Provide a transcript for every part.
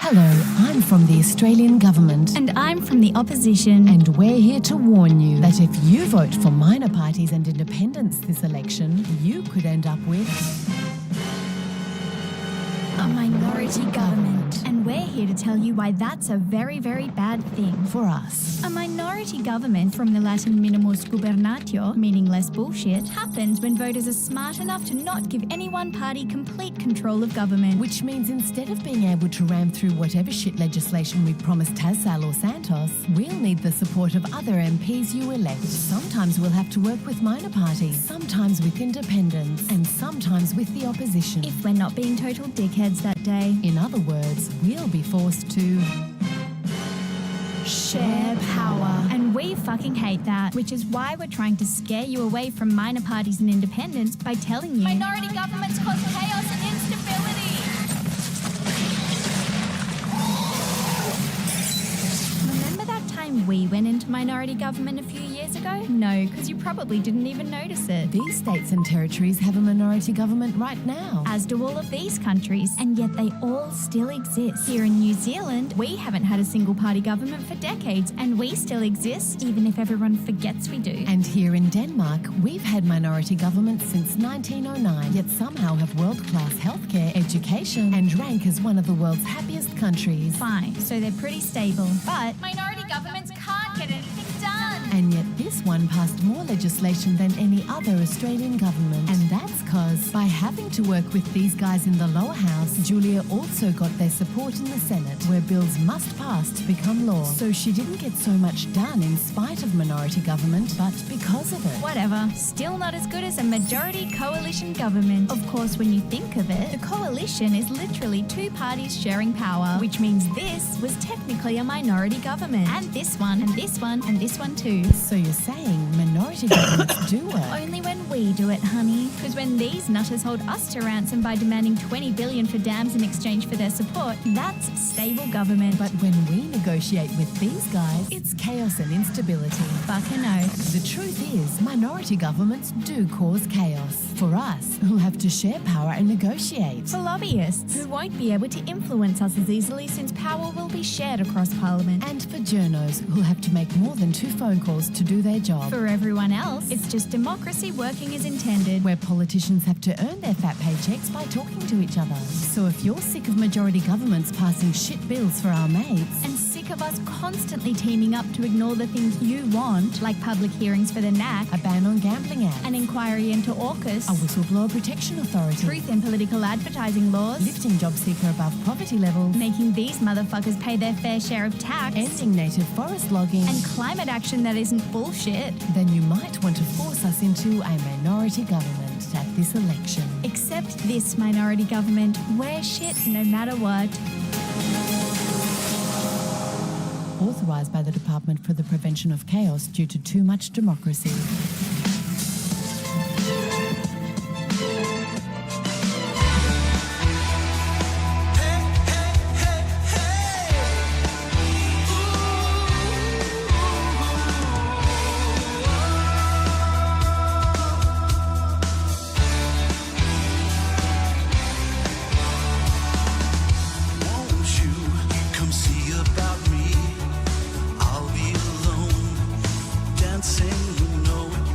Hello, I'm from the Australian government. And I'm from the opposition. And we're here to warn you that if you vote for minor parties and independents this election, you could end up with a minority government. And we're here to tell you why that's a very, very bad thing. for us. A minority government, from the Latin minimus gubernatio, meaning less bullshit, happens when voters are smart enough to not give any one party complete control of government. Which means instead of being able to ram through whatever shit legislation we promised Tassal or Santos, we'll need the support of other MPs you elect. Sometimes we'll have to work with minor parties, sometimes with independents, and sometimes with the opposition. If we're not being total dickheads that day. In other words, we'll be forced to Share power. And we fucking hate that, which is why we're trying to scare you away from minor parties and independents by telling you Minority governments cause chaos and instability. Remember that time we went into minority government a few years ago? No, because you probably didn't even notice it. These states and territories have a minority government right now. As do all of these countries, and yet they all still exist. Here in New Zealand, we haven't had a single party government for decades, and we still exist, even if everyone forgets we do. And here in Denmark, we've had minority government since 1909, yet somehow have world-class healthcare, education, and rank as one of the world's happiest countries. Fine, so they're pretty stable, but Minority governments can't get anything done. And yet this one passed more legislation than any other Australian government. And that's cause by having to work with these guys in the lower house, Julia also got their support in the Senate, where bills must pass to become law. So she didn't get so much done in spite of minority government, but because of it. whatever. Still not as good as a majority coalition government. Of course, when you think of it, the coalition is literally two parties sharing power, which means this was technically a minority government. And this one, and this one, and this one too. So you're saying minority governments do work? Only when we do it, honey. Because when these nutters hold us to ransom by demanding $20 billion for dams in exchange for their support, that's stable government. But when we negotiate with these guys, it's chaos and instability. Fucking no. The truth is, minority governments do cause chaos. For us, who have to share power and negotiate. For lobbyists, who won't be able to influence us as easily since power will be shared across Parliament. And for journos, who'll have to make more than 2 phone calls to do their job. For everyone else, it's just democracy working as intended. Where politicians have to earn their fat paychecks by talking to each other. So if you're sick of majority governments passing shit bills for our mates, And sick of us constantly teaming up to ignore the things you want, like public hearings for the NAC, a ban on gambling ads, an inquiry into AUKUS, a whistleblower protection authority, truth in political advertising laws, lifting job seeker above poverty levels, making these motherfuckers pay their fair share of tax, ending native forest logging, and climate action that isn't bullshit. then you might want to force us into a minority government at this election. Except this minority government, we're shit no matter what. Authorised by the Department for the Prevention of Chaos due to too much democracy. Won't you come see about me? I'll be alone, dancing, you know it.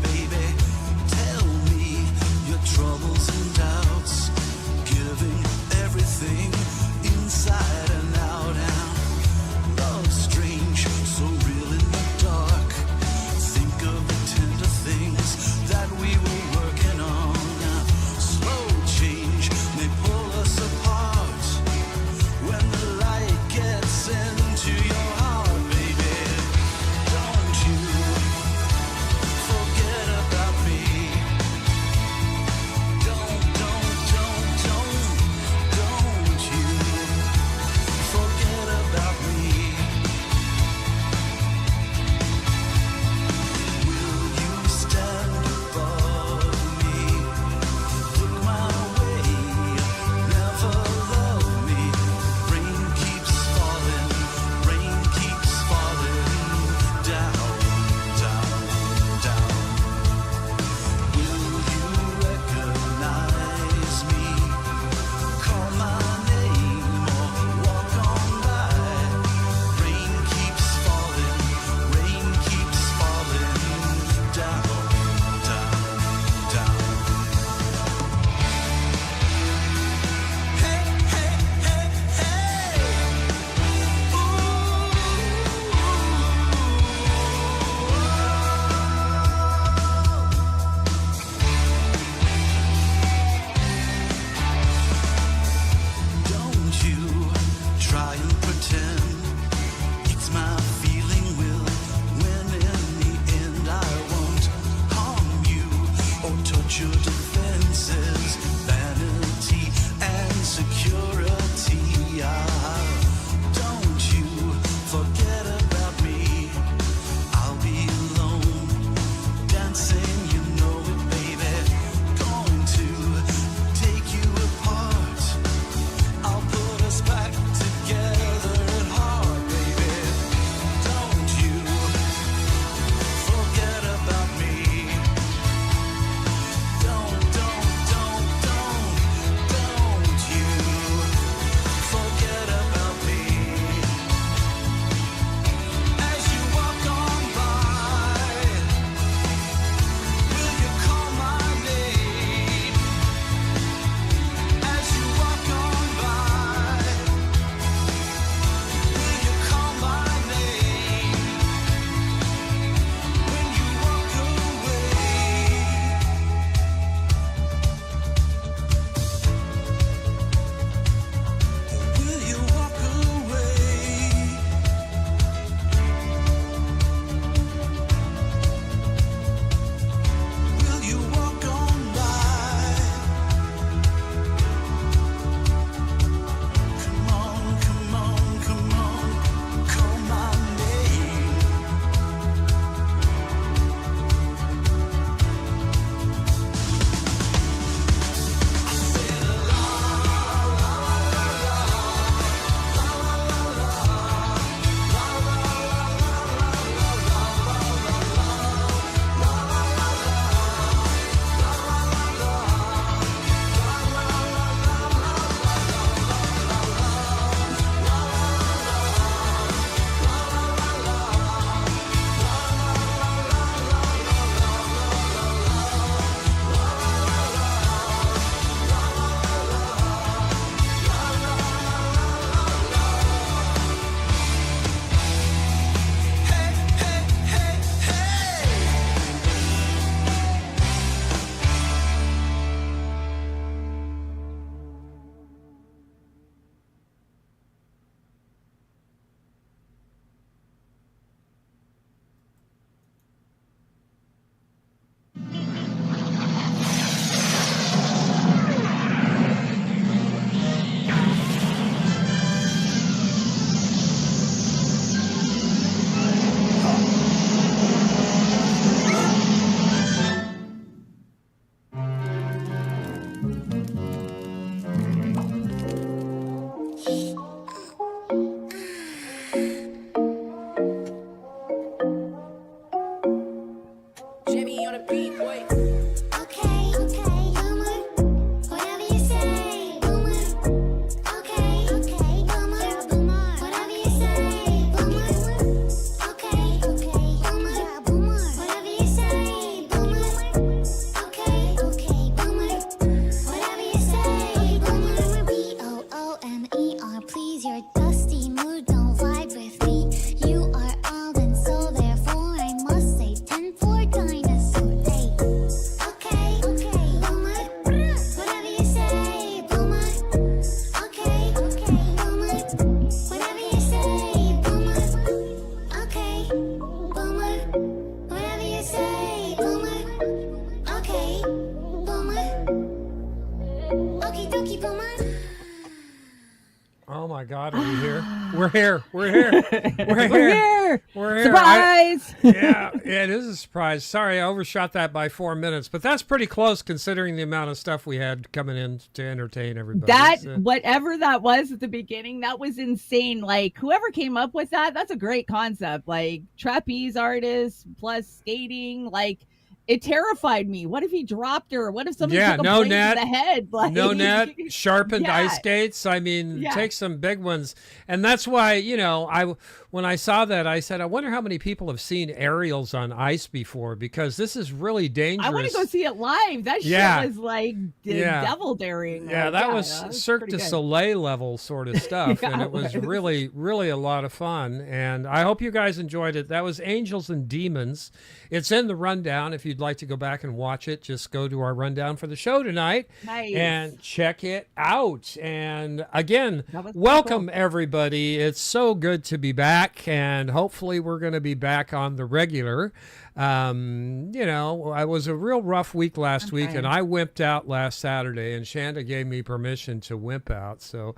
Oh my God, are we here? We're here. We're here. We're here. We're here. We're here. Surprise! Yeah, it is a surprise. Sorry, I overshot that by 4 minutes, but that's pretty close considering the amount of stuff we had coming in to entertain everybody. Whatever that was at the beginning, that was insane. Like, whoever came up with that, that's a great concept. Like, trapeze artists plus skating, like, it terrified me. What if he dropped her? What if somebody took a blade to the head? Like, no net, sharpened ice skates. I mean, take some big ones. And that's why, you know, when I saw that, I said, I wonder how many people have seen aerials on ice before, because this is really dangerous. I want to go see it live. That shit was like devil daring. Yeah, that was Cirque du Soleil level sort of stuff. And it was really, really a lot of fun. And I hope you guys enjoyed it. That was Angels and Demons. It's in the rundown. If you'd like to go back and watch it, just go to our rundown for the show tonight and check it out. And again, welcome everybody. It's so good to be back. And hopefully we're going to be back on the regular. You know, I was a real rough week last week, and I wimped out last Saturday, and Chanda gave me permission to wimp out. So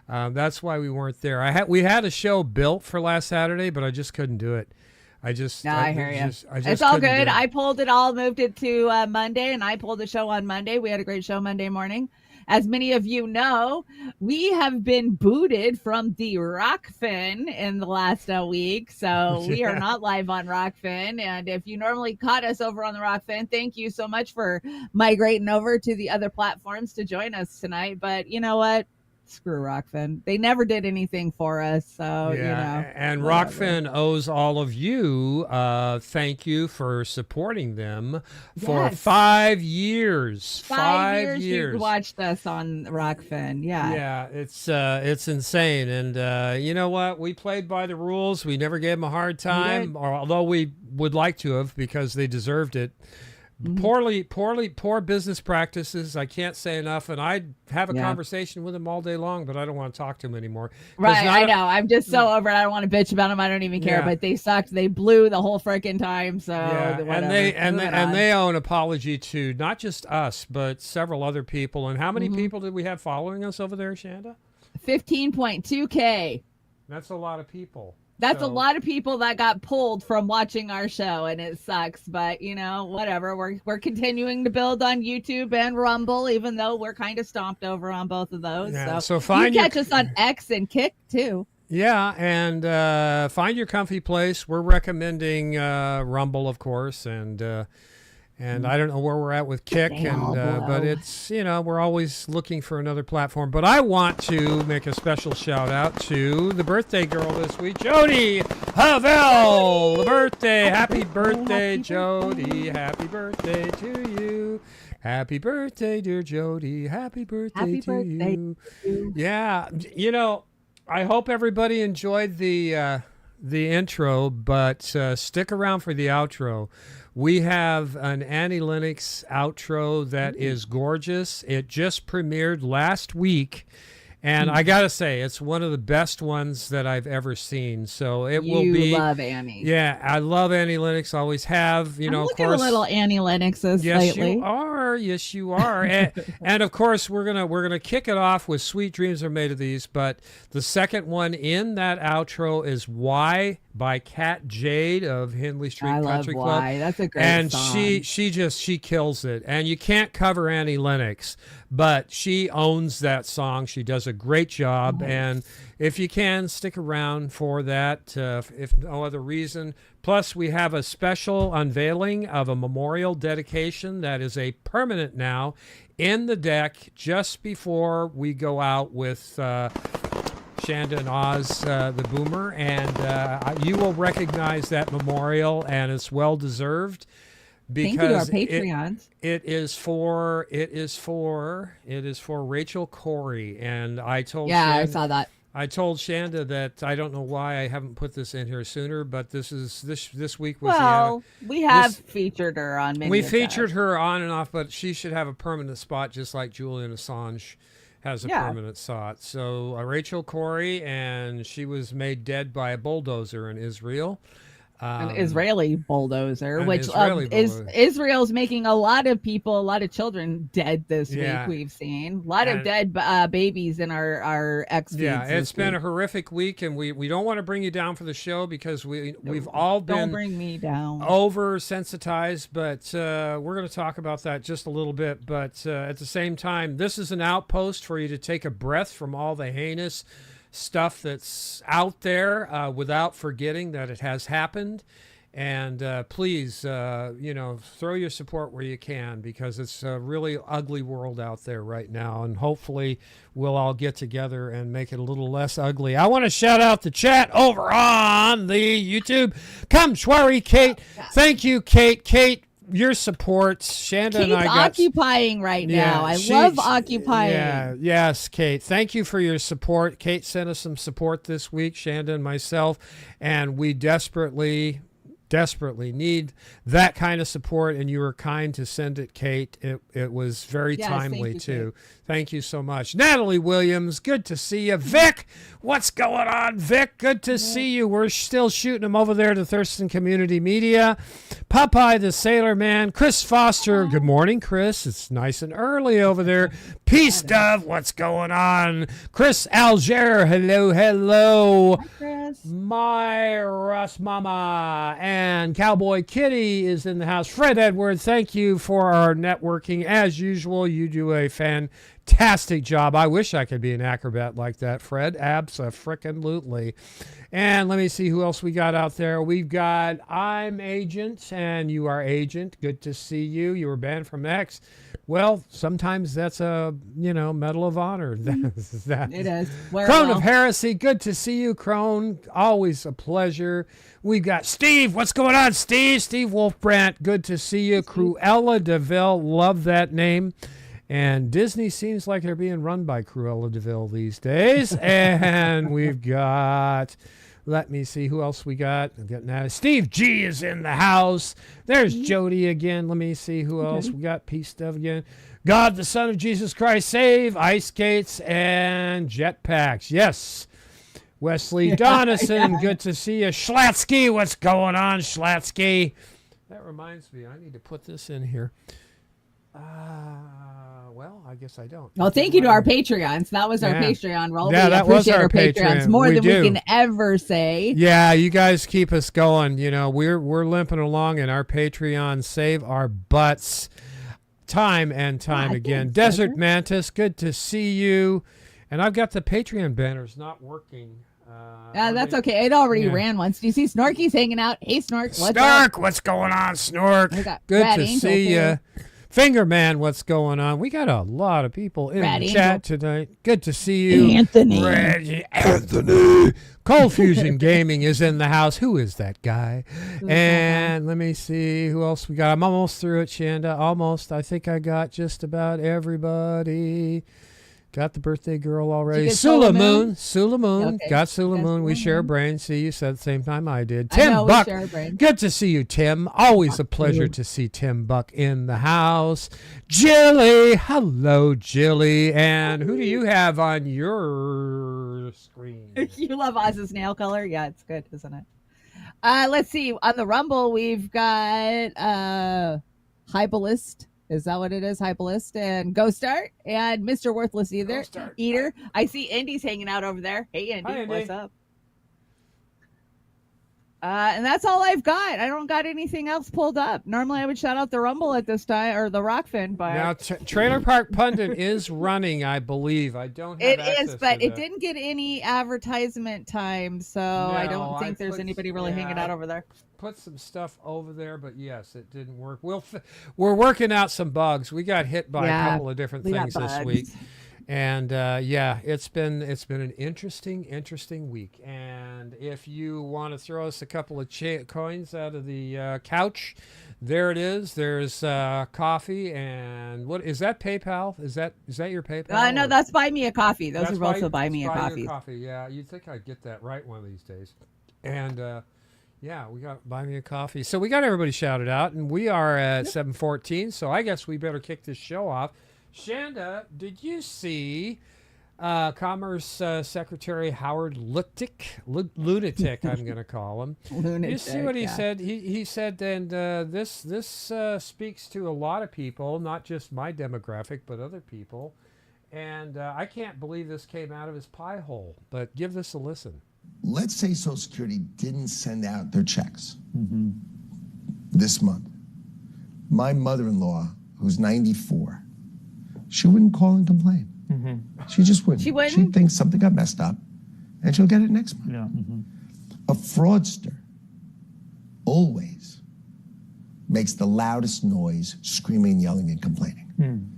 that's why we weren't there. We had a show built for last Saturday, but I just couldn't do it. I hear you. It's all good. I pulled it all, moved it to Monday, and I pulled the show on Monday. We had a great show Monday morning. As many of you know, we have been booted from the Rockfin in the last week. So we are not live on Rockfin. And if you normally caught us over on the Rockfin, thank you so much for migrating over to the other platforms to join us tonight. But you know what? Screw Rockfin. They never did anything for us. So, you know. And Rockfin owes all of you thank you for supporting them for 5 years. 5 years you've watched us on Rockfin. Yeah, it's insane. And you know what? We played by the rules. We never gave them a hard time, although we would like to have, because they deserved it. Poor business practices. I can't say enough, and I'd have a conversation with him all day long, but I don't want to talk to him anymore. Right, I know. I'm just so over it. I don't want to bitch about them. I don't even care. But they sucked. They blew the whole freaking time. So and they owe an apology to not just us, but several other people. And how many people did we have following us over there, Chanda? 15.2K. That's a lot of people. That's a lot of people that got pulled from watching our show, and it sucks. But, you know, whatever. We're continuing to build on YouTube and Rumble, even though we're kind of stomped over on both of those. Yeah, so find you catch us on X and Kick, too. Yeah, and find your comfy place. We're recommending Rumble, of course, and I don't know where we're at with Kick, but it's, you know, we're always looking for another platform. But I want to make a special shout out to the birthday girl this week, Jody Havel. The birthday. Happy birthday, Jody. Happy birthday to you. Happy birthday, dear Jody. Happy birthday to you. Yeah, you know, I hope everybody enjoyed the intro, but stick around for the outro. We have an Annie Lennox outro that is gorgeous. It just premiered last week, and I gotta say, it's one of the best ones that I've ever seen. So it will be. You love Annie. Yeah, I love Annie Lennox. Always have. You know, of course. A little Annie Lennoxes lately. Yes, you are. and of course, we're gonna kick it off with "Sweet Dreams Are Made of These." But the second one in that outro is "Why" by Cat Jade of Hindley Street Country Club. Why. That's a great song. And she kills it. And you can't cover Annie Lennox, but she owns that song. She does a great job. And if you can, stick around for that, if no other reason. Plus, we have a special unveiling of a memorial dedication that is a permanent now in the deck just before we go out with Chanda Oz, the Boomer, and you will recognize that memorial, and it's well deserved. Because thank you, our Patreons. It is for Rachel Corey, and I told I saw that. I told Chanda that I don't know why I haven't put this in here sooner, but this week was we have featured her on many. We featured her on and off, but she should have a permanent spot, just like Julian Assange has a permanent spot. So Rachel Corey, and she was made dead by a bulldozer in Israel. An Israeli bulldozer, an which Israeli bulldozer. Israel's making a lot of people, a lot of children dead this week. We've seen a lot of dead babies in our X feeds. Yeah, it's been a horrific week, and we don't want to bring you down for the show because we've all been don't bring me down oversensitized, but we're going to talk about that just a little bit. But at the same time, this is an outpost for you to take a breath from all the heinous stuff that's out there without forgetting that it has happened. And please, throw your support where you can, because it's a really ugly world out there right now. And hopefully we'll all get together and make it a little less ugly. I want to shout out the chat over on the YouTube. Come, Schwari, Kate. Thank you, Kate. Kate, your support. Shanda and I got occupying right now. I love occupying. Yeah, yes, Kate. Thank you for your support. Kate sent us some support this week, Shanda and myself, and we desperately need that kind of support, and you were kind to send it, Kate. It was very timely, too. Thank you so much. Natalie Williams, good to see you. Vic, what's going on, Vic? Good to see you. We're still shooting them over there to Thurston Community Media. Popeye the Sailor Man. Chris Foster, good morning, Chris. It's nice and early over there. Peace, Dove, what's going on? Chris Alger, hello. Hi, Chris. My Russ Mama and Cowboy Kitty is in the house. Fred Edward, thank you for our networking. As usual, you do a fantastic job. I wish I could be an acrobat like that, Fred. Abso-frickin-lutely. And let me see who else we got out there. We've got I'm Agent, and you are Agent. Good to see you. You were banned from X. Well, sometimes that's a, Medal of Honor. It is. Crone of Heresy, good to see you, Crone. Always a pleasure. We've got Steve. What's going on, Steve? Steve Wolfbrandt, good to see you. Cruella DeVille, love that name. And Disney seems like they're being run by Cruella DeVille these days. And we've got... Let me see who else we got. I'm getting that. Steve G is in the house. There's Jody again. Let me see who else we got. Peace stuff again. God, the Son of Jesus Christ, save ice skates and jetpacks. Yes. Wesley Donison, good to see you. Schlatsky, what's going on, Schlatsky? That reminds me, I need to put this in here. Well, I guess I don't. Well, thank you to our Patreons. That was our Patreon roll. Yeah, that was our Patreons. More than we can ever say. Yeah, you guys keep us going. We're limping along, and our Patreons save our butts time and time again. Desert Mantis, good to see you. And I've got the Patreon banners not working. That's okay. It already ran once. Do you see Snarky's hanging out? Hey, Snark. What's going on, Snork? Good to see you. Fingerman, what's going on? We got a lot of people in the chat tonight. Good to see you. Anthony. Cold Fusion Gaming is in the house. Who is that guy? And let me see who else we got. I'm almost through it, Shanda. Almost. I think I got just about everybody. Got the birthday girl already. Sulamoon. Okay. Got Sulamoon. We share a brain. See, you said at the same time I did. Tim Buck. Good to see you, Tim. Always a pleasure to see Tim Buck in the house. Jilly. Hello, Jilly. And who do you have on your screen? You love Oz's nail color? Yeah, it's good, isn't it? Let's see. On the Rumble, we've got Hybalist. Is that what it is? Hybalist and Ghost Art and Mr. Worthless Eater. I see Indy's hanging out over there. Hey, Indy. Hi, Indy. What's up? And that's all I've got. I don't got anything else pulled up. Normally, I would shout out the Rumble at this time, or the Rockfin. But now, Trailer Park Pundit is running, I believe. I don't have access It is, but it didn't get any advertisement time, so I don't think there's anybody really hanging out over there. Put some stuff over there, but yes, it didn't work. We're working out some bugs. We got hit by a couple of different things this week. And it's been an interesting week. And if you want to throw us a couple of coins out of the couch, there it is. There's coffee, and what is that? PayPal? Is that your PayPal? No, that's Buy Me a Coffee. Those are both Buy Me a Coffee. Yeah, you'd think I'd get that right one of these days. And we got Buy Me a Coffee. So we got everybody shouted out, and we are at 7:14. So I guess we better kick this show off. Shanda, did you see Commerce Secretary Howard Lunatic, I'm going to call him. Lunatic, you see what he yeah. said? He said, and this speaks to a lot of people, not just my demographic, but other people. And I can't believe this came out of his pie hole, but give this a listen. Let's say Social Security didn't send out their checks this month. My mother-in-law, who's 94, she wouldn't call and complain. She just wouldn't. She wouldn't? She'd think something got messed up, and she'll get it next month. Yeah. A fraudster always makes the loudest noise, screaming, yelling, and complaining.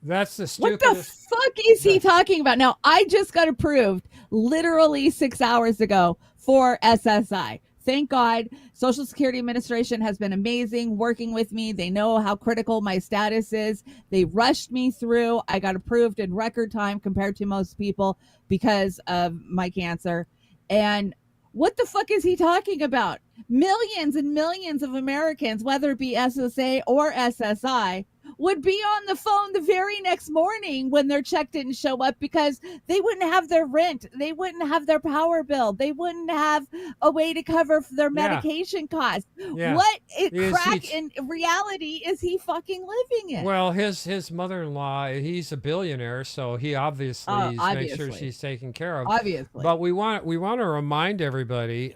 That's the What stupidest. the fuck is he talking about? Now, I just got approved literally 6 hours ago for SSI. Thank God. Social Security Administration has been amazing working with me. They know how critical my status is. They rushed me through. I got approved in record time compared to most people because of my cancer. And what the fuck is he talking about? Millions and millions of Americans, whether it be SSA or SSI, would be on the phone the very next morning when their check didn't show up because they wouldn't have their rent. They wouldn't have their power bill. They wouldn't have a way to cover their medication costs. Yeah. What Is crack he- in reality is he fucking living in? Well, his mother-in-law, he's a billionaire, so he obviously makes sure obviously. she's taken care of. Obviously. But we want to remind everybody.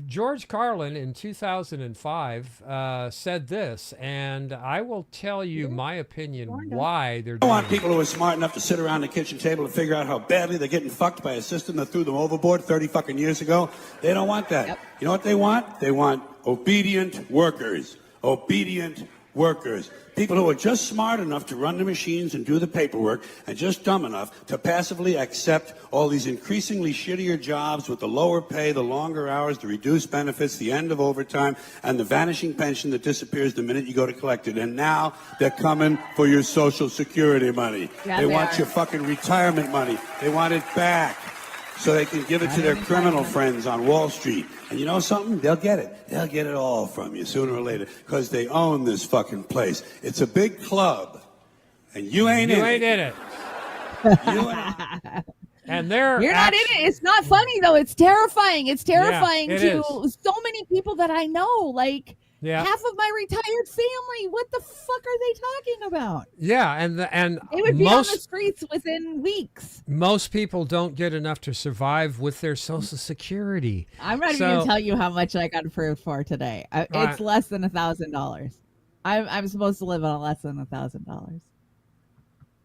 George Carlin in 2005 said this, and I will tell you my opinion why they're I doing want it. people who are smart enough to sit around the kitchen table and figure out how badly they're getting fucked by a system that threw them overboard 30 fucking years ago. They don't want that. Yep. You know what they want? They want obedient workers. Obedient workers. People who are just smart enough to run the machines and do the paperwork and just dumb enough to passively accept all these increasingly shittier jobs with the lower pay, the longer hours, the reduced benefits, the end of overtime, and the vanishing pension that disappears the minute you go to collect it. And now they're coming for your Social Security money. Yeah, they they want are. your fucking retirement money. They want it back so they can give it to their criminal friends on Wall Street. And you know something? They'll get it. They'll get it all from you sooner or later because they own this fucking place. It's a big club, and you ain't in it. in it. You and And they're You're not in it. It's not funny though. It's terrifying. It's terrifying it to is. so many people that I know. Like Yeah. half of my retired family. What the fuck are they talking about? Yeah, and They would be on the most streets within weeks. most people don't get enough to survive with their Social Security. I'm not So- even gonna tell you how much I got approved for today. It's less than $1,000. I'm supposed to live on less than $1,000.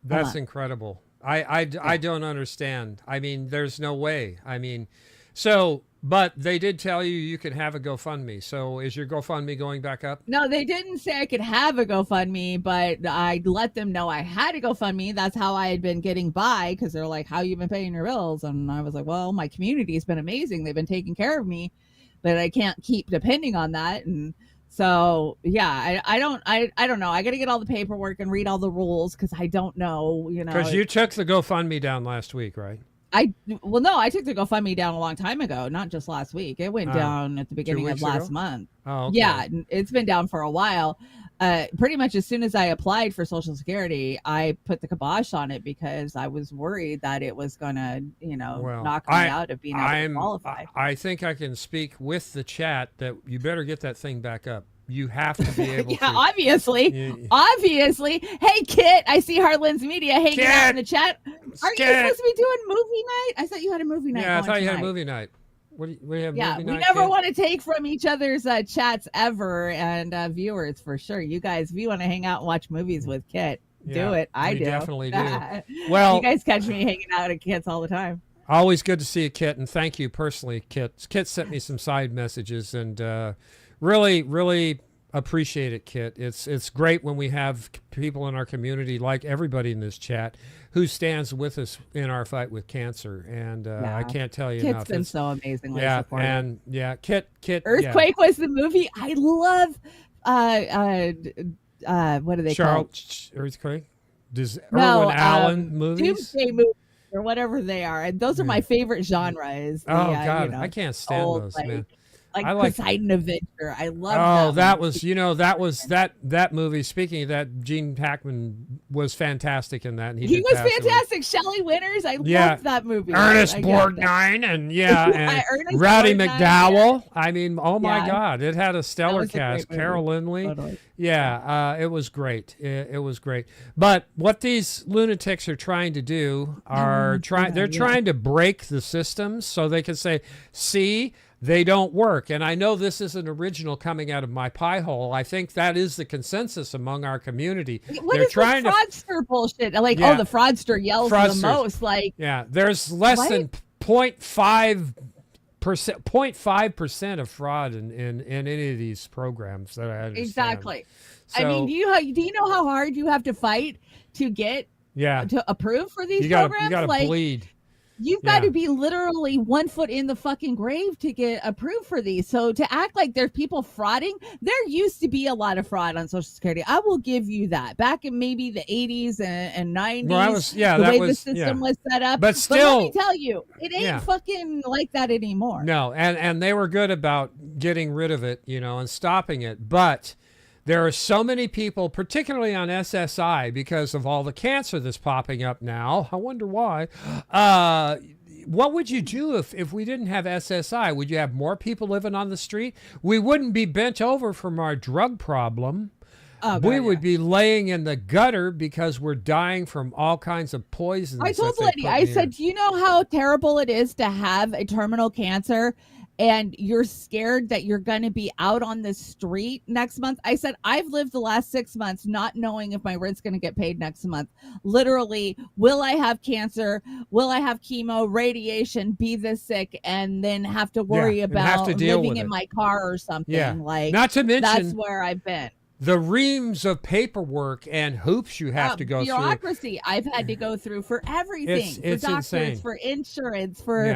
That's on. incredible. I don't understand. I mean, there's no way. I mean, so, but they did tell you you can have a GoFundMe. So is your GoFundMe going back up? No, they didn't say I could have a GoFundMe, but I let them know I had a GoFundMe. That's how I had been getting by because they're like, how you been paying your bills? And I was like, well, my community has been amazing. They've been taking care of me, but I can't keep depending on that. And so, yeah, I don't know. I got to get all the paperwork and read all the rules because I don't know, Because you took the GoFundMe down last week, right? Well, no, I took the GoFundMe down a long time ago, not just last week. It went down at the beginning of weeks last ago? month. Oh, okay. Yeah, it's been down for a while. Pretty much as soon as I applied for Social Security, I put the kibosh on it because I was worried that it was going to, Well, knock me out of being able to qualify. I think I can speak with the chat that you better get that thing back up. You have to be able Yeah, to. obviously. Yeah. Obviously. Hey, Kit, I see Heartland's Media hanging out in the chat. Are you supposed to be doing movie night? I thought you had a movie night. Yeah, I going thought you had a tonight. movie night. What do we have? Yeah, movie we night, never Kid? want to take from each other's chats ever, and viewers for sure. You guys, if you want to hang out and watch movies with Kit, do Yeah, it. I we do. definitely do. Well, you guys catch me hanging out at Kit's all the time. always good to see you, Kit, and thank you personally, Kit. Kit sent me some side messages, and really, really appreciate it, Kit. It's great when we have people in our community, like everybody in this chat, who stands with us in our fight with cancer. And I can't tell you Kit's enough. been so amazingly yeah, supportive. and yeah, Kit. Earthquake was the movie. I love. What do they call? Earthquake. Does No, Irwin Allen movies? Doomsday movies or whatever they are. And those are my favorite genres. Oh God, I can't stand old, those, like, man. Like like Poseidon Adventure. I love Oh, that was that movie. Speaking of that, Gene Hackman was fantastic in that. And he did was pass away. fantastic. Shelley Winters, I Yeah. loved that movie. Ernest I Borgnine and and Ernest Rowdy Borgnine, McDowell. I mean, oh my Yeah. God, it had a stellar was a great cast. movie. Carol Lindley. Totally. Yeah, it was great. It was great. But what these lunatics are trying to do they're trying to break the systems so they can say, see, they don't work. And I know this isn't original coming out of my pie hole. I think that is the consensus among our community. What they're is trying the fraudster bullshit? Like, Yeah. the fraudster yells Fraudsters. the most. Like, there's less What? than 0.5% of fraud in any of these programs that I understand. exactly. So, I mean, do you know how hard you have to fight to get to approve for these programs? You gotta like, bleed. You've got to be literally 1 foot in the fucking grave to get approved for these. So to act like there's people frauding, there used to be a lot of fraud on Social Security. I will give you that. Back in maybe the 80s and 90s, the system was set up. But still, let me tell you, it ain't fucking like that anymore. No, and they were good about getting rid of it, and stopping it. But there are so many people, particularly on SSI, because of all the cancer that's popping up now. I wonder why. What would you do if we didn't have SSI? Would you have more people living on the street? We wouldn't be bent over from our drug problem. We would be laying in the gutter because we're dying from all kinds of poisons. I told the lady, I said, do you know how terrible it is to have a terminal cancer and you're scared that you're going to be out on the street next month? I said, I've lived the last 6 months not knowing if my rent's going to get paid next month. Literally, will I have cancer? Will I have chemo, radiation, be this sick, and then have to worry about living in my car or something? Yeah. Like, not to mention, that's where I've been. The reams of paperwork and hoops you have to go bureaucracy I've had to go through for everything, it's for doctors, insane. For insurance, for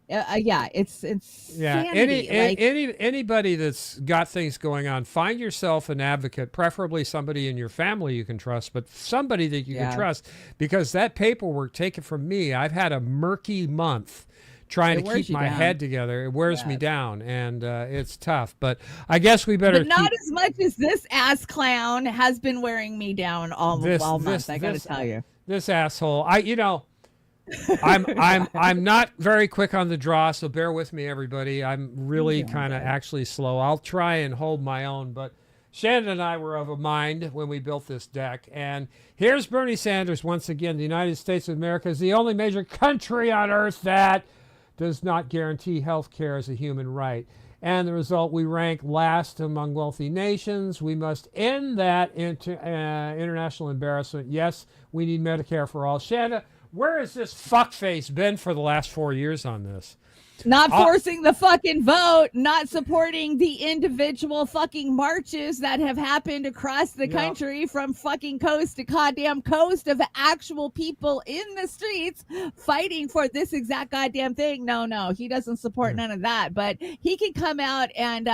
it's sanity. Anybody that's got things going on, find yourself an advocate, preferably somebody in your family you can trust, but somebody that you can trust, because that paperwork, take it from me, I've had a murky month trying to keep my head together. It wears me down, and it's tough. But I guess we better. But not as much as this ass clown has been wearing me down all month. I got to tell you, this asshole. I'm not very quick on the draw, so bear with me, everybody. I'm really kind of actually slow. I'll try and hold my own, but Chanda and I were of a mind when we built this deck. And here's Bernie Sanders once again. The United States of America is the only major country on earth that does not guarantee health care as a human right. And the result, we rank last among wealthy nations. We must end that international embarrassment. Yes, we need Medicare for all. Chanda, where has this fuckface been for the last 4 years on this? Not forcing the fucking vote, not supporting the individual fucking marches that have happened across the country from fucking coast to goddamn coast of actual people in the streets fighting for this exact goddamn thing. No, he doesn't support none of that, but he can come out and,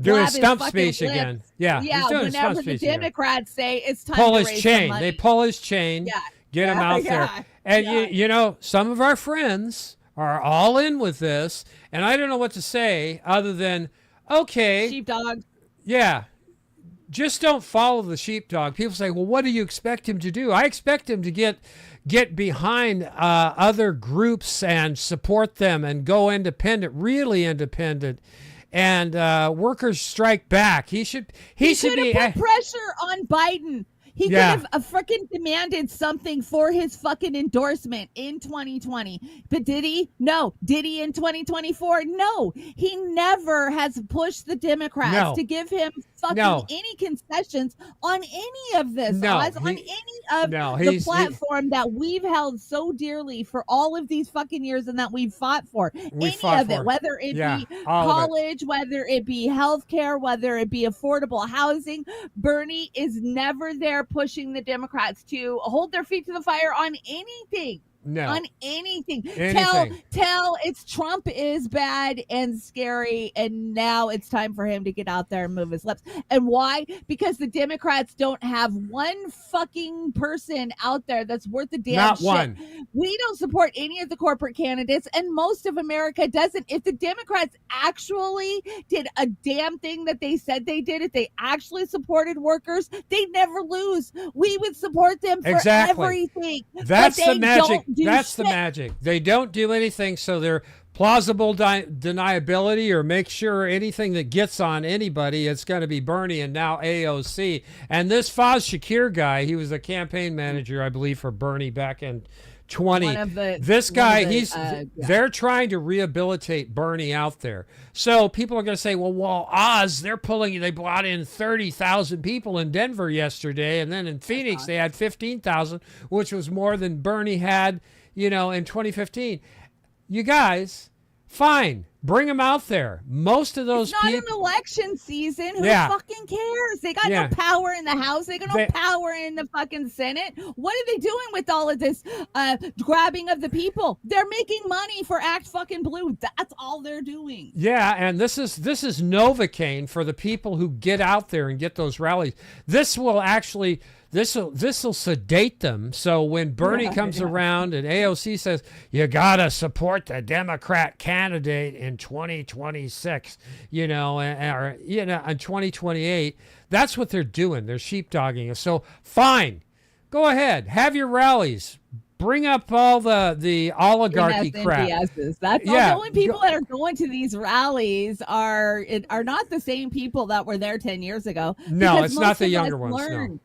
do a stump speech again. Yeah, whenever the Democrats say it's time pull to his raise chain. some money. They pull his chain, get him out there. And, some of our friends are all in with this, and I don't know what to say other than, okay. Sheepdog. Yeah. Just don't follow the sheepdog. People say, well, what do you expect him to do? I expect him to get behind other groups and support them and go independent, really independent. And workers strike back. He should be put pressure on Biden. He could have freaking demanded something for his fucking endorsement in 2020. But did he? No. Did he in 2024? No. He never has pushed the Democrats to give him fucking any concessions on any of this. On any of the platform that we've held so dearly for all of these fucking years and that we've fought for. Whether it be college, whether it be healthcare, whether it be affordable housing. Bernie is never there pushing the Democrats to hold their feet to the fire on anything. No. On anything. Anything. Tell it's Trump is bad and scary, and now it's time for him to get out there and move his lips. And why? Because the Democrats don't have one fucking person out there that's worth the damn Not shit. one. We don't support any of the corporate candidates, and most of America doesn't. If the Democrats actually did a damn thing that they said they did, if they actually supported workers, they'd never lose. We would support them for everything. That's but the they magic. don't do That's the shit. magic. They don't do anything, so they're plausible deniability, or make sure anything that gets on anybody, it's going to be Bernie and now AOC. And this Faz Shakir guy, he was a campaign manager, I believe, for Bernie back in 20. This guy, they're trying to rehabilitate Bernie out there. So people are going to say, well, Oz, they brought in 30,000 people in Denver yesterday, and then in Phoenix they had 15,000, which was more than Bernie had, in 2015. You guys, fine, bring them out there. Most of those people. It's not an election season. Who fucking cares? They got no power in the House. They got no power in the fucking Senate. What are they doing with all of this grabbing of the people? They're making money for Act fucking Blue. That's all they're doing. Yeah, and this is Novocaine for the people who get out there and get those rallies. This will sedate them. So when Bernie comes around and AOC says, you got to support the Democrat candidate in 2026, in 2028, that's what they're doing. They're sheepdogging us. So fine, go ahead, have your rallies. Bring up all the oligarchy crap. That's the only people that are going to these rallies are not the same people that were there 10 years ago. No, it's not the younger ones. No.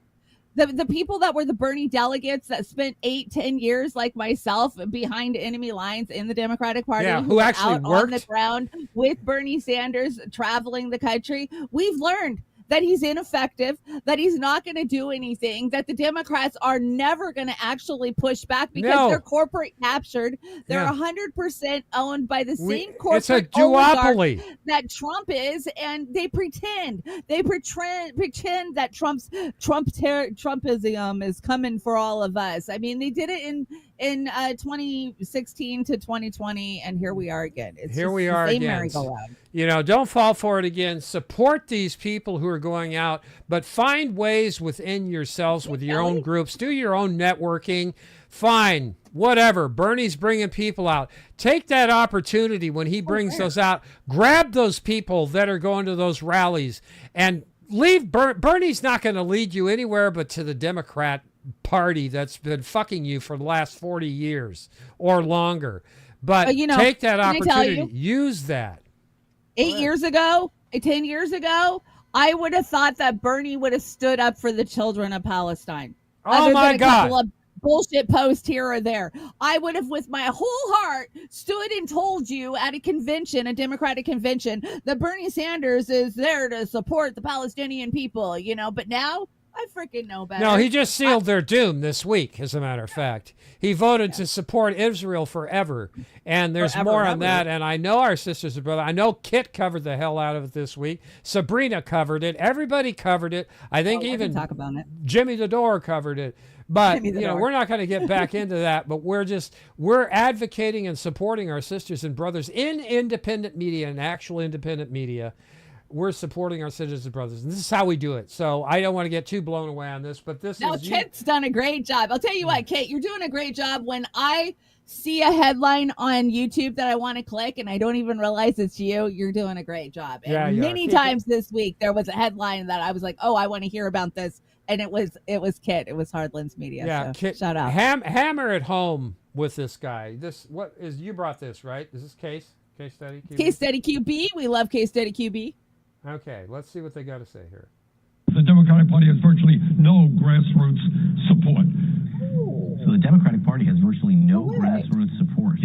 The people that were the Bernie delegates that spent 8-10 years, like myself, behind enemy lines in the Democratic Party, who actually out worked on the ground with Bernie Sanders traveling the country, we've learned that he's ineffective, that he's not going to do anything, that the Democrats are never going to actually push back because they're corporate captured. They're 100% owned by the same corporate it's a duopoly that Trump is, and they pretend that Trumpism is coming for all of us. I mean, they did it in 2016 to 2020, and here we are again. Here we are again. Don't fall for it again. Support these people who are going out, but find ways within yourselves with your own groups. Do your own networking. Fine, whatever. Bernie's bringing people out. Take that opportunity when he brings those out. Grab those people that are going to those rallies and leave. Bernie's not going to lead you anywhere but to the Democrat Party that's been fucking you for the last 40 years or longer. But take that opportunity. Use that. 10 years ago, I would have thought that Bernie would have stood up for the children of Palestine. Oh my God. Couple of bullshit post here or there. I would have, with my whole heart, stood and told you at a convention, a Democratic convention, that Bernie Sanders is there to support the Palestinian people, but now I freaking know better. No, he just sealed their doom this week, as a matter of fact. He voted to support Israel forever. And there's more on that. And I know our sisters and brothers. I know Kit covered the hell out of it this week. Sabrina covered it. Everybody covered it. I think even talk about it. Jimmy the Door covered it. But, we're not going to get back into that. But we're advocating and supporting our sisters and brothers in independent media and actual independent media. We're supporting our sisters and brothers, and this is how we do it. So I don't want to get too blown away on this, but Kit's done a great job. I'll tell you what, Kit, you're doing a great job. When I see a headline on YouTube that I want to click and I don't even realize it's you, you're doing a great job. And many times this week there was a headline that I was like, oh, I want to hear about this, and it was Kit. It was Hardlands Media. Yeah, so Kit, shout out. Hammer at home with this guy. You brought this, right? Is this Case Study QB? Case Study QB. We love Case Study QB. Okay, let's see what they got to say here. The Democratic Party has virtually no grassroots support. So the Democratic Party has virtually no grassroots support.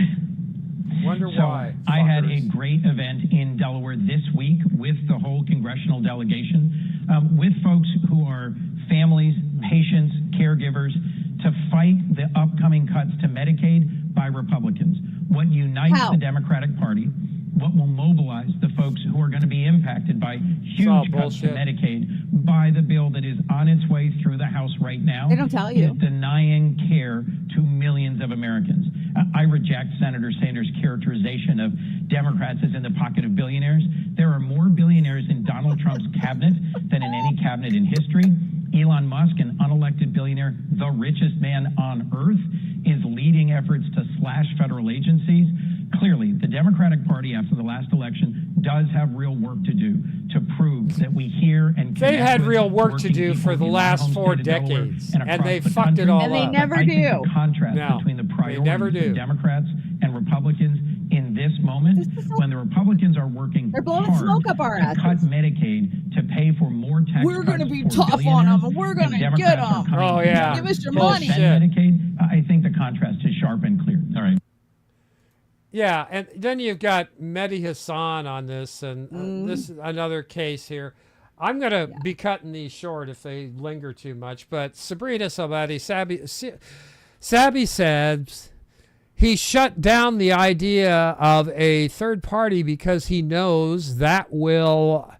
Wonder why. I had a great event in Delaware this week with the whole congressional delegation, with folks who are families, patients, caregivers, to fight the upcoming cuts to Medicaid by Republicans. What unites the Democratic Party, what will mobilize the folks who are going to be impacted by huge cuts to Medicaid by the bill that is on its way through the House right now. They don't tell you. Is denying care to millions of of Americans. I reject Senator Sanders' characterization of Democrats as in the pocket of billionaires. There are more billionaires in Donald Trump's cabinet than in any cabinet in history. Elon Musk, an unelected billionaire, the richest man on earth, is leading efforts to slash federal agencies. Clearly, the Democratic Party, after the last election, does have real work to do to prove that we hear and they had with real work to working do for people the in my last home 4 state of Delaware decades, and and they across the fucked it country. all And they up. never I think do. the contrast No, between the they never priorities do. of Democrats and Republicans in this moment, when the Republicans are working They're blowing hard smoke up our to cut asses. Medicaid to pay for more tax We're cuts gonna be for tough on billionaires, them. We're and gonna Democrats get are 'em. coming Oh, yeah. together Give us your to money. defend Medicaid. I think the contrast is sharp and clear. All right. Yeah, and then you've got Mehdi Hassan on this, and this is another case here. I'm going to be cutting these short if they linger too much, but Sabrina Salvati, Sabi says he shut down the idea of a third party because he knows that will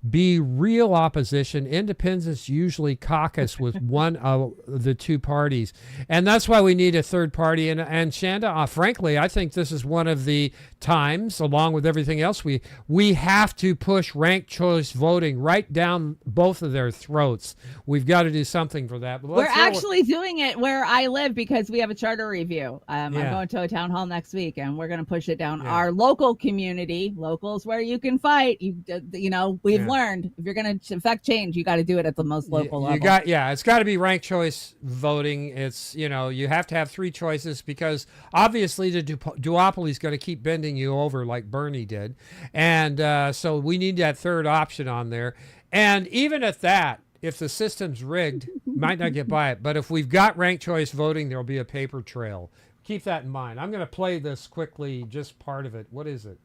be real opposition. Independents usually caucus with one of the two parties, and that's why we need a third party. And Chanda, frankly, I think this is one of the times, along with everything else, we have to push ranked choice voting right down both of their throats. We've got to do something for that. But We're actually doing it where I live because we have a charter review. I'm going to a town hall next week, and we're going to push it down our local community. Locals where you can fight. You know, we've learned if you're going to affect change, you got to do it at the most local level. It's got to be ranked choice voting. It's, you have to have 3 choices because obviously the duopoly is going to keep bending you over like Bernie did. And so we need that third option on there. And even at that, if the system's rigged, might not get by it. But if we've got ranked choice voting, there'll be a paper trail. Keep that in mind. I'm going to play this quickly, just part of it. What is it?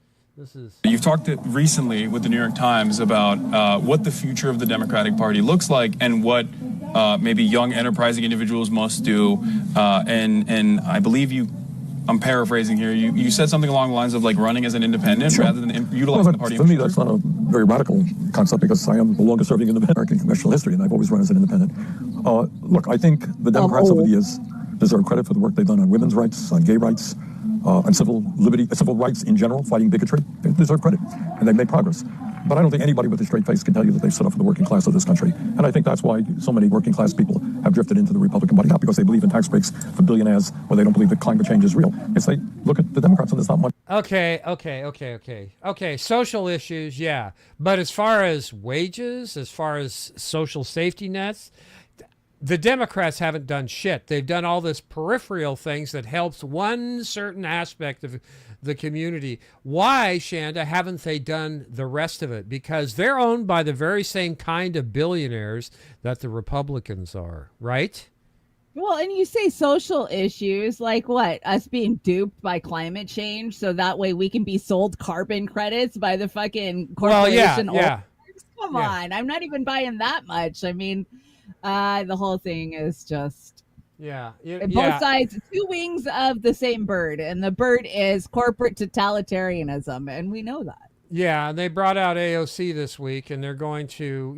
You've talked recently with the New York Times about what the future of the Democratic Party looks like and what maybe young enterprising individuals must do. And I believe I'm paraphrasing here, you said something along the lines of like running as an independent rather than utilizing the party. For me, that's not a very radical concept because I am the longest serving independent in American congressional history and I've always run as an independent. Look, I think the Democrats over the years deserve credit for the work they've done on women's rights, on gay rights, on civil rights in general, fighting bigotry. They deserve credit, and they've made progress. But I don't think anybody with a straight face can tell you that they've stood up for the working class of this country. And I think that's why so many working class people have drifted into the Republican Party, not because they believe in tax breaks for billionaires or they don't believe that climate change is real. It's they look at the Democrats and there's not much. Okay. Social issues, yeah. But as far as wages, as far as social safety nets, the Democrats haven't done shit. They've done all this peripheral things that helps one certain aspect of the community. Why, Chanda, haven't they done the rest of it? Because they're owned by the very same kind of billionaires that the Republicans are, right? Well, and you say social issues, like what? Us being duped by climate change so that way we can be sold carbon credits by the fucking corporation. Well, yeah. Come on. I'm not even buying that much. I mean, the whole thing is just both sides, 2 wings of the same bird, and the bird is corporate totalitarianism, and we know that. Yeah, and they brought out AOC this week, and they're going to,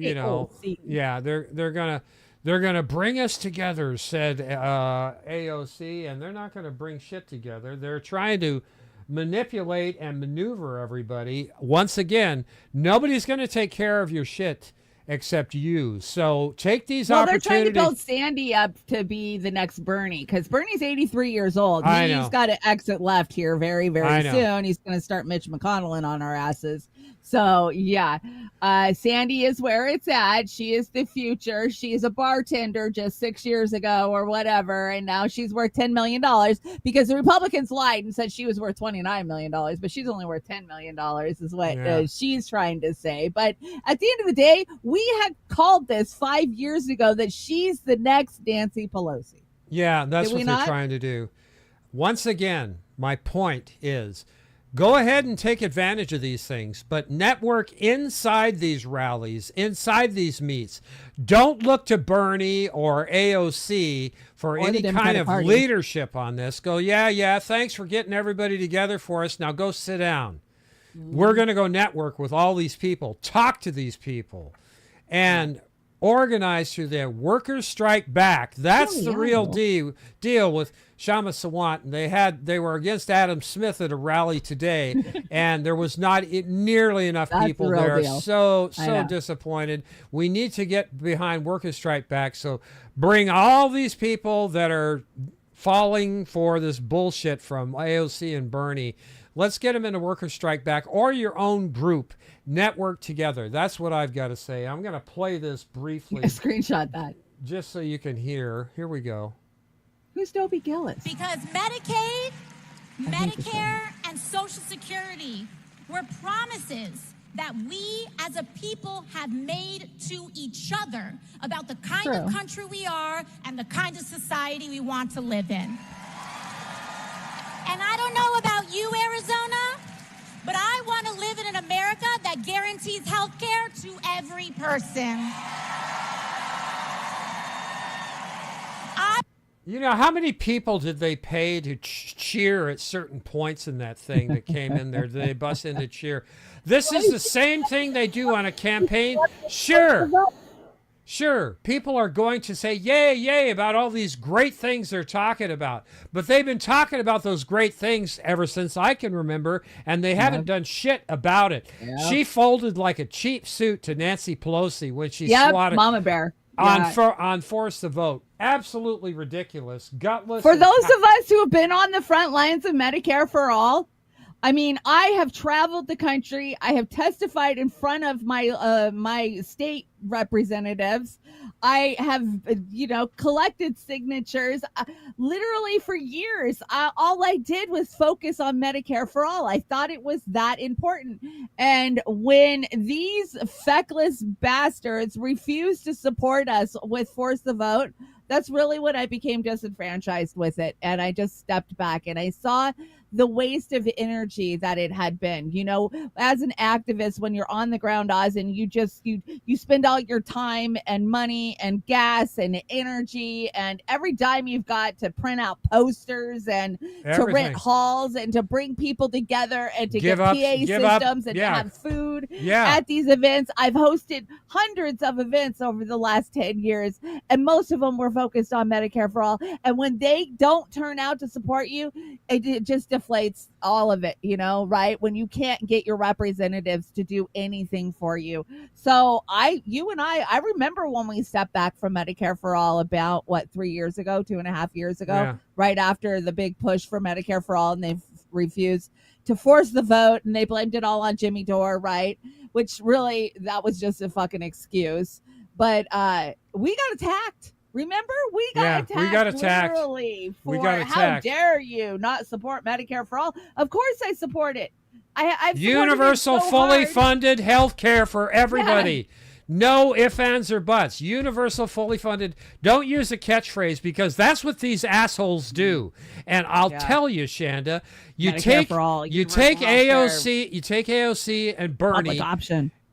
they're gonna bring us together, said AOC, and they're not gonna bring shit together. They're trying to manipulate and maneuver everybody. Once again, nobody's gonna take care of your shit except you. So take these opportunities. They're trying to build Sandy up to be the next Bernie because Bernie's 83 years old. He's got to exit left here very, very soon. He's going to start Mitch McConnell on our asses. So, Sandy is where it's at. She is the future. She is a bartender just 6 years ago or whatever, and now she's worth $10 million because the Republicans lied and said she was worth $29 million, but she's only worth $10 million is what she's trying to say. But at the end of the day, we had called this 5 years ago that she's the next Nancy Pelosi. Yeah, that's what they're trying to do. Once again, my point is, go ahead and take advantage of these things, but network inside these rallies, inside these meets. Don't look to Bernie or AOC for any kind of leadership on this. Go, thanks for getting everybody together for us. Now go sit down. We're going to go network with all these people, talk to these people, and organize through their workers strike back. That's the real deal with Kshama Sawant, and they were against Adam Smith at a rally today, and there was not nearly enough people the real there. deal. So I know. disappointed. We need to get behind Workers' Strike Back. So bring all these people that are falling for this bullshit from AOC and Bernie. Let's get them into Workers' Strike Back or your own group. Network together. That's what I've got to say. I'm going to play this briefly. Screenshot that. Just so you can hear. Here we go. Who's Dobie Gillis? Because Medicaid, Medicare, and Social Security were promises that we as a people have made to each other about the kind of country we are and the kind of society we want to live in. And I don't know about you, Arizona, but I want to live in an America that guarantees health care to every person. You know, how many people did they pay to cheer at certain points in that thing that came in there? Did they bust into cheer? This is the same thing they do on a campaign. Sure, people are going to say, yay, yay, about all these great things they're talking about. But they've been talking about those great things ever since I can remember, and they haven't done shit about it. She folded like a cheap suit to Nancy Pelosi when she swatted Mama Bear. on Force the Vote. Absolutely ridiculous, gutless. For those of us who have been on the front lines of Medicare for All, I mean, I have traveled the country. I have testified in front of my state representatives. I have, collected signatures. Literally for years, all I did was focus on Medicare for All. I thought it was that important. And when these feckless bastards refused to support us with Force the Vote, that's really when I became disenfranchised with it. And I just stepped back and I saw the waste of energy that it had been. You know, as an activist, when you're on the ground, Oz, and you spend all your time and money and gas and energy and every dime you've got to print out posters and to rent halls and to bring people together and to get PA systems and to have food at these events. I've hosted hundreds of events over the last 10 years, and most of them were focused on Medicare for All. And when they don't turn out to support you, it just deflates all of it, right? When you can't get your representatives to do anything for you. So I remember when we stepped back from Medicare for All about 3 years ago, 2.5 years ago, right after the big push for Medicare for All, and they refused to force the vote, and they blamed it all on Jimmy Dore, right? Which really, that was just a fucking excuse. But we got attacked. Remember, we got attacked. Literally how dare you not support Medicare for All? Of course I support it. I've universal, fully funded health care for everybody. No ifs, ands, or buts. Universal, fully funded. Don't use a catchphrase, because that's what these assholes do. And I'll tell you, Chanda, you take AOC and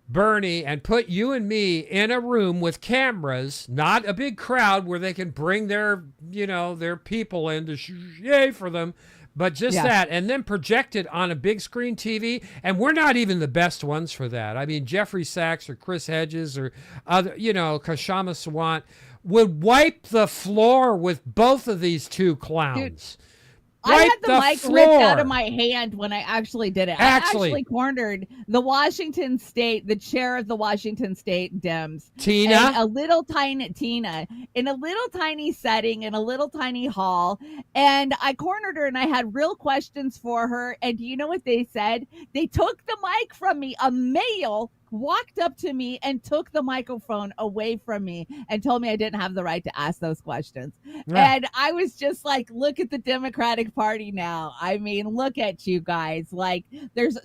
Bernie and put you and me in a room with cameras, not a big crowd where they can bring their people in to yay for them, but just that, and then project it on a big screen TV. And we're not even the best ones for that. I mean, Jeffrey Sachs or Chris Hedges or other, Kshama Sawant would wipe the floor with both of these two clowns. I had the mic ripped out of my hand when I actually did it. I actually cornered the chair of the Washington State Dems. Tina? In a little tiny setting, in a little tiny hall. And I cornered her and I had real questions for her. And do you know what they said? They took the mic from me. A male walked up to me and took the microphone away from me and told me I didn't have the right to ask those questions. And I was just like, look at the Democratic Party now. I mean, look at you guys. Like, there's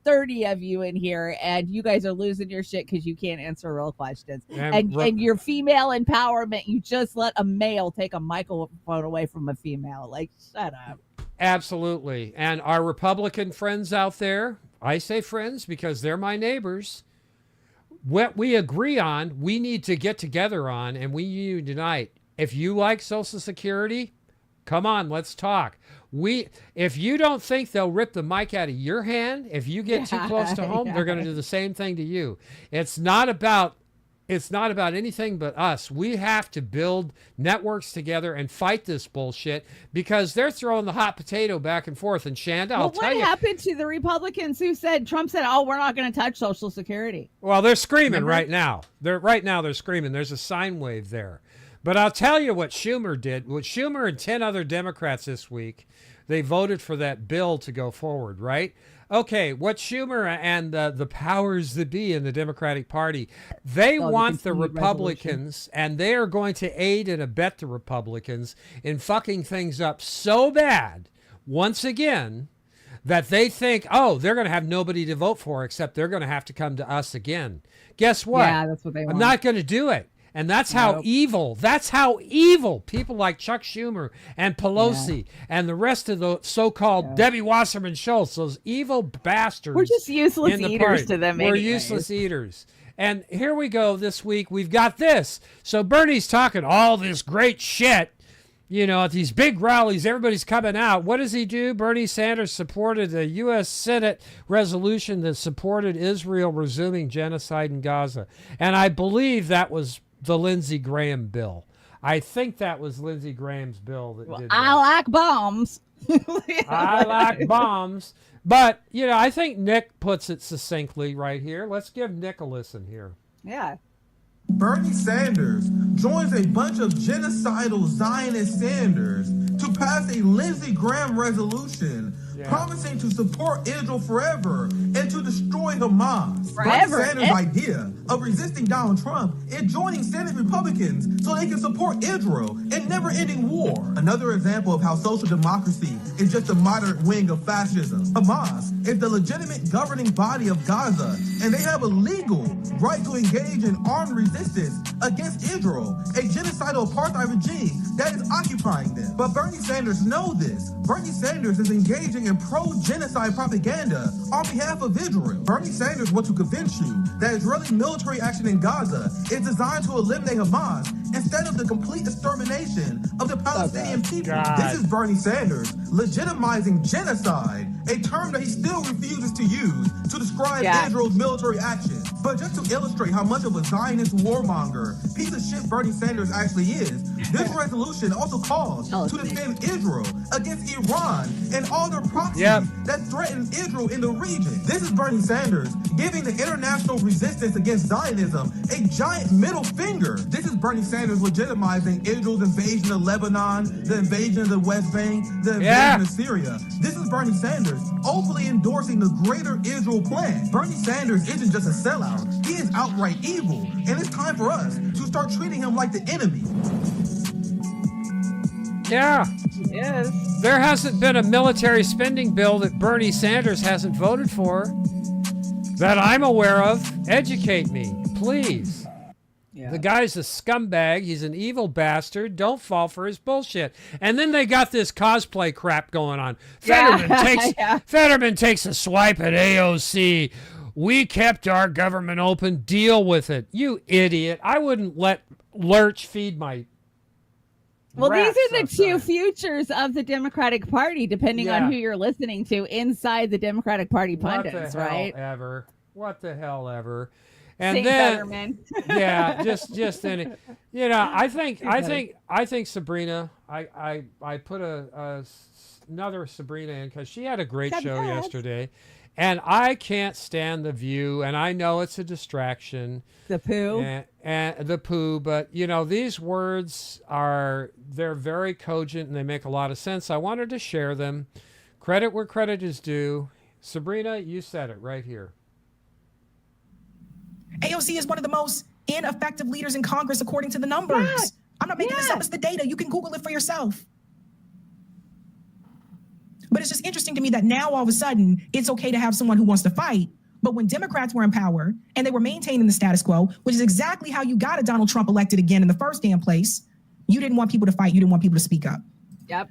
30 of you in here, and you guys are losing your shit because you can't answer real questions. And your female empowerment, you just let a male take a microphone away from a female. Like, shut up. Absolutely. And our Republican friends out there, I say friends because they're my neighbors, what we agree on, we need to get together on, and we unite. If you like Social Security, come on, let's talk. If you don't think they'll rip the mic out of your hand, if you get too close to home, they're going to do the same thing to you. It's not about It's not about anything but us. We have to build networks together and fight this bullshit because they're throwing the hot potato back and forth. And Chanda, I'll tell you. What happened to the Republicans who said, Trump said, oh, we're not going to touch Social Security? Well, they're screaming right now. They're screaming. There's a sine wave there. But I'll tell you what Schumer did. What Schumer and 10 other Democrats this week, they voted for that bill to go forward, right? Okay, what Schumer and the powers that be in the Democratic Party, they want the Republicans, and they are going to aid and abet the Republicans in fucking things up so bad, once again, that they think, oh, they're going to have nobody to vote for except they're going to have to come to us again. Guess what? Yeah, that's what they want. I'm not going to do it. And that's how evil people like Chuck Schumer and Pelosi and the rest of the so-called Debbie Wasserman Schultz, those evil bastards. We're just useless eaters to them. We're useless eaters. And here we go this week. We've got this. So Bernie's talking all this great shit. You know, at these big rallies, everybody's coming out. What does he do? Bernie Sanders supported a U.S. Senate resolution that supported Israel resuming genocide in Gaza. And I believe that was the Lindsey Graham bill. I think that was Lindsey Graham's bill that did that. I like bombs. I like bombs. But, you know, I think Nick puts it succinctly right here. Let's give Nick a listen here. Yeah. Bernie Sanders joins a bunch of genocidal Zionist Sanders to pass a Lindsey Graham resolution promising to support Israel forever and to destroy Hamas. Forever. Bernie Sanders' idea of resisting Donald Trump is joining Senate Republicans so they can support Israel in never-ending war. Another example of how social democracy is just a moderate wing of fascism. Hamas is the legitimate governing body of Gaza, and they have a legal right to engage in armed resistance against Israel, a genocidal apartheid regime that is occupying them. But Bernie Sanders knows this. Bernie Sanders is engaging in pro-genocide propaganda on behalf of Israel. Bernie Sanders wants to convince you that Israeli military action in Gaza is designed to eliminate Hamas instead of the complete extermination of the Palestinian people. This is Bernie Sanders legitimizing genocide, a term that he still refuses to use to describe Israel's military action. But just to illustrate how much of a Zionist warmonger, piece of shit Bernie Sanders actually is, this resolution also calls to defend Israel against Iran and all their proxies that threaten Israel in the region. This is Bernie Sanders giving the international resistance against Zionism a giant middle finger. This is Bernie Sanders legitimizing Israel's invasion of Lebanon, the invasion of the West Bank, the invasion of Syria. This is Bernie Sanders openly endorsing the Greater Israel Plan. Bernie Sanders isn't just a sellout. He is outright evil, and it's time for us to start treating him like the enemy. Yeah. Yes. There hasn't been a military spending bill that Bernie Sanders hasn't voted for that I'm aware of. Educate me, please. The guy's a scumbag. He's an evil bastard. Don't fall for his bullshit. And then they got this cosplay crap going on. Fetterman takes a swipe at AOC. We kept our government open. Deal with it. You idiot. I wouldn't let Lurch feed my... Well, these are the two futures of the Democratic Party, depending on who you're listening to inside the Democratic Party pundits, right? What the hell ever. And Saint then, Fetterman. just any, you know, I think Sabrina, I put another Sabrina in because she had a great show yesterday. And I can't stand The View, and I know it's a distraction. The poo. And the poo, but, you know, these words they're very cogent, and they make a lot of sense. I wanted to share them. Credit where credit is due. Sabrina, you said it right here. AOC is one of the most ineffective leaders in Congress, according to the numbers. Yeah. I'm not making this up. It's the data. You can Google it for yourself. But it's just interesting to me that now all of a sudden it's okay to have someone who wants to fight. But when Democrats were in power and they were maintaining the status quo, which is exactly how you got a Donald Trump elected again in the first damn place, you didn't want people to fight. You didn't want people to speak up. Yep.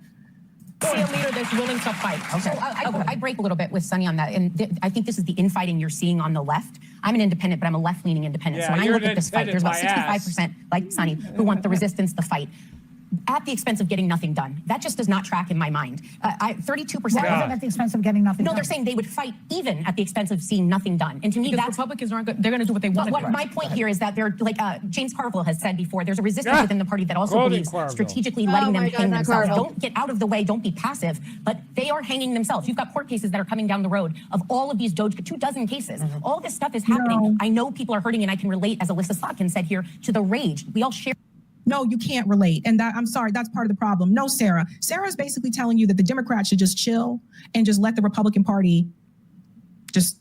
See a leader that's willing to fight. Okay. So I break a little bit with Sunny on that. And I think this is the infighting you're seeing on the left. I'm an independent, but I'm a left-leaning independent. So when I look at this fight, there's about 65%, like Sunny, who want the resistance, the fight. at the expense of getting nothing done. That just does not track in my mind. 32%. Why is it at the expense of getting nothing done? No, they're saying they would fight even at the expense of seeing nothing done. And to me, Because that's Republicans aren't good. They're going to do what they want to do. my point here is that they're like James Carville has said before. There's a resistance within the party that also believes strategically letting them hang themselves. Don't get out of the way. Don't be passive. But they are hanging themselves. You've got court cases that are coming down the road of all of these 24 cases. All this stuff is happening. No. I know people are hurting, and I can relate, as Alyssa Slotkin said here, to the rage. We all share. No, you can't relate. And I'm sorry, that's part of the problem. No, Sarah. Sarah's basically telling you that the Democrats should just chill and just let the Republican Party just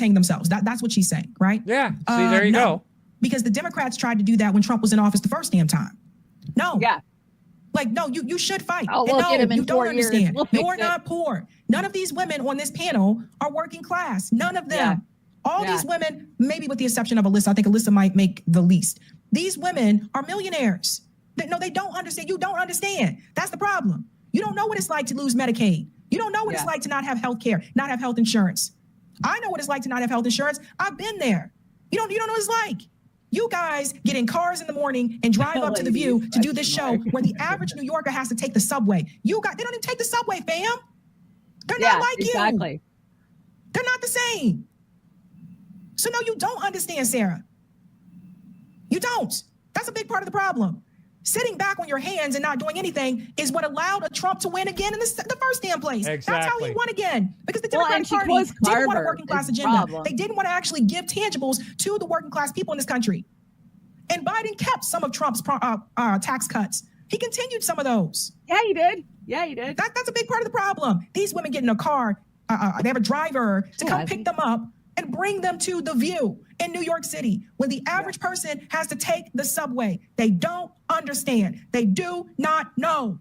hang themselves. That's what she's saying, right? Yeah. See, there you go. Because the Democrats tried to do that when Trump was in office the first damn time. No. Yeah. Like, no, you should fight. Oh, we'll get him in you don't 4 years. understand. We'll You're not poor. None of these women on this panel are working class. None of them. Yeah. All these women, maybe with the exception of Alyssa, I think Alyssa might make the least. These women are millionaires. No, they don't understand. You don't understand. That's the problem. You don't know what it's like to lose Medicaid. You don't know what it's like to not have health care, not have health insurance. I know what it's like to not have health insurance. I've been there. You don't know what it's like. You guys get in cars in the morning and drive up to The View to do this show where the average New Yorker has to take the subway. They don't even take the subway, fam. They're not like you. They're not the same. So no, you don't understand, Sarah. You don't. That's a big part of the problem. Sitting back on your hands and not doing anything is what allowed Trump to win again in the first damn place. Exactly. That's how he won again. Because the Democratic Party didn't want a working class agenda. They didn't want to actually give tangibles to the working class people in this country. And Biden kept some of Trump's tax cuts. He continued some of those. Yeah, he did. Yeah, he did. That's a big part of the problem. These women get in a car. They have a driver to come pick them up and bring them to The View in New York City. When the average person has to take the subway, they don't understand. They do not know.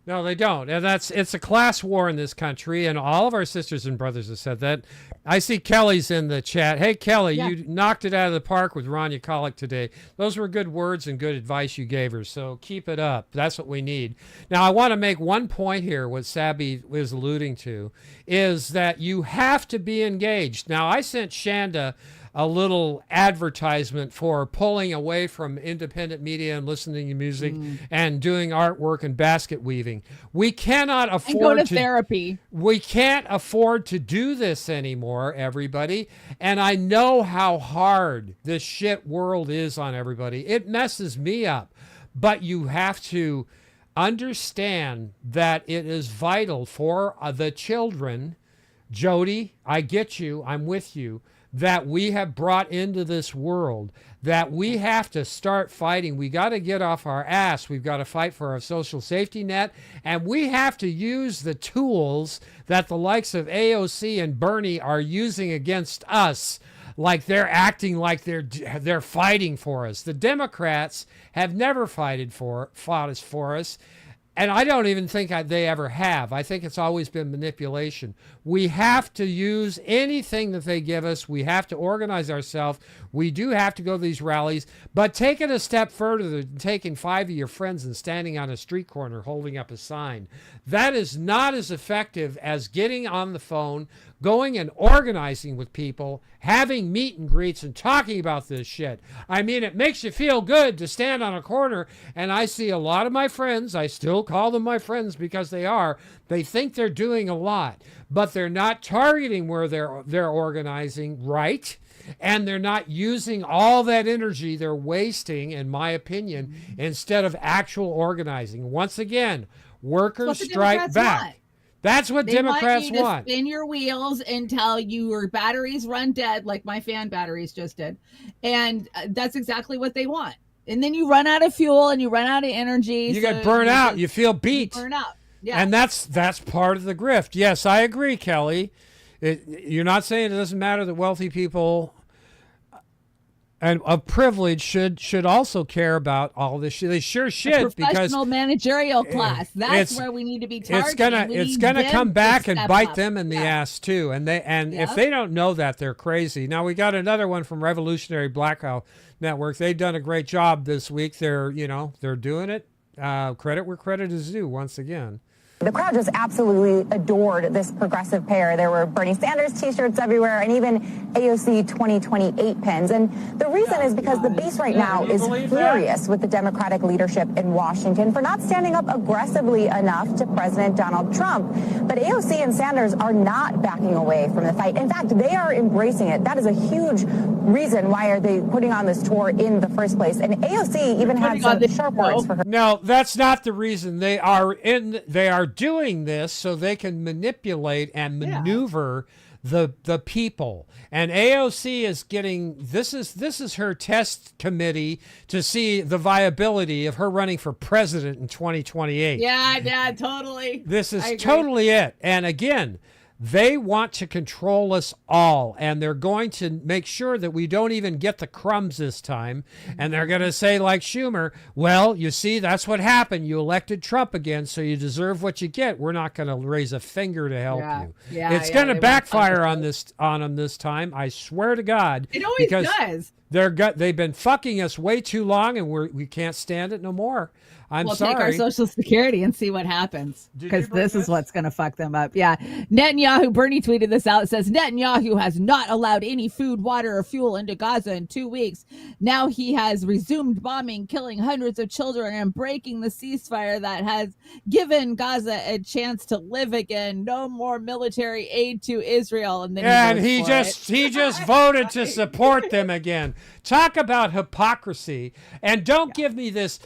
No, they don't. And it's a class war in this country, and all of our sisters and brothers have said that. I see Kelly's in the chat. Hey, Kelly, you knocked it out of the park with Rania Khalek today. Those were good words and good advice you gave her, so keep it up. That's what we need. Now, I want to make one point here, what Sabby was alluding to, is that you have to be engaged. Now, I sent Chanda a little advertisement for pulling away from independent media and listening to music and doing artwork and basket weaving. We cannot afford and go to therapy. We can't afford to do this anymore, everybody. And I know how hard this shit world is on everybody. It messes me up. But you have to understand that it is vital for the children. Jody, I get you. I'm with you. That we have brought into this world, that we have to start fighting. We got to get off our ass. We've got to fight for our social safety net, and we have to use the tools that the likes of AOC and Bernie are using against us, like they're acting like they're fighting for us. The Democrats have never fought for us. And I don't even think they ever have. I think it's always been manipulation. We have to use anything that they give us. We have to organize ourselves. We do have to go to these rallies. But take it a step further than taking 5 of your friends and standing on a street corner holding up a sign. That is not as effective as getting on the phone, going and organizing with people, having meet and greets and talking about this shit. I mean, it makes you feel good to stand on a corner, and I see a lot of my friends, I still call them my friends because they think they're doing a lot, but they're not targeting where they're organizing right, and they're not using all that energy they're wasting, in my opinion, instead of actual organizing. Once again, workers strike back. That's what Democrats want. want. Spin your wheels until your batteries run dead, like my fan batteries just did. And that's exactly what they want. And then you run out of fuel and you run out of energy. You get burnt out. You feel beat. Burn out. Yeah. And that's part of the grift. Yes, I agree, Kelly. You're not saying it doesn't matter that wealthy people and of privilege should also care about all this shit. They sure should, because professional managerial class. That's where we need to be targeting. It's gonna come back and bite them in the ass too. And if they don't know that, they're crazy. Now we got another one from Revolutionary Blackout Network. They've done a great job this week. They're doing it. Credit where credit is due once again. The crowd just absolutely adored this progressive pair. There were Bernie Sanders t-shirts everywhere and even AOC 2028 pins. And the reason is because the base right now is furious with the Democratic leadership in Washington for not standing up aggressively enough to President Donald Trump. But AOC and Sanders are not backing away from the fight. In fact, they are embracing it. That is a huge reason why are they putting on this tour in the first place. And AOC even had some sharp words for her. No, that's not the reason. They are doing this so they can manipulate and maneuver the people. And AOC is getting this is her test committee to see the viability of her running for president in 2028. Yeah, totally. This is totally it. And again, they want to control us all, and they're going to make sure that we don't even get the crumbs this time. And they're going to say, like Schumer, well, you see, that's what happened. You elected Trump again, so you deserve what you get. We're not going to raise a finger to help you. It's going to backfire on them this time. I swear to God. It always does. They've been fucking us way too long, and we can't stand it no more. We'll take our Social Security and see what happens, because this is what's going to fuck them up. Yeah. Netanyahu, Bernie tweeted this out. It says, Netanyahu has not allowed any food, water, or fuel into Gaza in 2 weeks. Now he has resumed bombing, killing hundreds of children, and breaking the ceasefire that has given Gaza a chance to live again. No more military aid to Israel. And then he just voted to support them again. Talk about hypocrisy. And don't give me this,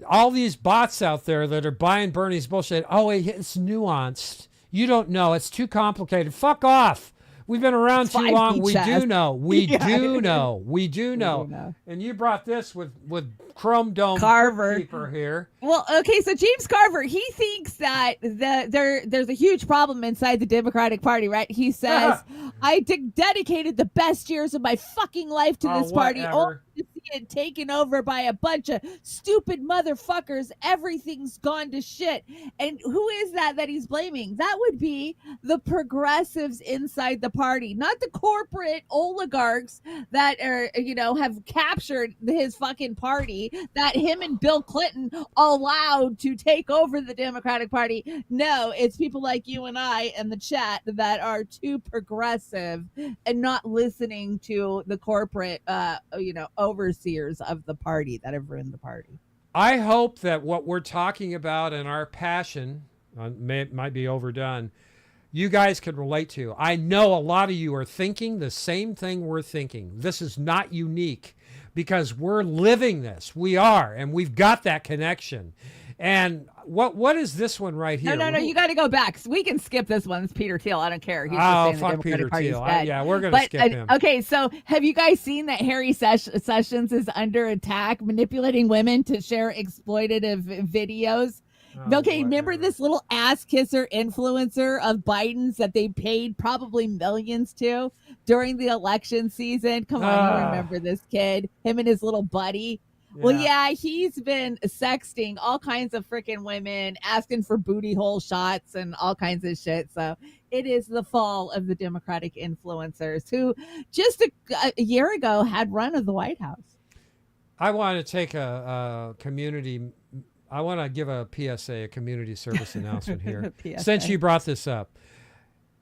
all these bots out there that are buying Bernie's bullshit. It's nuanced. You don't know. It's too complicated. Fuck off. We've been around too long. We do know. We do know. And you brought this with Chrome Dome Carver here. Well, okay, so James Carver, he thinks that there's a huge problem inside the Democratic Party, right? He says, I dedicated the best years of my fucking life to this party, only to see it taken over by a bunch of stupid motherfuckers. Everything's gone to shit. And who is that he's blaming? That would be the progressives inside the party, not the corporate oligarchs that are, have captured his fucking party, that him and Bill Clinton allowed to take over the Democratic Party. No, it's people like you and I and the chat that are too progressive and not listening to the corporate, overseers of the party that have ruined the party. I hope that what we're talking about and our passion might be overdone, you guys can relate to. I know a lot of you are thinking the same thing we're thinking. This is not unique because we're living this. We are, and we've got that connection. And what is this one right here? No, you got to go back. We can skip this one. It's Peter Thiel. I don't care. He's just fuck Peter Thiel. We're going to skip him. Okay, so have you guys seen that Harry Sessions is under attack, manipulating women to share exploitative videos? Remember this little ass kisser influencer of Biden's that they paid probably millions to during the election season? Come on, you remember this kid, him and his little buddy. Yeah. Well, he's been sexting all kinds of freaking women, asking for booty hole shots and all kinds of shit. So it is the fall of the Democratic influencers who just a year ago had run of the White House. I want to take I want to give a PSA, a community service announcement here. Since you brought this up.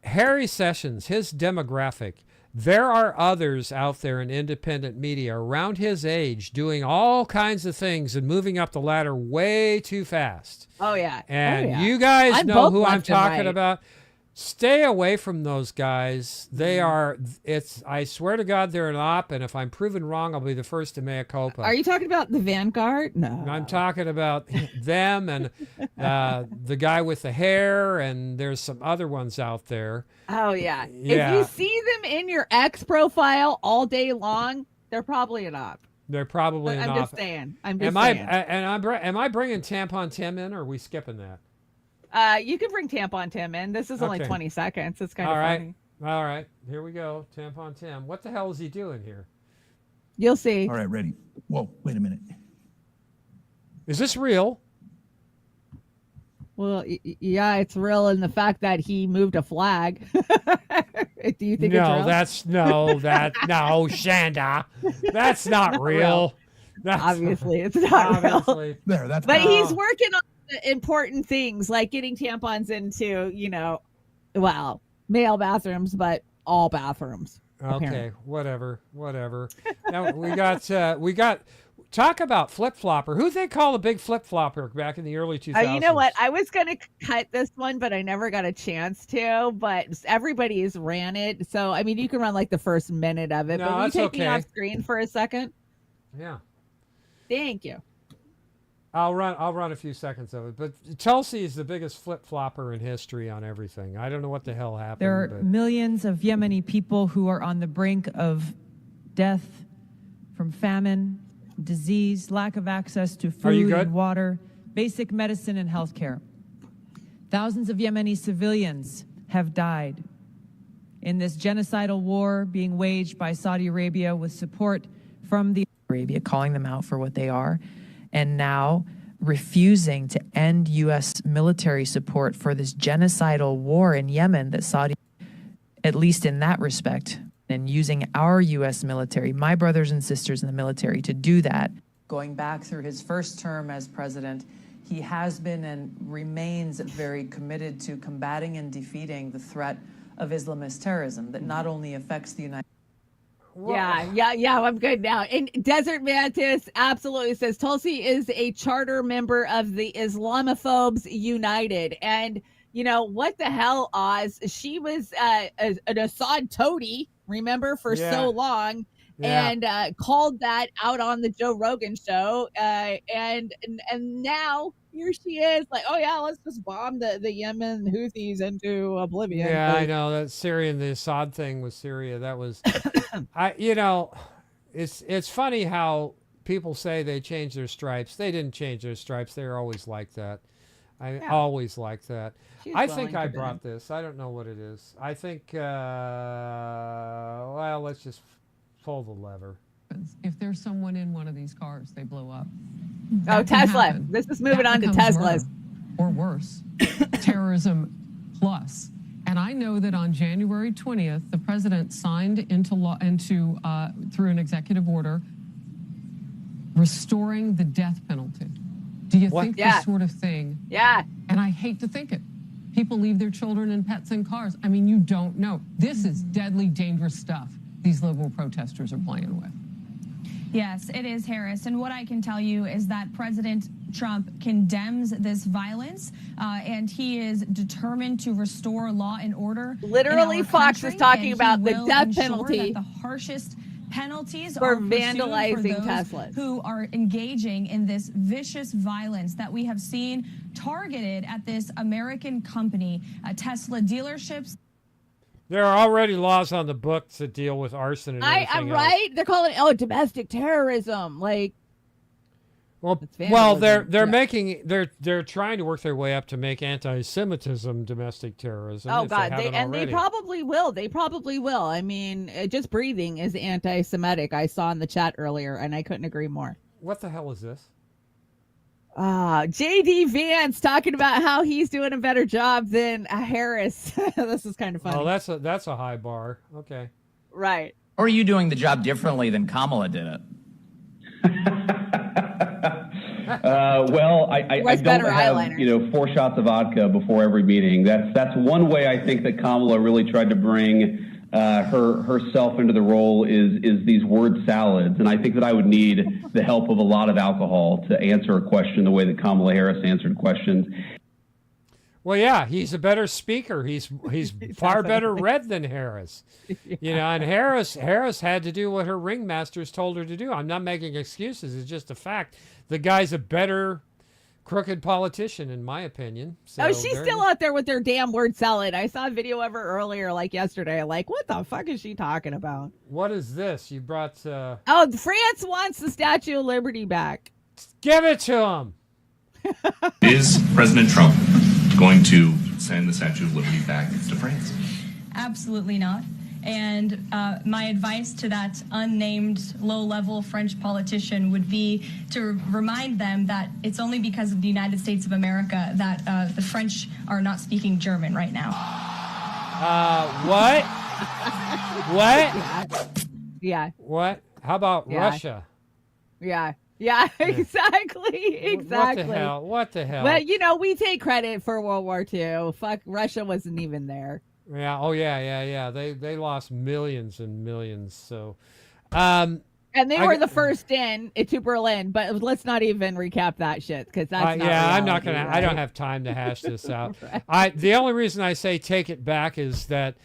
Harry Sessions, his demographic, there are others out there in independent media around his age doing all kinds of things and moving up the ladder way too fast. Oh, yeah. And you guys know who I'm talking about. Stay away from those guys. They are, I swear to God, they're an op, and if I'm proven wrong, I'll be the first to mea culpa. Are you talking about the Vanguard? No. I'm talking about them and the guy with the hair, and there's some other ones out there. Oh, yeah. If you see them in your X profile all day long, they're probably an op. They're probably an op. I'm just saying. Am I bringing Tampon Tim in, or are we skipping that? You can bring Tampon Tim in. This is only 20 seconds. It's kind of funny. All right. Here we go. Tampon Tim. What the hell is he doing here? You'll see. All right, ready. Whoa, wait a minute. Is this real? Well, yeah, it's real in the fact that he moved a flag. Do you think it's real? No, Chanda. That's not real. Obviously, it's not real. There, that's but he's working on the important things like getting tampons into, male bathrooms, but all bathrooms. Okay, apparently. whatever. Now we got talk about flip-flopper. Who they call a big flip-flopper back in the early 2000s? You know what? I was going to cut this one, but I never got a chance to. But everybody's ran it. So, I mean, you can run like the first minute of it. No, but will you that's take me okay. off screen for a second? Yeah. Thank you. I'll run a few seconds of it. But Tulsi is the biggest flip-flopper in history on everything. I don't know what the hell happened. There are millions of Yemeni people who are on the brink of death from famine, disease, lack of access to food and water, basic medicine and health care. Thousands of Yemeni civilians have died in this genocidal war being waged by Saudi Arabia with support from the Arabia, calling them out for what they are, and now refusing to end U.S. military support for this genocidal war in Yemen that Saudi, at least in that respect, and using our U.S. military, my brothers and sisters in the military, to do that. Going back through his first term as president, he has been and remains very committed to combating and defeating the threat of Islamist terrorism that not only affects the United States. Yeah, I'm good now. And Desert Mantis absolutely says Tulsi is a charter member of the Islamophobes United. And, what the hell, Oz? She was an Assad toady, remember, for so long. Yeah. And called that out on the Joe Rogan show. And now here she is like, oh, yeah, let's just bomb the Yemen Houthis into oblivion. Yeah, I know that Syrian, the Assad thing with Syria. That was, it's funny how people say they changed their stripes. They didn't change their stripes. They're always like that. Always like that. I think I brought this. I don't know what it is. I think, let's just pull the lever. If there's someone in one of these cars, they blow up. Oh, Tesla. This is moving on to Teslas. Or worse, terrorism plus. And I know that on January 20th, the president signed into law, through an executive order, restoring the death penalty. Do you think this sort of thing? Yeah. And I hate to think it. People leave their children and pets in cars. I mean, you don't know. This is deadly, dangerous stuff these liberal protesters are playing with. Yes, it is, Harris. And what I can tell you is that President Trump condemns this violence, and he is determined to restore law and order. Literally, Fox is talking about the death penalty. The harshest penalties for are vandalizing for those Teslas who are engaging in this vicious violence that we have seen targeted at this American company, Tesla dealerships. There are already laws on the books that deal with arson and everything I'm else. right. They're calling it domestic terrorism. Like, they're making they're trying to work their way up to make anti-Semitism domestic terrorism. Oh God, they probably will. They probably will. I mean, just breathing is anti-Semitic. I saw in the chat earlier, and I couldn't agree more. What the hell is this? JD Vance talking about how he's doing a better job than Harris. This is kind of funny. Oh, that's a high bar. Okay. Right. Or are you doing the job differently than Kamala did it? Well, I don't have 4 shots of vodka before every meeting. That's one way I think that Kamala really tried to bring herself into the role is these word salads, and I think that I would need the help of a lot of alcohol to answer a question the way that Kamala Harris answered questions. Well, yeah, he's a better speaker. He's far better read than Harris. And Harris had to do what her ringmasters told her to do. I'm not making excuses. It's just a fact. The guy's a better crooked politician, in my opinion. So she's still out there with their damn word salad. I saw a video of her earlier, like yesterday. Like, what the fuck is she talking about? What is this? You brought... France wants the Statue of Liberty back. Give it to him! Is President Trump going to send the Statue of Liberty back to France? Absolutely not. And my advice to that unnamed low-level French politician would be to remind them that it's only because of the United States of America that the French are not speaking German right now. What? What? Yeah. What? How about Russia? Yeah. Yeah, exactly. What the hell? What the hell? But, you know, we take credit for World War II. Fuck, Russia wasn't even there. Yeah. Oh, yeah. They lost millions and millions. So, and they were the first in to Berlin, but let's not even recap that shit because that's not reality, I'm not gonna. right? I don't have time to hash this out. Right. The only reason I say take it back is that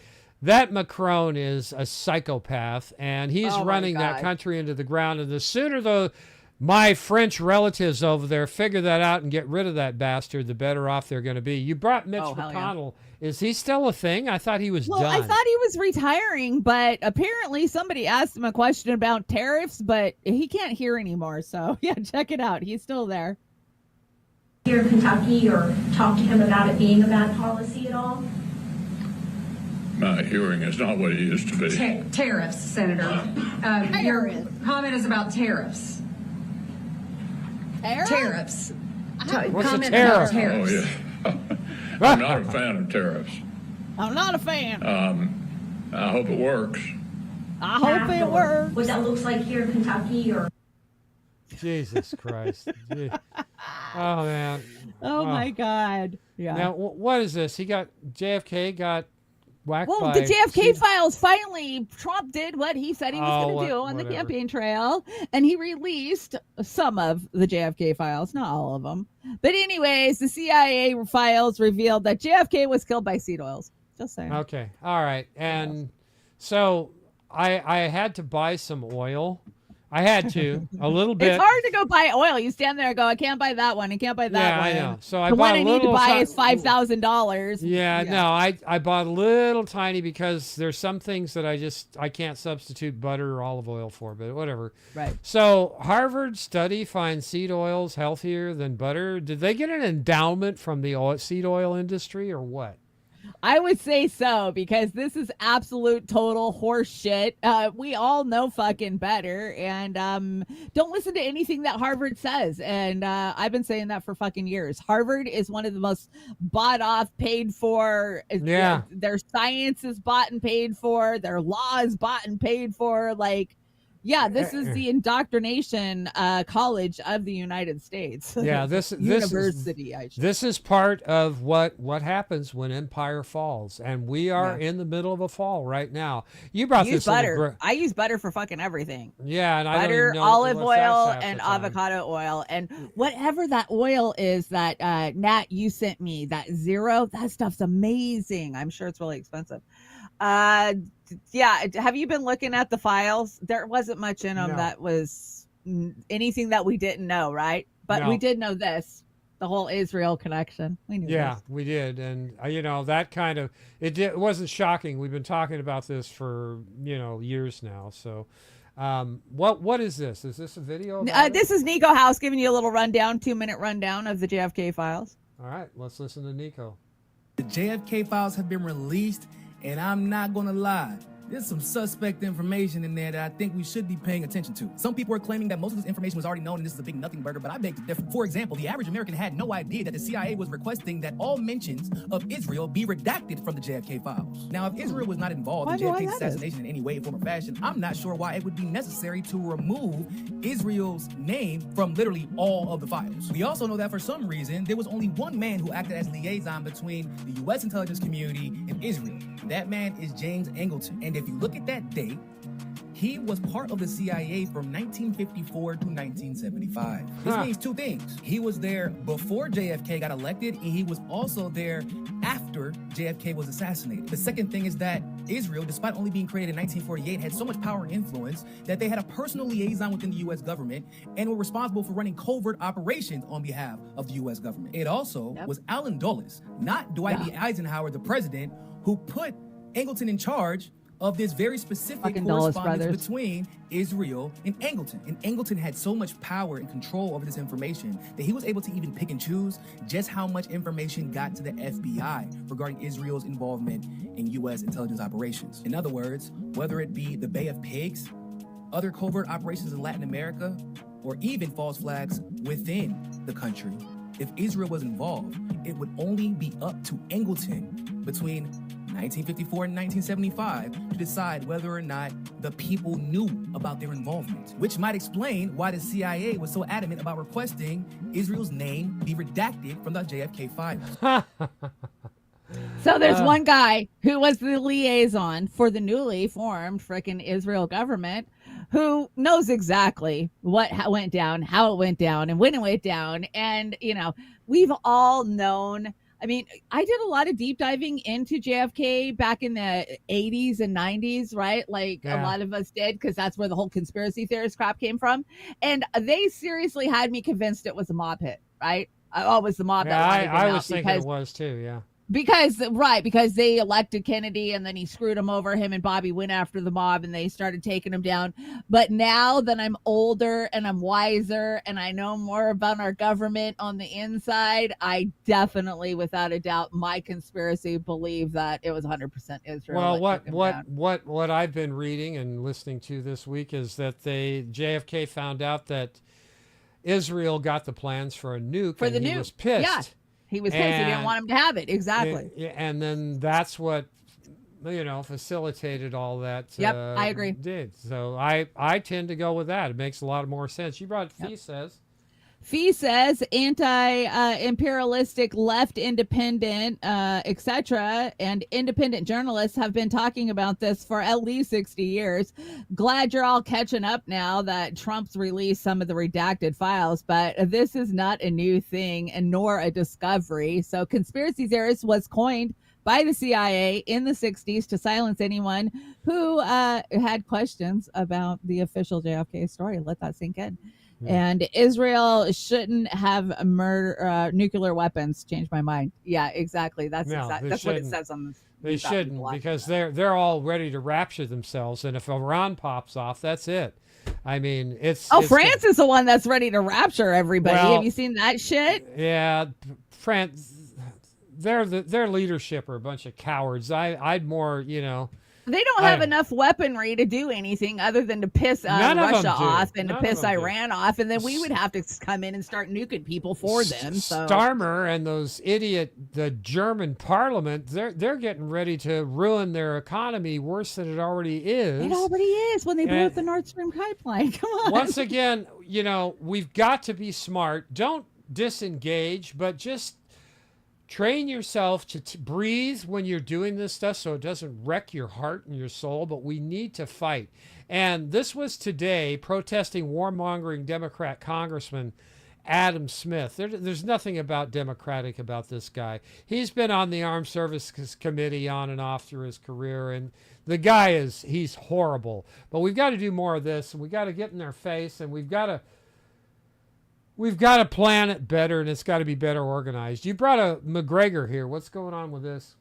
Macron is a psychopath, and he's running that country into the ground. And the sooner my French relatives over there figure that out and get rid of that bastard, the better off they're going to be. You brought Mitch McConnell. Yeah. Is he still a thing? I thought he was done. I thought he was retiring, but apparently somebody asked him a question about tariffs, but he can't hear anymore. So, yeah, check it out. He's still there. Here in Kentucky or talk to him about it being a bad policy at all? My hearing is not what it used to be. Tariffs, Senator. Your comment is about tariffs. Tariffs. What's comment a tariff? about tariffs. Oh, yeah. I'm not a fan of tariffs. I'm not a fan. I hope it works. I hope it works. What that looks like here in Kentucky or... Jesus Christ. Oh, man. Oh, my God. Yeah. Now, what is this? JFK got whacked by... Well, the JFK files, finally, Trump did what he said he was going to do on the campaign trail, and he released some of the JFK files, not all of them. But anyways, the CIA files revealed that JFK was killed by seed oils. Just saying. Okay. All right. And so I had to buy some oil. I had to, a little bit. It's hard to go buy oil. You stand there and go, I can't buy that one. I can't buy that one. Yeah, I know. So I the bought one a I little. need to buy is $5,000. Yeah, no, I bought a little tiny because there's some things that I can't substitute butter or olive oil for, but whatever. Right. So Harvard study finds seed oils healthier than butter. Did they get an endowment from the seed oil industry or what? I would say so, because this is absolute total horse shit. We all know fucking better, and don't listen to anything that Harvard says. And I've been saying that for fucking years. Harvard is one of the most bought off, paid for. Yeah. Their science is bought and paid for. Their law is bought and paid for. Like, yeah, this is the indoctrination college of the United States. Yeah, this university. This is part of what happens when empire falls, and we are in the middle of a fall right now. You brought this butter. I use butter for fucking everything. Yeah, and butter, I don't even know olive what's oil, half and the time. avocado oil, and whatever that oil is that Nat you sent me, that zero. That stuff's amazing. I'm sure it's really expensive. Yeah, have you been looking at the files? There wasn't much in them that was anything that we didn't know, right? But we did know this, the whole Israel connection. We knew this. We did, and that kind of it wasn't shocking. We've been talking about this for years now. So, what is this? Is this a video? This is Nico House giving you a little rundown, 2-minute rundown of the JFK files. All right, let's listen to Nico. The JFK files have been released. And I'm not gonna lie, there's some suspect information in there that I think we should be paying attention to. Some people are claiming that most of this information was already known and this is a big nothing burger, but I beg to differ. For example, the average American had no idea that the CIA was requesting that all mentions of Israel be redacted from the JFK files. Now, if Israel was not involved in JFK's assassination in any way, form, or fashion, I'm not sure why it would be necessary to remove Israel's name from literally all of the files. We also know that for some reason, there was only one man who acted as liaison between the U.S. intelligence community and Israel. That man is James Angleton. And if you look at that date, he was part of the CIA from 1954 to 1975. This means two things. He was there before JFK got elected, and he was also there after JFK was assassinated. The second thing is that Israel, despite only being created in 1948, had so much power and influence that they had a personal liaison within the U.S. government and were responsible for running covert operations on behalf of the U.S. government. It also was Allen Dulles, not Dwight D. Eisenhower, the president, who put Angleton in charge of this very specific correspondence between Israel and Angleton. And Angleton had so much power and control over this information that he was able to even pick and choose just how much information got to the FBI regarding Israel's involvement in U.S. intelligence operations. In other words, whether it be the Bay of Pigs, other covert operations in Latin America, or even false flags within the country, If Israel was involved, it would only be up to Angleton between 1954 and 1975 to decide whether or not the people knew about their involvement, which might explain why the CIA was so adamant about requesting Israel's name be redacted from the JFK files. So there's one guy who was the liaison for the newly formed frickin' Israel government who knows exactly what went down, how it went down, and when it went down. And, you know, we've all known. I mean, I did a lot of deep diving into JFK back in the 80s and 90s, right? Like a lot of us did, because that's where the whole conspiracy theorist crap came from. And they seriously had me convinced it was a mob hit, right? Oh, it was the mob that wanted him I out was thinking it was too, yeah. Because they elected Kennedy and then he screwed him over. Him and Bobby went after the mob and they started taking him down. But now that I'm older and I'm wiser and I know more about our government on the inside, I definitely, without a doubt, my conspiracy believe that it was 100% Israel. Well, what I've been reading and listening to this week is that JFK found out that Israel got the plans for a nuke for the and nuke. He was pissed. Yeah. He was pissed. He didn't want him to have it. Exactly. And then that's what, facilitated all that. Yep, I agree. Did. So I tend to go with that. It makes a lot more sense. You brought Fee says. Fee says anti-imperialistic left independent, etc. and independent journalists have been talking about this for at least 60 years. Glad you're all catching up now that Trump's released some of the redacted files, but this is not a new thing and nor a discovery. So conspiracy theorist was coined by the CIA in the 60s to silence anyone who had questions about the official JFK story. Let that sink in. And Israel shouldn't have nuclear weapons. Changed my mind. Yeah, exactly. That's what it says on this. They shouldn't, because they're all ready to rapture themselves, and if Iran pops off, that's it. I mean, France is the one that's ready to rapture everybody. Well, have you seen that shit? Yeah, France. Their leadership are a bunch of cowards. I'd more, They don't have enough weaponry to do anything other than to piss Russia off and to piss Iran off, and then we would have to come in and start nuking people for them. So Starmer and the German parliament, they're getting ready to ruin their economy worse than it already is. It already is when they blew up the Nord Stream pipeline. Come on. Once again, we've got to be smart. Don't disengage, but just train yourself to breathe when you're doing this stuff so it doesn't wreck your heart and your soul, but we need to fight. And this was today protesting warmongering Democrat Congressman Adam Smith. There's nothing democratic about this guy. He's been on the Armed Services Committee on and off through his career, and the guy he's horrible. But we've got to do more of this, and we've got to get in their face, and we've got to plan it better, and it's got to be better organized. You brought a McGregor here. What's going on with this?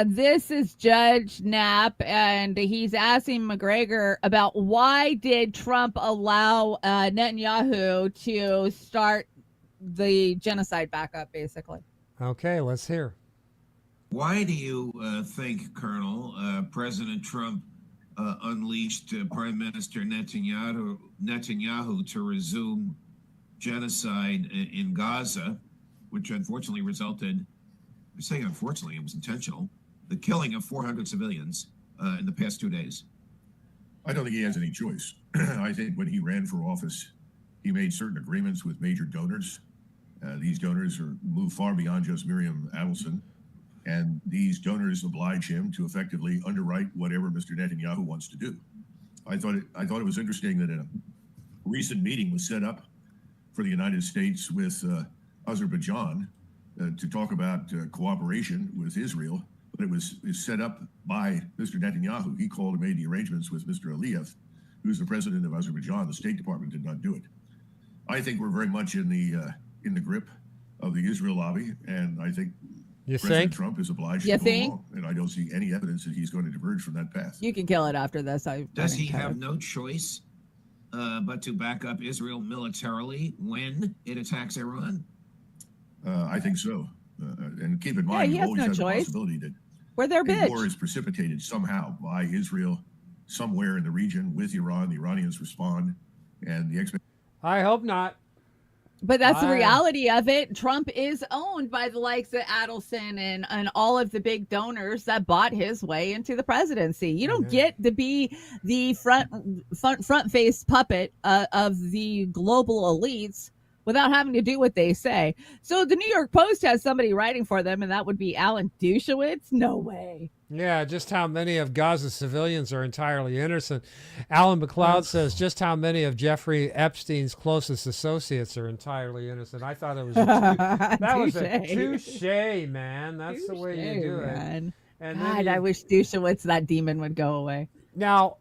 This is Judge Knapp, and he's asking McGregor about why did Trump allow Netanyahu to start the genocide back up, basically. Okay, let's hear. Why do you think, Colonel, President Trump unleashed Prime Minister Netanyahu to resume genocide in Gaza, which unfortunately resulted, I'm saying unfortunately, it was intentional, the killing of 400 civilians in the past 2 days? I don't think he has any choice. I think when he ran for office, he made certain agreements with major donors. These donors move far beyond just Miriam Adelson. And these donors oblige him to effectively underwrite whatever Mr. Netanyahu wants to do. I thought it was interesting that a recent meeting was set up for the United States with Azerbaijan to talk about cooperation with Israel, but it was set up by Mr. Netanyahu. He called and made the arrangements with Mr. Aliyev, who's the president of Azerbaijan. The State Department did not do it. I think we're very much in the grip of the Israel lobby, and I think President Trump is obliged to go along, and I don't see any evidence that he's going to diverge from that path. You can kill it after this. Does he have no choice but to back up Israel militarily when it attacks Iran? I think so. And keep in mind, he has no the choice. possibility that we're their bitch. War is precipitated somehow by Israel somewhere in the region with Iran. The Iranians respond, and the I hope not. But that's the reality of it. Trump is owned by the likes of Adelson and all of the big donors that bought his way into the presidency. You don't get to be the front face puppet of the global elites without having to do what they say. So the New York Post has somebody writing for them, and that would be Alan Dershowitz. No way. Yeah, just how many of Gaza's civilians are entirely innocent. Alan McLeod says just how many of Jeffrey Epstein's closest associates are entirely innocent. I thought it was a touche, man. That's the way you do it. And God, I wish Dershowitz, that demon, would go away. Now,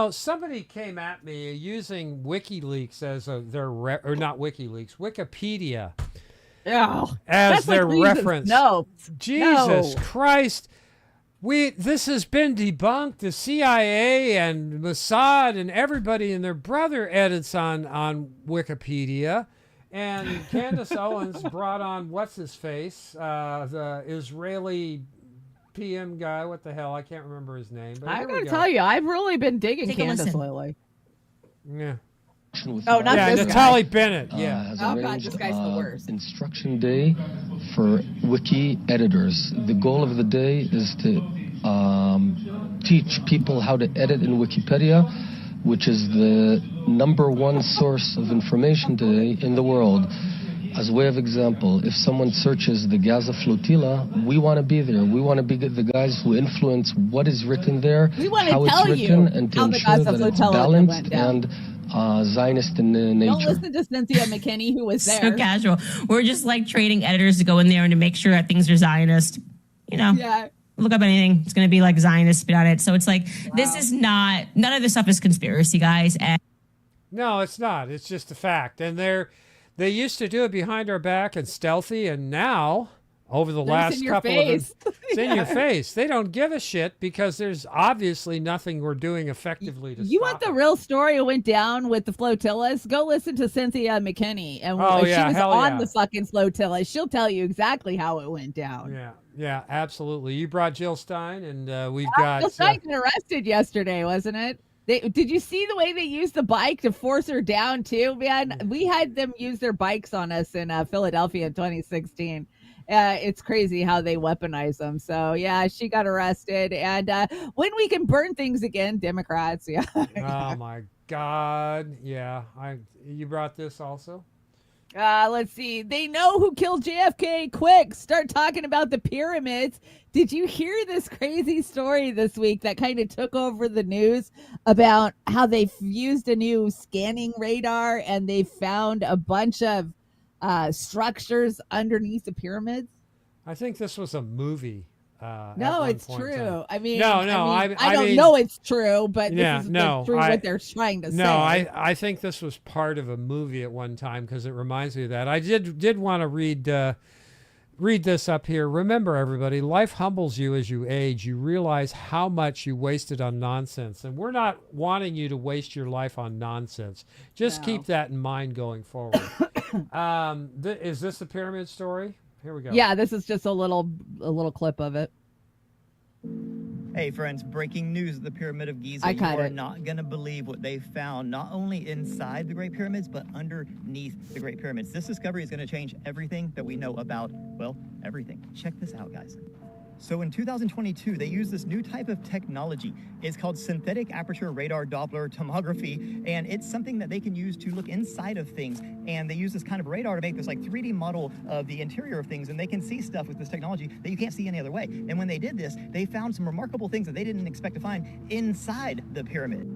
somebody came at me using WikiLeaks as or not WikiLeaks, Wikipedia as their reference. No, Jesus Christ. This has been debunked. The CIA and Mossad and everybody and their brother edits on Wikipedia. And Candace Owens brought on what's-his-face, the Israeli PM guy. What the hell? I can't remember his name. But I'm going to tell you, I've really been digging Candace lately. Yeah. Oh, not this Natalie guy. Bennett. Yeah. Has Oh, God, arranged, this guy's the worst. Instruction day for wiki editors. The goal of the day is to teach people how to edit in Wikipedia, which is the #1 source of information today in the world. As a way of example, if someone searches the Gaza flotilla, we want to be there. We want to be the guys who influence what is written there, how it's written, and to ensure that it's balanced and Zionist in nature. Don't listen to Cynthia McKinney, who was there. So casual. We're just like trading editors to go in there and to make sure that things are Zionist. Yeah. Look up anything. It's going to be like Zionist spit on it. So it's like, This is not, none of this stuff is conspiracy, guys. And No, it's not. It's just a fact. And they used to do it behind our back and stealthy, and now over the last couple of it's in your face. They don't give a shit because there's obviously nothing we're doing effectively to You stop want the real story of what went down with the flotillas? Go listen to Cynthia McKinney. And she was on the fucking flotilla. She'll tell you exactly how it went down. Yeah, absolutely. You brought Jill Stein, and we've got... Jill Stein got arrested yesterday, wasn't it? Did you see the way they used the bike to force her down, too? Man, we had them use their bikes on us in Philadelphia in 2016. It's crazy how they weaponize them. So, yeah, she got arrested. And when we can burn things again, Democrats, yeah. Oh, my God. Yeah. You brought this also? Let's see. They know who killed JFK. Quick, start talking about the pyramids. Did you hear this crazy story this week that kind of took over the news about how they used a new scanning radar and they found a bunch of structures underneath the pyramids? I think this was a movie. No, it's true. I mean, I don't know it's true, but yeah, this is true what they're trying to say. No, I think this was part of a movie at one time because it reminds me of that. I did want to read this up here. Remember, everybody, life humbles you as you age. You realize how much you wasted on nonsense. And we're not wanting you to waste your life on nonsense. Just keep that in mind going forward. Is this the pyramid story? Here we go. Yeah, this is just a little clip of it. Hey friends, breaking news at the Pyramid of Giza. You are not going to believe what they found, not only inside the Great Pyramids, but underneath the Great Pyramids. This discovery is going to change everything that we know about, well, everything. Check this out, guys. So in 2022, they used this new type of technology. It's called synthetic aperture radar Doppler tomography, and it's something that they can use to look inside of things. And they use this kind of radar to make this like 3D model of the interior of things, and they can see stuff with this technology that you can't see any other way. And when they did this, they found some remarkable things that they didn't expect to find inside the pyramid.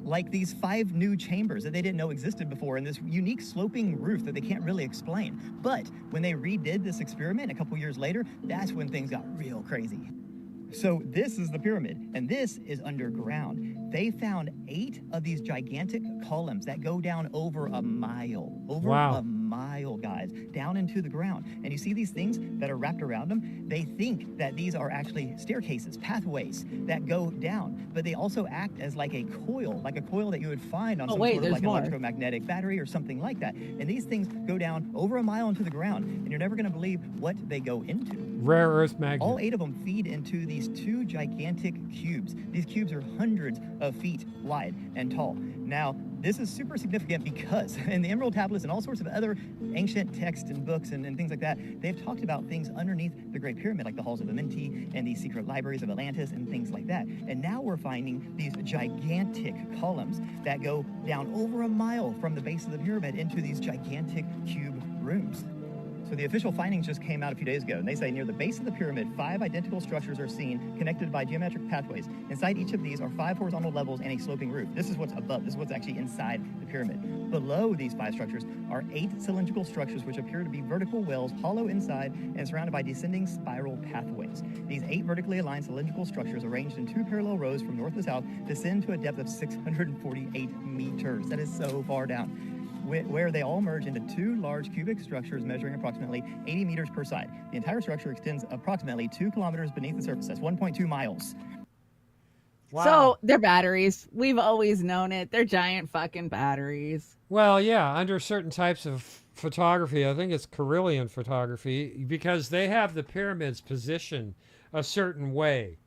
Like these 5 new chambers that they didn't know existed before, and this unique sloping roof that they can't really explain. But when they redid this experiment a couple years later, that's when things got real crazy. So this is the pyramid, and this is underground. They found 8 of these gigantic columns that go down over a mile. A mile, guys, down into the ground. And you see these things that are wrapped around them? They think that these are actually staircases, pathways that go down, but they also act as like a coil that you would find on some sort of like electromagnetic battery or something like that. And these things go down over a mile into the ground, and you're never going to believe what they go into. Rare earth magnet. All 8 of them feed into these 2 gigantic cubes. These cubes are hundreds of feet wide and tall. Now, this is super significant because in the Emerald Tablets and all sorts of other ancient texts and books and things like that, they've talked about things underneath the Great Pyramid, like the halls of Amenti and the secret libraries of Atlantis and things like that. And now we're finding these gigantic columns that go down over a mile from the base of the pyramid into these gigantic cube rooms. So the official findings just came out a few days ago, and they say near the base of the pyramid, 5 identical structures are seen connected by geometric pathways. Inside each of these are 5 horizontal levels and a sloping roof. This is what's above. This is what's actually inside the pyramid. Below these 5 structures are 8 cylindrical structures which appear to be vertical wells, hollow inside and surrounded by descending spiral pathways. These 8 vertically aligned cylindrical structures arranged in 2 parallel rows from north to south descend to a depth of 648 meters. That is so far down, where they all merge into 2 large cubic structures measuring approximately 80 meters per side. The entire structure extends approximately 2 kilometers beneath the surface. That's 1.2 miles. Wow. So they're batteries. We've always known it. They're giant fucking batteries. Well, yeah, under certain types of photography, I think it's Carillion photography, because they have the pyramids positioned a certain way.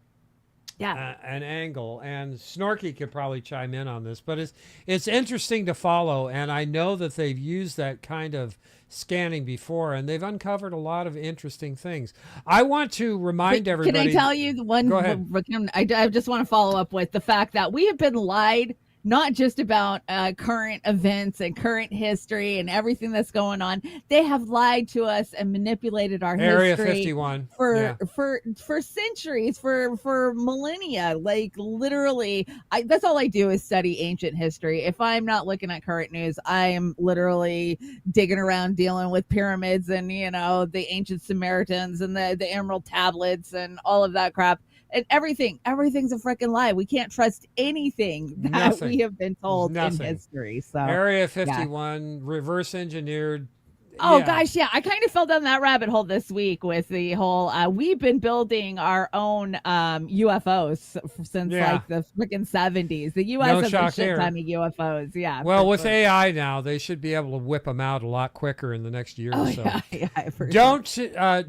Yeah, an angle, and Snorky could probably chime in on this, but it's interesting to follow, and I know that they've used that kind of scanning before, and they've uncovered a lot of interesting things. I want to remind everybody. Can I tell you the one? Go ahead. I just want to follow up with the fact that we have been lied. Not just about current events and current history and everything that's going on. They have lied to us and manipulated our Area history 51 for centuries, for millennia. Like literally, that's all I do is study ancient history. If I'm not looking at current news, I am literally digging around dealing with pyramids and the ancient Samaritans and the Emerald Tablets and all of that crap. And everything's a freaking lie. We can't trust anything that we have been told in history. So Area 51, reverse engineered. Oh gosh, yeah. I kind of fell down that rabbit hole this week with the whole. We've been building our own UFOs since like the freaking 70s. The U.S. has a shit ton of UFOs. Yeah. Well, with AI now, they should be able to whip them out a lot quicker in the next year or so. Yeah, for Don't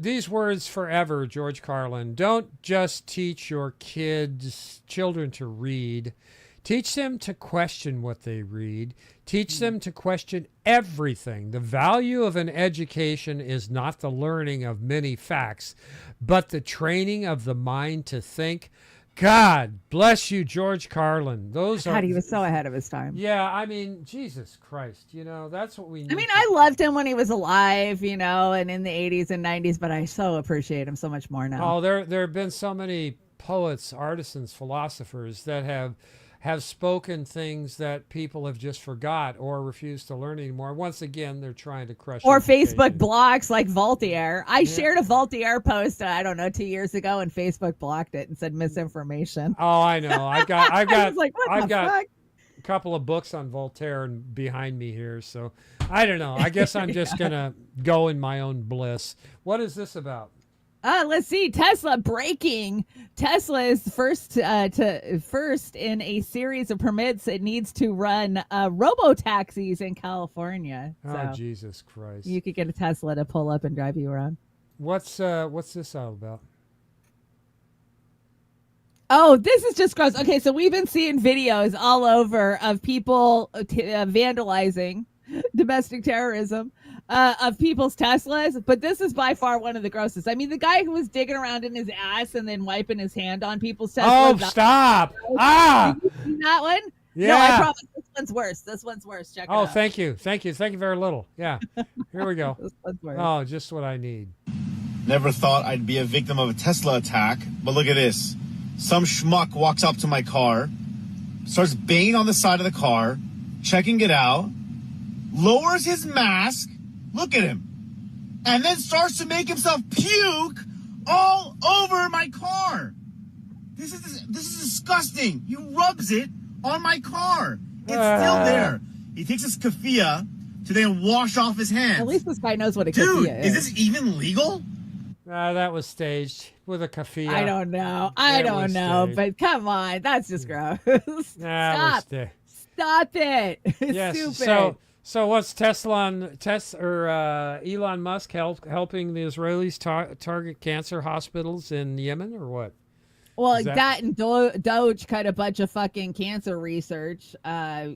these words forever, George Carlin. Don't just teach your children to read. Teach them to question what they read. Teach them to question everything. The value of an education is not the learning of many facts, but the training of the mind to think. God bless you, George Carlin. God, he was so ahead of his time. Yeah, I mean, Jesus Christ, that's what we need. I mean, I loved him when he was alive, and in the 80s and 90s, but I so appreciate him so much more now. Oh, there have been so many poets, artisans, philosophers that have spoken things that people have just forgot or refused to learn anymore. Once again, they're trying to crush. Or education. Facebook blocks like Voltaire. I shared a Voltaire post, I don't know, 2 years ago, and Facebook blocked it and said misinformation. Oh, I know. I've got fuck? a couple of books on Voltaire behind me here, so I don't know. I guess I'm just gonna go in my own bliss. What is this about? Let's see. Tesla breaking. Tesla is first in a series of permits. It needs to run robo-taxis in California. Oh, Jesus Christ. You could get a Tesla to pull up and drive you around. What's this all about? Oh, this is just gross. Okay, so we've been seeing videos all over of people vandalizing, domestic terrorism, of people's Teslas, but this is by far one of the grossest. I mean, the guy who was digging around in his ass and then wiping his hand on people's Teslas. Oh, stop! Did you see that one? Yeah. No, I promise this one's worse. This one's worse. Check it out. Oh, thank you very little. Yeah, here we go. This one's worse. Oh, just what I need. Never thought I'd be a victim of a Tesla attack, but look at this. Some schmuck walks up to my car, starts banging on the side of the car, checking it out, lowers his mask, look at him, and then starts to make himself puke all over my car. This is disgusting. He rubs it on my car. It's still there. He takes his keffiyeh to then wash off his hands. At least this guy knows what a Dude, keffiyeh is. is this even legal? That was staged with a keffiyeh. I don't know. I don't know, but come on. That's just gross. Stop. Stop it. Yes. Stupid. So what's Elon Musk helping the Israelis target cancer hospitals in Yemen or what? Well, that and Doge cut a bunch of fucking cancer research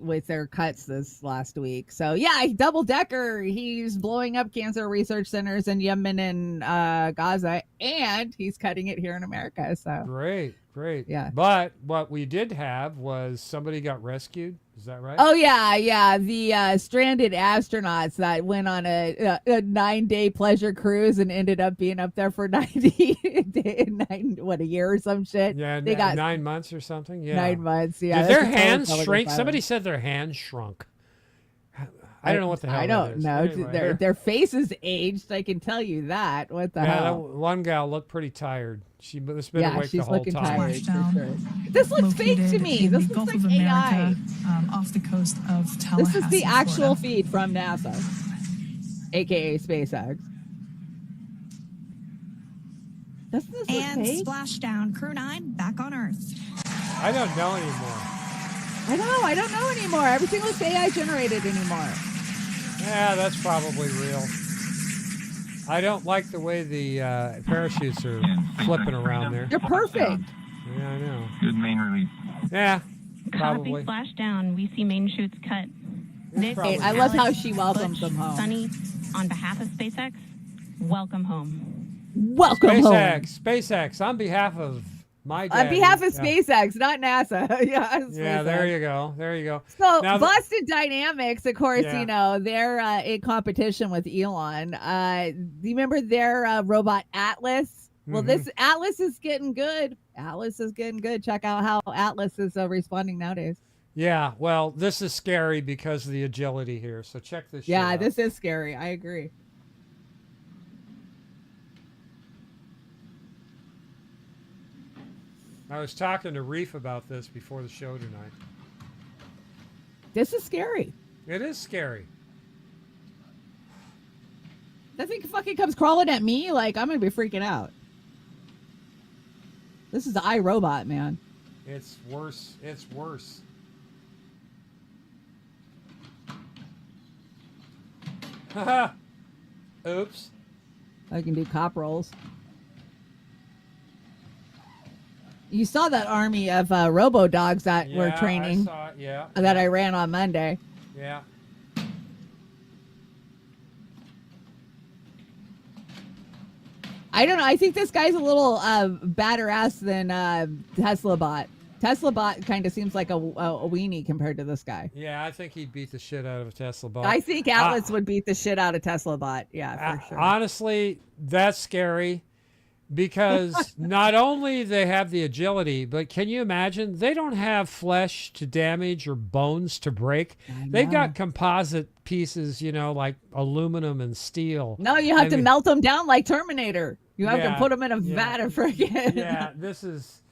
with their cuts this last week. So yeah, double decker. He's blowing up cancer research centers in Yemen and Gaza, and he's cutting it here in America. So great. Yeah. But what we did have was somebody got rescued. Is that right? Oh yeah. The stranded astronauts that went on a 9-day pleasure cruise and ended up being up there for 90 a year or some shit. Yeah, they got 9 months or something. Yeah, 9 months. Yeah, did their hands shrink? Somebody said their hands shrunk. I don't know what the hell. I don't know. Anyway, their faces aged. I can tell you that. What the hell? That one gal looked pretty tired. She was been awake the whole time. Tired, for sure. This looks fake to me. This looks like AI. Off the coast of Tallahassee. This is the actual feed from NASA, aka SpaceX. Doesn't this look fake? Splashdown, Crew 9 back on Earth. I don't know anymore. I don't know anymore. Everything looks AI generated anymore. Yeah, that's probably real. I don't like the way the parachutes are flipping around there. You're perfect. Yeah, I know. Good main relief. Yeah, probably. Copy splashdown. We see main chutes cut. Nick, Hey, I love how she welcomes them home. Sunny, on behalf of SpaceX, welcome home. Welcome home. SpaceX, on behalf of my dad. On behalf of SpaceX, not NASA. Yeah, there you go. So Now Boston Dynamics, of course, Yeah. you know, they're in competition with Elon. Do you remember their robot Atlas? Well, this Atlas is getting good. Check out how Atlas is responding nowadays. Yeah, well, this is scary because of the agility here. So check this shit out. This is scary. I agree. I was talking to Reef about this before the show tonight. This is scary. It is scary. That thing fucking comes crawling at me, like I'm gonna be freaking out. This is the iRobot, man. It's worse. It's worse. Haha. Oops. I can do cop rolls. You saw that army of robo dogs that were training. I saw it, yeah. That I ran on Monday. Yeah. I don't know. I think this guy's a little badder ass than Tesla Bot. Tesla Bot kind of seems like a weenie compared to this guy. Yeah, I think he'd beat the shit out of a Tesla Bot. I think Atlas would beat the shit out of Tesla Bot. Yeah, for sure. Honestly, that's scary because not only they have the agility, but can you imagine? They don't have flesh to damage or bones to break. They've got composite pieces, you know, like aluminum and steel. No, you have to melt them down like Terminator. You have to put them in a vat of friggin'. Yeah, this is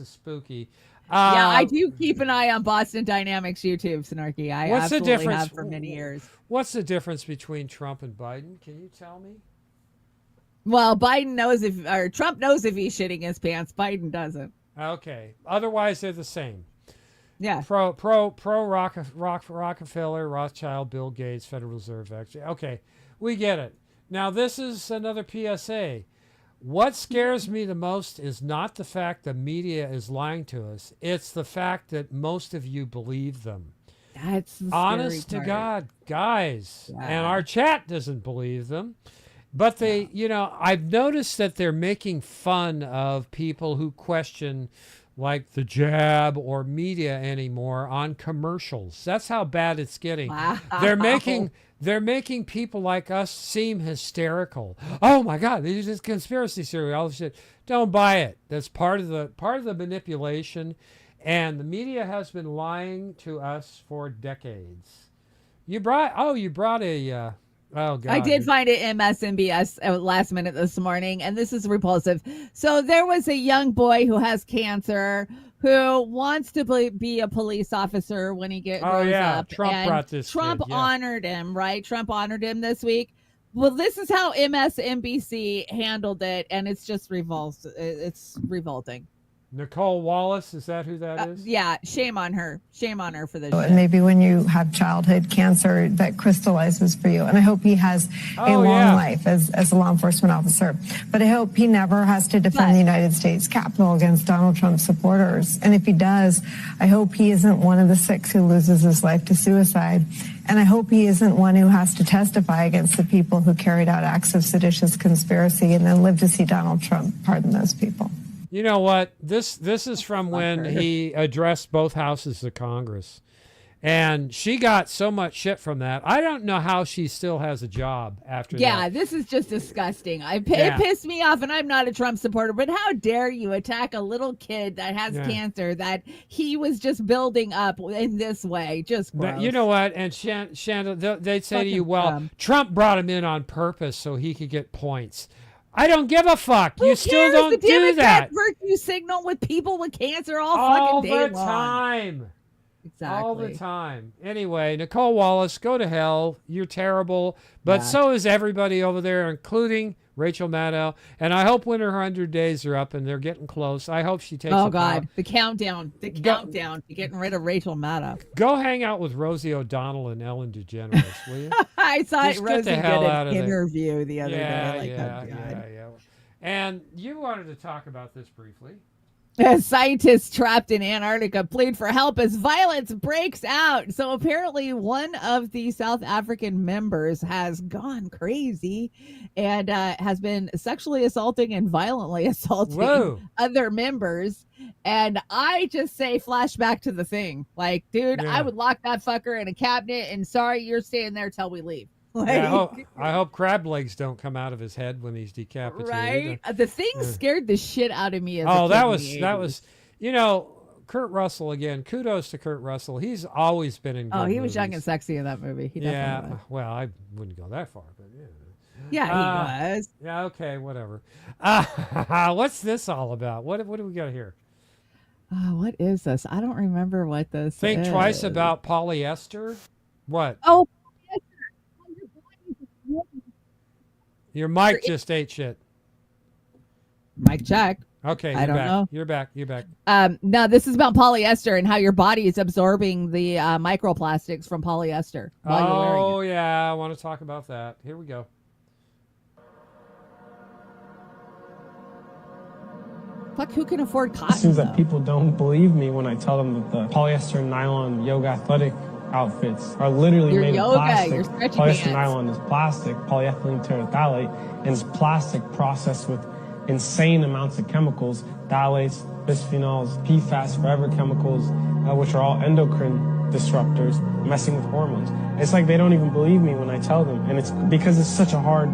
spooky. Yeah, I do keep an eye on Boston Dynamics YouTube, Snarky. I what's absolutely the difference have for many years. What's the difference between Trump and Biden? Can you tell me? Well, Biden knows Trump knows if he's shitting his pants. Biden doesn't. Okay. Otherwise, they're the same. Yeah. Pro Rockefeller, Rothschild, Bill Gates, Federal Reserve. Actually, okay, we get it. Now this is another PSA. What scares me the most is not the fact the media is lying to us. It's the fact that most of you believe them. That's the honest to God, guys. Yeah. And our chat doesn't believe them. But they, you know, I've noticed that they're making fun of people who question like the jab or media anymore on commercials. That's how bad it's getting. Wow. They're making people like us seem hysterical. Oh my God, these are conspiracy theory, all this shit. Don't buy it. That's part of the manipulation, and the media has been lying to us for decades. You brought a oh God. I did find it MSNBS last minute this morning, and this is repulsive. So there was a young boy who has cancer who wants to be a police officer when he grows up. Trump brought this. Trump honored him, right? Trump honored him this week. Well, this is how MSNBC handled it, and it's just it's revolting. Nicole Wallace, is that who that is? Yeah, shame on her. Shame on her for this. And maybe when you have childhood cancer, that crystallizes for you. And I hope he has a long life as a law enforcement officer. But I hope he never has to defend the United States Capitol against Donald Trump supporters. And if he does, I hope he isn't one of the 6 who loses his life to suicide. And I hope he isn't one who has to testify against the people who carried out acts of seditious conspiracy and then live to see Donald Trump pardon those people. You know what? This is from when he addressed both houses of Congress. And she got so much shit from that. I don't know how she still has a job after that. Yeah, this is just disgusting. It pissed me off, and I'm not a Trump supporter, but how dare you attack a little kid that has cancer that he was just building up in this way? Just gross. But you know what? And Chanda, they'd say to you, well, Trump brought him in on purpose so he could get points. I don't give a fuck. Who you still cares? don't The do Democrat that. virtue signal with people with cancer all All fucking day the long. time. Exactly. All the time. Anyway, Nicole Wallace, go to hell. You're terrible. But so is everybody over there, including Rachel Maddow. And I hope when her 100 days are up and they're getting close, I hope she takes the countdown. The countdown to getting rid of Rachel Maddow. Go hang out with Rosie O'Donnell and Ellen DeGeneres, will you? I saw Just Rosie get the did hell an out of there. interview the other day. Yeah. And you wanted to talk about this briefly. Scientists trapped in Antarctica plead for help as violence breaks out. So apparently one of the South African members has gone crazy and has been sexually assaulting and violently assaulting other members. And I just say flashback to the thing. Like, dude, I would lock that fucker in a cabinet and sorry, you're staying there till we leave. I hope crab legs don't come out of his head when he's decapitated. Right? The thing scared the shit out of me. That was, you know, Kurt Russell again. Kudos to Kurt Russell. He's always been in good he was movies. young and sexy in that movie. He definitely was. Well, I wouldn't go that far, but yeah, he was. Yeah, okay, whatever. What's this all about? What do we got here? What is this? I don't remember what this is. Think twice about polyester. What? Oh, your mic just ate shit. Mic check. Okay, I don't know. You're back. No, this is about polyester and how your body is absorbing the microplastics from polyester while you're wearing it. Oh, yeah. I want to talk about that. Here we go. Fuck, who can afford cotton? It seems that people don't believe me when I tell them that the polyester nylon yoga athletic outfits are literally made of plastic. Polyester nylon is plastic, polyethylene terephthalate, and it's plastic processed with insane amounts of chemicals, phthalates, bisphenols, PFAS, forever chemicals, which are all endocrine disruptors, messing with hormones. It's like they don't even believe me when I tell them, and it's because it's such a hard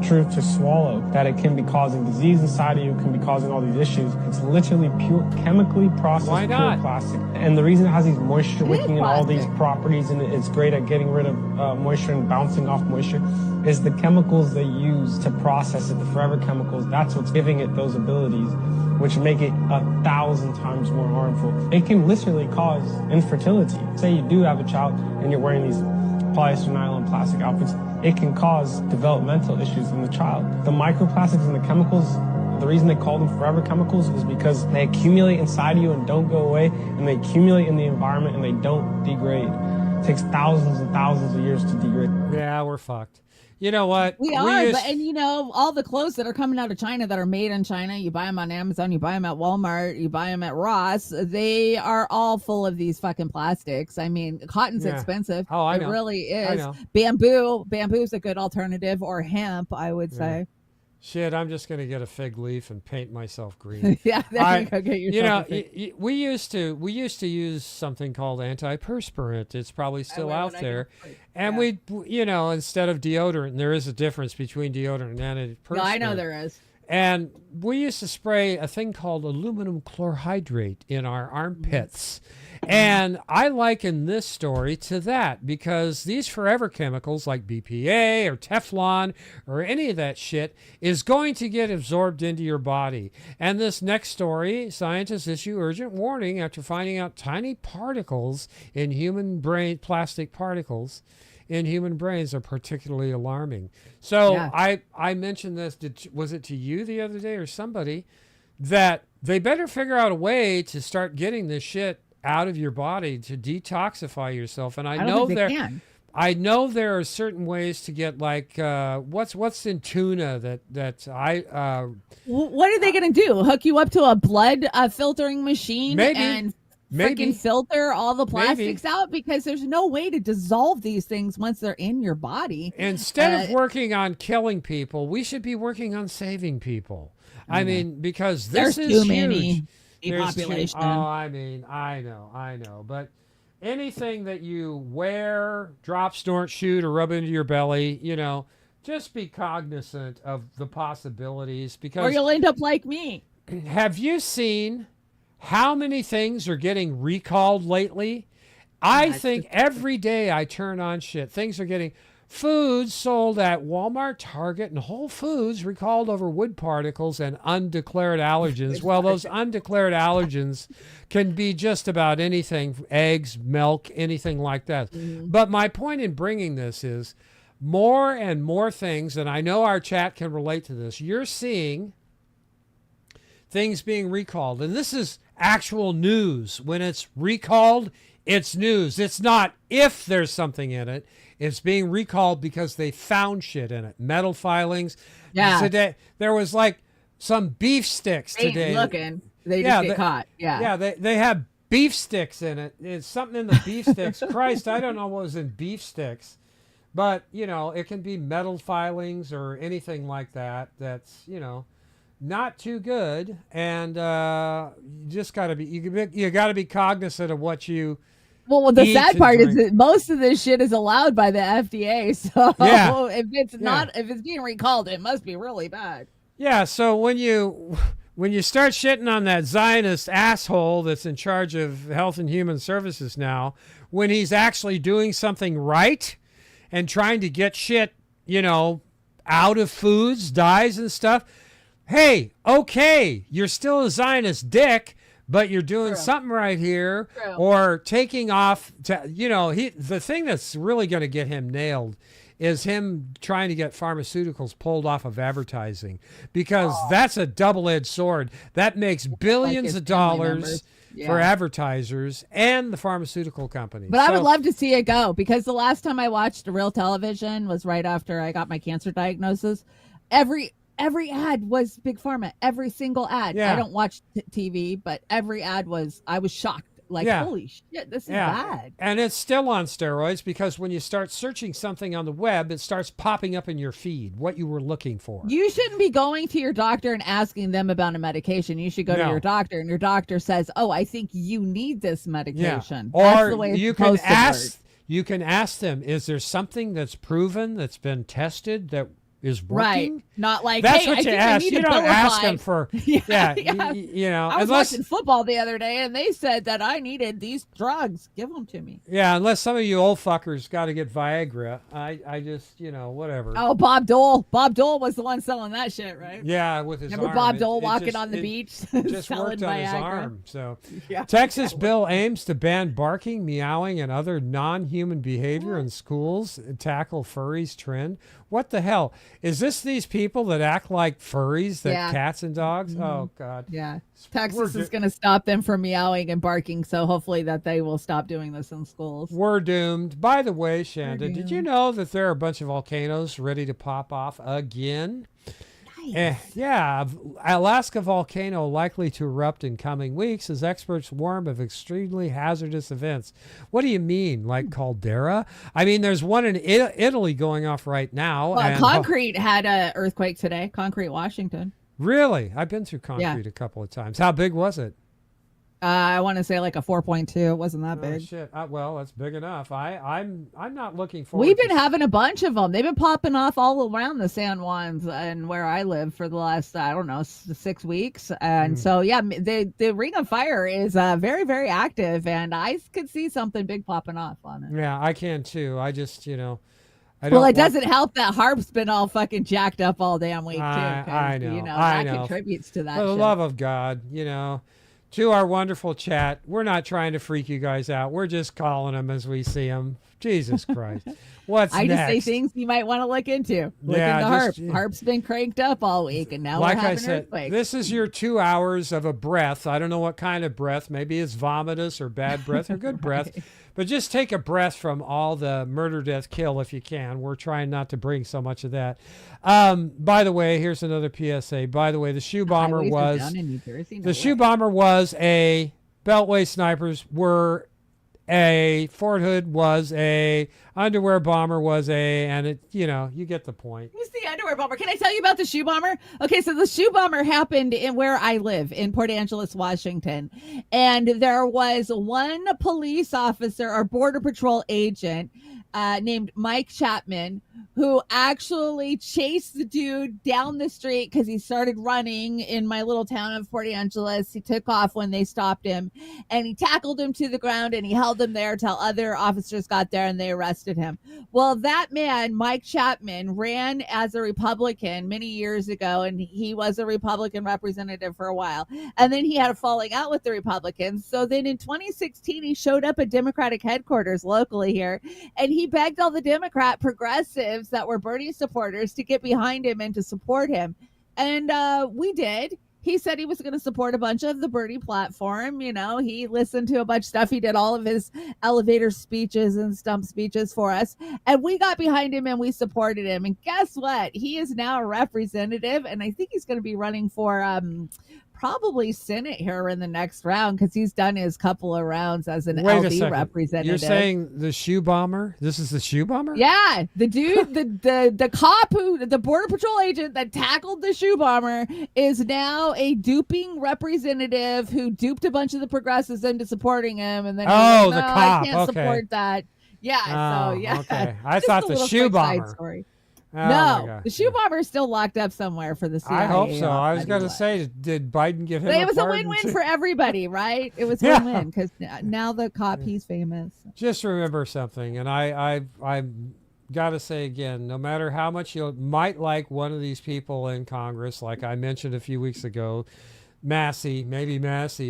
truth to swallow that it can be causing disease inside of you, can be causing all these issues. It's literally pure, chemically processed pure plastic. And the reason it has these moisture wicking and all these properties, and it's great at getting rid of moisture and bouncing off moisture, is the chemicals they use to process it, the forever chemicals. That's what's giving it those abilities, which make it 1,000 times more harmful. It can literally cause infertility. Say you do have a child and you're wearing these polyester nylon plastic outfits, it can cause developmental issues in the child. The microplastics and the chemicals, the reason they call them forever chemicals is because they accumulate inside you and don't go away, and they accumulate in the environment and they don't degrade. It takes thousands and thousands of years to degrade. Yeah, we're fucked. You know what? We are, and you know, all the clothes that are coming out of China that are made in China, you buy them on Amazon, you buy them at Walmart, you buy them at Ross, they are all full of these fucking plastics. I mean, cotton's expensive. Oh, I know. It really is. I know. Bamboo's a good alternative, or hemp, I would say. Shit, I'm just going to get a fig leaf and paint myself green. Yeah, there you go. Get yourself we used to use something called antiperspirant. It's probably still out there. And we, instead of deodorant, there is a difference between deodorant and antiperspirant. No, I know there is. And we used to spray a thing called aluminum chlorhydrate in our armpits. And I liken this story to that because these forever chemicals like BPA or Teflon or any of that shit is going to get absorbed into your body. And this next story, scientists issue urgent warning after finding out tiny particles in human brain, plastic particles in human brains are particularly alarming. So I mentioned this, was it to you the other day or somebody, that they better figure out a way to start getting this shit out of your body to detoxify yourself. And I know there are certain ways to get like what's in tuna that I what are they going to do? Hook you up to a blood filtering machine and freaking filter all the plastics out? Because there's no way to dissolve these things once they're in your body. Instead of working on killing people, we should be working on saving people. I mean, because this is too many population. I know. But anything that you wear, drop, snort, shoot, or rub into your belly, just be cognizant of the possibilities. Because or you'll end up like me. Have you seen how many things are getting recalled lately? I think every day I turn on shit, things are getting... Foods sold at Walmart, Target, and Whole Foods recalled over wood particles and undeclared allergens. Well, those undeclared allergens can be just about anything, eggs, milk, anything like that. But my point in bringing this is more and more things, and I know our chat can relate to this, you're seeing things being recalled. And this is actual news. When it's recalled, it's news. It's not if there's something in it. It's being recalled because they found shit in it. Metal filings. Yeah. Today, there was like some beef sticks today. Looking. They just get caught. Yeah. Yeah, they have beef sticks in it. It's something in the beef sticks. Christ, I don't know what was in beef sticks. But, it can be metal filings or anything like that. That's, not too good. And you just got to be, you got to be cognizant of what you... Well, the sad part is that most of this shit is allowed by the FDA. So if it's being recalled, it must be really bad. Yeah. So when you start shitting on that Zionist asshole that's in charge of Health and Human Services now, when he's actually doing something right and trying to get shit, out of foods, dyes and stuff. Hey, okay, you're still a Zionist dick. But you're doing something right here, or taking off. The thing that's really going to get him nailed is him trying to get pharmaceuticals pulled off of advertising, because that's a double-edged sword. That makes billions of dollars for advertisers and the pharmaceutical companies. But I would love to see it go, because the last time I watched real television was right after I got my cancer diagnosis. Every ad was Big Pharma. Every single ad. Yeah. I don't watch TV, but every ad I was shocked. Like, holy shit, this is bad. And it's still on steroids, because when you start searching something on the web, it starts popping up in your feed, what you were looking for. You shouldn't be going to your doctor and asking them about a medication. You should go to your doctor, and your doctor says, oh, I think you need this medication. Or that's the way it's you can ask them, is there something that's proven, that's been tested, that is working? Right. Not like, that's hey, what I you think ask. I need You a don't Bill ask of them Life. for, I was watching football the other day, and they said that I needed these drugs. Give them to me. Yeah, unless some of you old fuckers got to get Viagra. I just, whatever. Oh, Bob Dole. Bob Dole was the one selling that shit, right? Yeah, with his Remember arm. Bob Dole walking on the beach? Just worked on his arm. So, Yeah. Texas bill aims to ban barking, meowing, and other non-human behavior in schools and tackle furries trend. What the hell? Is this these people that act like furries, that cats and dogs? Oh, God. Yeah. Texas is going to stop them from meowing and barking, so hopefully that they will stop doing this in schools. We're doomed. By the way, Chanda, did you know that there are a bunch of volcanoes ready to pop off again? Yeah, Alaska volcano likely to erupt in coming weeks as experts warn of extremely hazardous events. What do you mean, like caldera? I mean, there's one in Italy going off right now. Well, Concrete had an earthquake today. Concrete, Washington. Really? I've been through Concrete a couple of times. How big was it? I want to say like a 4.2. It wasn't that big. Shit. Well, that's big enough. I'm not looking forward. We've been having a bunch of them. They've been popping off all around the San Juans and where I live for the last 6 weeks. And so the Ring of Fire is very, very active, and I could see something big popping off on it. Yeah, I can too. I just it doesn't help that Harp's been all fucking jacked up all damn week too. I know. That contributes to that. For the love of God, to our wonderful chat, we're not trying to freak you guys out. We're just calling them as we see them. Jesus Christ. What's I next? just say things you might want to look into. Look into HARP. HARP's been cranked up all week, and now like we're having I said, earthquakes. this is your 2 hours of a breath. I don't know what kind of breath. Maybe it's vomitous or bad breath or good breath. But just take a breath from all the murder, death, kill if you can. We're trying not to bring so much of that. By the way, here's another PSA. By the way, the shoe bomber was down in New Jersey? the shoe bomber was a Beltway snipers were a Fort Hood was a underwear bomber was a, and it, you know, you get the point. Who's the underwear bomber? Can I tell you about the shoe bomber? Okay, so the shoe bomber happened in where I live in Port Angeles, Washington. And there was one police officer or border patrol agent named Mike Chapman who actually chased the dude down the street because he started running in my little town of Port Angeles. He took off when they stopped him and he tackled him to the ground and he held him there till other officers got there and they arrested him. Well, that man, Mike Chapman, ran as a Republican many years ago, and he was a Republican representative for a while. And then he had a falling out with the Republicans. So then in 2016, he showed up at Democratic headquarters locally here, and he begged all the Democrat progressives that were Bernie supporters to get behind him and to support him. And we did. He said he was going to support a bunch of the Bernie platform. You know, he listened to a bunch of stuff. He did all of his elevator speeches and stump speeches for us. And we got behind him and we supported him. And guess what? He is now a representative. And I think he's going to be running for probably Senate here in the next round because he's done his couple of rounds as an LD representative. You're saying the shoe bomber? This is the shoe bomber? Yeah, the dude, the cop the border patrol agent that tackled the shoe bomber is now a duping representative who duped a bunch of the progressives into supporting him, and then the cop. I can't support that. Yeah, so yeah. Okay. I thought the shoe bomber. Story. Oh, no, the shoe bomber is still locked up somewhere for the CIA. I hope so. I was going to say, did Biden give him but it was a pardon win-win for everybody, right? It was win-win because now the cop, he's famous. Just remember something, and I got to say again, no matter how much you might like one of these people in Congress, like I mentioned a few weeks ago, Massey,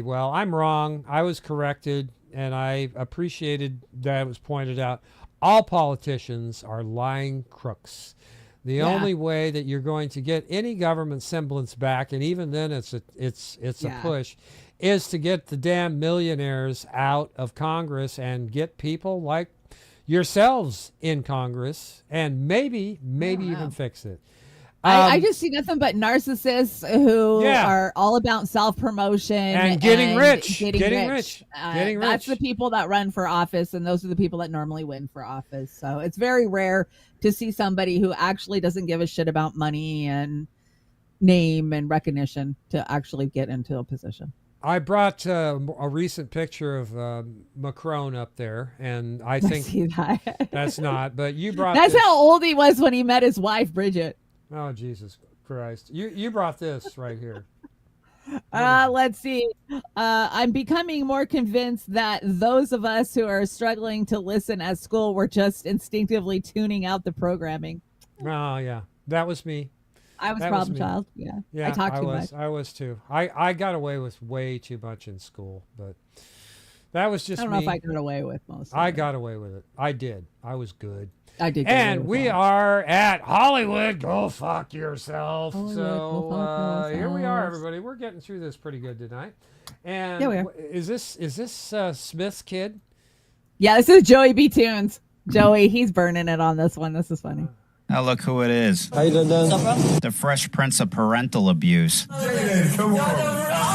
well, I'm wrong. I was corrected, and I appreciated that it was pointed out. All politicians are lying crooks. The only way that you're going to get any government semblance back, and even then it's a push, is to get the damn millionaires out of Congress and get people like yourselves in Congress and maybe even fix it. I just see nothing but narcissists who are all about self-promotion and getting rich. That's the people that run for office, and those are the people that normally win for office. So it's very rare to see somebody who actually doesn't give a shit about money and name and recognition to actually get into a position. I brought a recent picture of Macron up there, and I think see that. That's not. But you brought. That's how old he was when he met his wife, Bridget. Oh, Jesus Christ. You brought this right here. Let's see. I'm becoming more convinced that those of us who are struggling to listen at school were just instinctively tuning out the programming. Oh, yeah. That was me. I was problem child. Yeah. I talked too much. I was too. I got away with way too much in school, but that was just me. I don't know if I got away with most of I it. got away with it. I did. I was good. I did. And we are at Hollywood. Go fuck yourself. Here we are, everybody. We're getting through this pretty good tonight. And yeah, we are. Is this Smith's kid? Yeah, this is Joey B. Tunes. Joey, he's burning it on this one. This is funny. Now look who it is. How you doing? The Fresh Prince of Parental Abuse. Come on.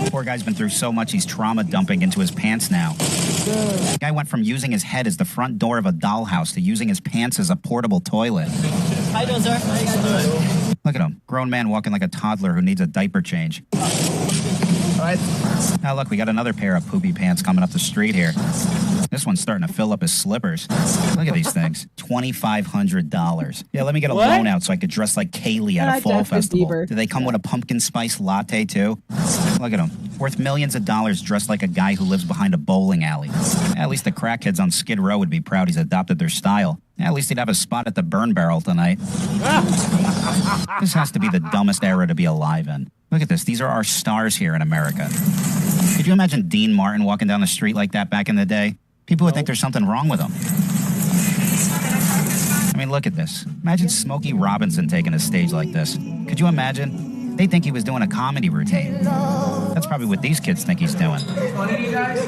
Poor guy's been through so much, he's trauma dumping into his pants now. The guy went from using his head as the front door of a dollhouse to using his pants as a portable toilet. How you doing, sir? How you guys doing? Look at him. Grown man walking like a toddler who needs a diaper change. All right. Now look, we got another pair of poopy pants coming up the street here. This one's starting to fill up his slippers. Look at these things. $2,500. Yeah, let me get a loan out so I could dress like Kaylee at a fall festival. Bieber. Do they come with a pumpkin spice latte too? Look at him. Worth millions of dollars dressed like a guy who lives behind a bowling alley. At least the crackheads on Skid Row would be proud he's adopted their style. At least he'd have a spot at the burn barrel tonight. This has to be the dumbest era to be alive in. Look at this. These are our stars here in America. Could you imagine Dean Martin walking down the street like that back in the day? People would think there's something wrong with him. I mean, look at this. Imagine Smokey Robinson taking a stage like this. Could you imagine? They'd think he was doing a comedy routine. That's probably what these kids think he's doing. This is funny to you guys?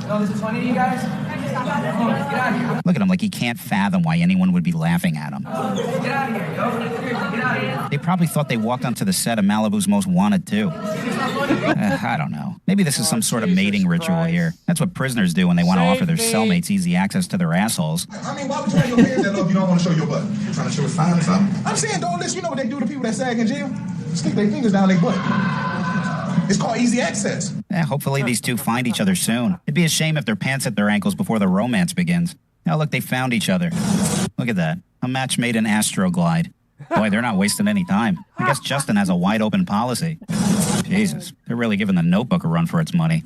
No, this is funny to you guys? Get out of here. Look at him like he can't fathom why anyone would be laughing at him. Get out of here, yo. Seriously, get out of here. They probably thought they walked onto the set of Malibu's Most Wanted, too. I don't know. Maybe this is some sort of mating ritual here. That's what prisoners do when they want to offer their cellmates easy access to their assholes. I mean, why would you have your hands that low if you don't want to show your butt? You're trying to show a sign or something? I'm saying, don't listen. You know what they do to people that sag in jail? Stick their fingers down their butt. It's called easy access. Hopefully these two find each other soon. It'd be a shame if their pants hit their ankles before the romance begins. Now look, they found each other. Look at that. A match made in Astroglide. Boy, they're not wasting any time. I guess Justin has a wide open policy. Jesus, they're really giving the Notebook a run for its money.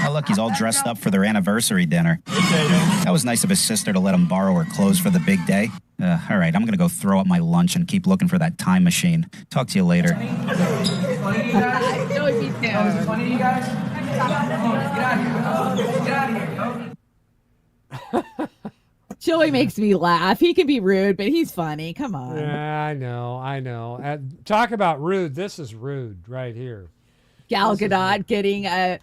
Oh, look, he's all dressed up for their anniversary dinner. That was nice of his sister to let him borrow her clothes for the big day. All right, I'm going to go throw up my lunch and keep looking for that time machine. Talk to you later. Joey makes me laugh. He can be rude, but he's funny. Come on. Yeah, I know. Talk about rude. This is rude right here. Gal Gadot getting a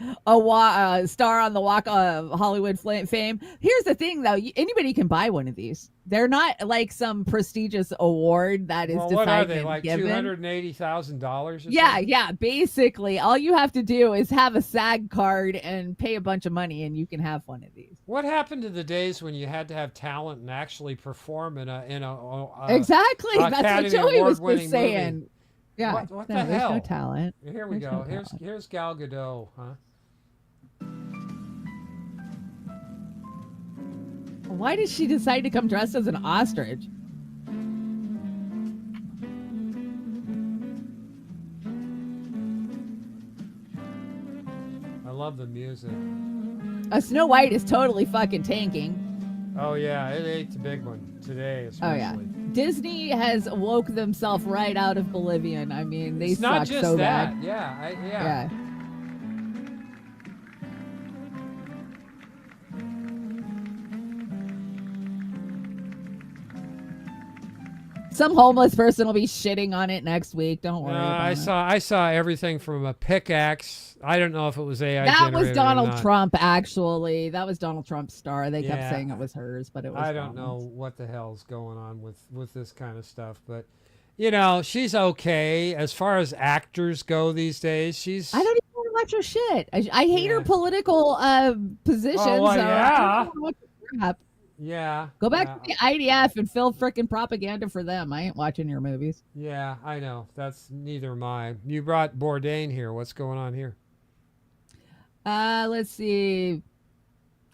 star on the Walk of Hollywood fame. Here's the thing, though. Anybody can buy one of these. They're not like some prestigious award that is decided what are they, and like given. $280,000? Yeah. Basically, all you have to do is have a SAG card and pay a bunch of money, and you can have one of these. What happened to the days when you had to have talent and actually perform in a exactly? That's Academy what Joey was Award-winning saying. movie? Yeah. What the There's hell? no talent. Here we go. Here's Gal Gadot, huh? Why did she decide to come dressed as an ostrich? I love the music. Snow White is totally fucking tanking. Oh yeah, it ate the big one today, especially. Oh yeah, Disney has woke themselves right out of Bolivian. I mean, they it's suck not just so that. bad. Yeah. Some homeless person will be shitting on it next week. Don't worry. I saw everything from a pickaxe. I don't know if it was AI. That was Donald Trump, actually. That was Donald Trump's star. They kept saying it was hers, but it was. I don't know what the hell's going on with this kind of stuff, but she's okay as far as actors go these days. I don't even want to watch her shit. I hate her political positions. Oh, well, yeah. Yeah. Go back to the IDF and fill frickin' propaganda for them. I ain't watching your movies. Yeah, I know. That's neither am I. You brought Bourdain here. What's going on here? Let's see.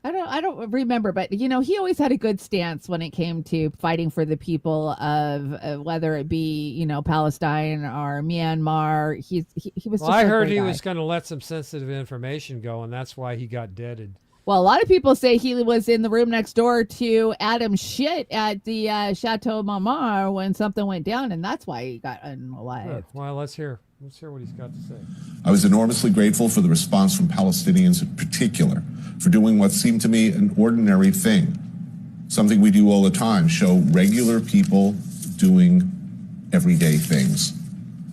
I don't remember, but he always had a good stance when it came to fighting for the people of whether it be Palestine or Myanmar. He was. Well, I heard he was going to let some sensitive information go, and that's why he got deaded. Well, a lot of people say he was in the room next door to Adam Schitt at the Chateau Marmont when something went down, and that's why he got unalived. Well, let's hear what he's got to say. I was enormously grateful for the response from Palestinians in particular for doing what seemed to me an ordinary thing, something we do all the time, show regular people doing everyday things,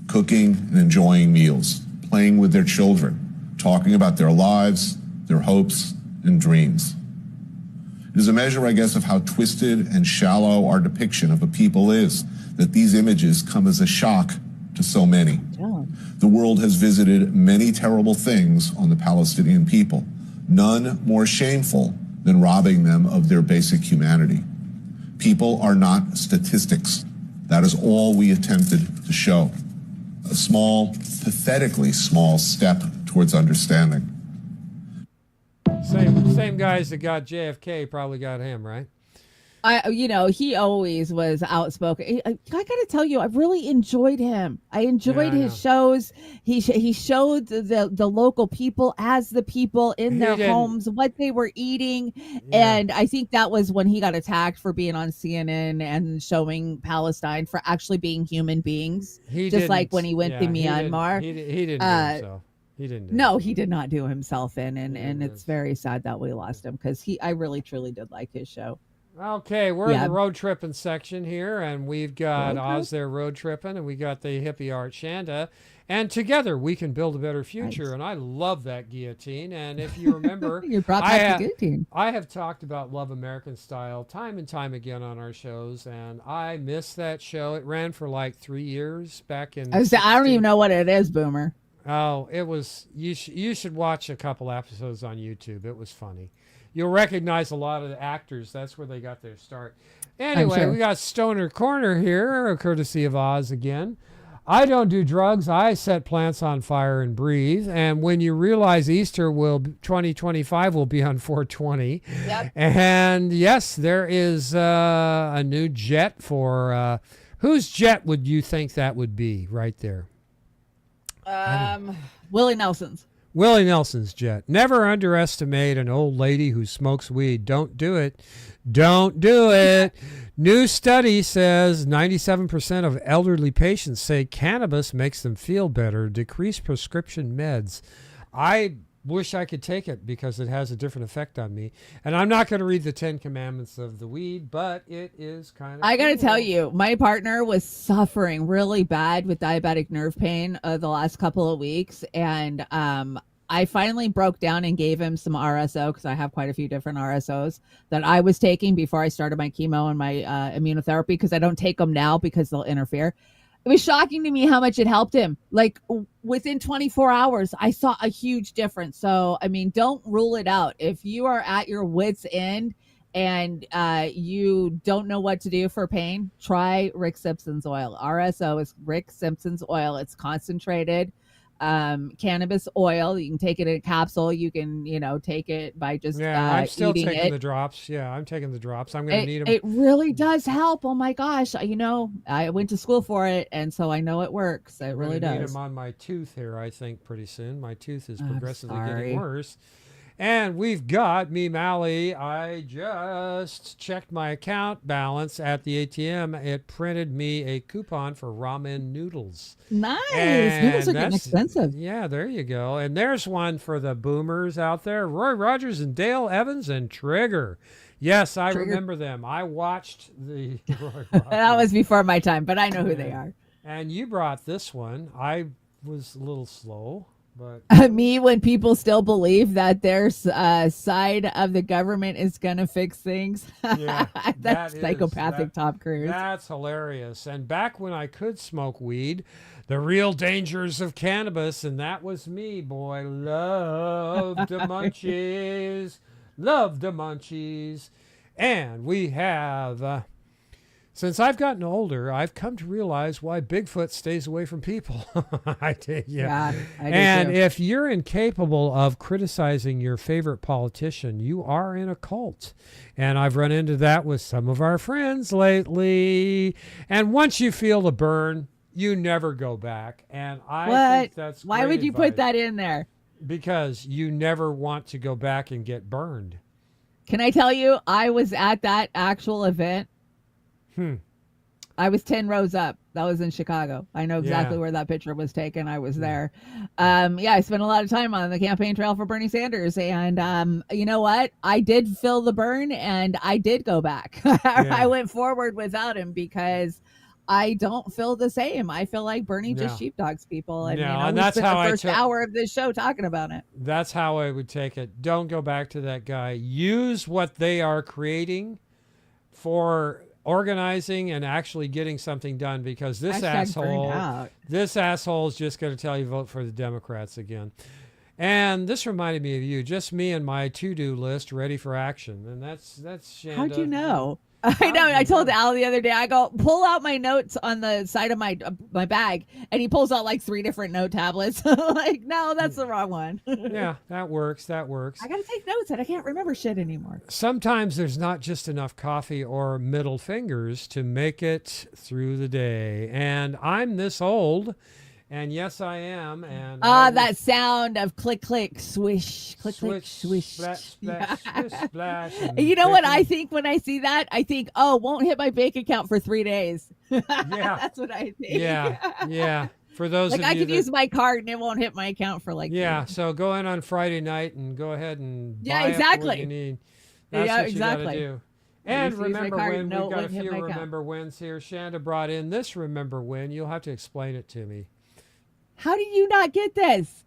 cooking and enjoying meals, playing with their children, talking about their lives, their hopes, and dreams. It is a measure, I guess, of how twisted and shallow our depiction of a people is, that these images come as a shock to so many. Yeah. The world has visited many terrible things on the Palestinian people, none more shameful than robbing them of their basic humanity. People are not statistics. That is all we attempted to show. A small, pathetically small step towards understanding. Same guys that got JFK probably got him, right? He always was outspoken. I gotta tell you, I really enjoyed him. I enjoyed his shows. He showed the local people as the people in their homes, what they were eating. Yeah. And I think that was when he got attacked for being on CNN and showing Palestine for actually being human beings. Just like when he went to Myanmar. He didn't do so. He didn't. No, he did not do himself in, and it's very sad that we lost him because I really truly did like his show. Okay, we're in the road tripping section here, and we've got Oz there road tripping, and we got the hippie art Chanda, and together we can build a better future. Nice. And I love that guillotine. And if you remember, you brought back the guillotine. I have talked about Love American Style time and time again on our shows, and I miss that show. It ran for like 3 years back in. I don't even know what it is, Boomer. Oh, it was. You should watch a couple episodes on YouTube. It was funny. You'll recognize a lot of the actors. That's where they got their start. Anyway, sure. We got Stoner Corner here, courtesy of Oz again. I don't do drugs. I set plants on fire and breathe. And when you realize Easter 2025 will be on 420. Yep. And yes, there is a new jet for, whose jet would you think that would be right there? Willie Nelson's. Willie Nelson's jet. Never underestimate an old lady who smokes weed. Don't do it. Don't do it. New study says 97% of elderly patients say cannabis makes them feel better, decrease prescription meds. I wish I could take it because it has a different effect on me. And I'm not going to read the 10 commandments of the weed, but it is kind of I got to tell you, my partner was suffering really bad with diabetic nerve pain the last couple of weeks. And I finally broke down and gave him some RSO because I have quite a few different RSOs that I was taking before I started my chemo and my immunotherapy because I don't take them now because they'll interfere. It was shocking to me how much it helped him. Like within 24 hours, I saw a huge difference. So, I mean, don't rule it out. If you are at your wit's end and you don't know what to do for pain, try Rick Simpson's oil. RSO is Rick Simpson's oil. It's concentrated cannabis oil. You can take it in a capsule. You can, take it by just I'm still eating taking it. the drops. Yeah, I'm taking the drops. I'm going to need them. It really does help. Oh my gosh. I went to school for it, and so I know it works. It really does. Need them on my tooth here, I think, pretty soon. My tooth is progressively getting worse. And we've got me, Mally. I just checked my account balance at the ATM. It printed me a coupon for ramen noodles. Nice. Noodles are getting expensive. Yeah, there you go. And there's one for the boomers out there. Roy Rogers and Dale Evans and Trigger. Yes, I remember them. I watched the Roy Rogers. That was before my time, but I know who they are. And you brought this one. I was a little slow. But me, when people still believe that their side of the government is going to fix things. Yeah, that's psychopathic Tom Cruise. That's hilarious. And back when I could smoke weed, the real dangers of cannabis, and that was me, boy. Love the munchies. Love the munchies. And we have... since I've gotten older, I've come to realize why Bigfoot stays away from people. I did, yeah. I do and too. If you're incapable of criticizing your favorite politician, you are in a cult. And I've run into that with some of our friends lately. And once you feel the burn, you never go back. And I think that's why would you put that in there? Because you never want to go back and get burned. Can I tell you, I was at that actual event. I was 10 rows up. That was in Chicago. I know exactly where that picture was taken. I was there. I spent a lot of time on the campaign trail for Bernie Sanders. And you know what? I did feel the burn and I did go back. I went forward without him because I don't feel the same. I feel like Bernie just sheepdogs people. I mean, and that's how the first hour of this show talking about it. That's how I would take it. Don't go back to that guy. Use what they are creating for organizing and actually getting something done, because this asshole is just going to tell you vote for the Democrats again. And this reminded me of you, just me and my to-do list ready for action. And that's Chanda. How'd you know? I know. I told Al the other day, I go, pull out my notes on the side of my bag. And he pulls out like 3 different note tablets. Like, no, that's the wrong one. Yeah, that works. That works. I got to take notes and I can't remember shit anymore. Sometimes there's not just enough coffee or middle fingers to make it through the day. And I'm this old. And yes, I am. And that sound of click, click, swish, click, click, swish. Splash, splash, splish, splash. You know what I think when I see that? I think, won't hit my bank account for 3 days. Yeah. That's what I think. Yeah. For those like of I you could that, use my card and it won't hit my account for like yeah. So go in on Friday night and go ahead and Yeah, buy exactly. up what you need. That's Yeah, what exactly. you got to do. I And used to use my remember card when and know we've it got a wouldn't hit few my account. remember wins here. Shanda brought in this remember win. You'll have to explain it to me. How do you not get this?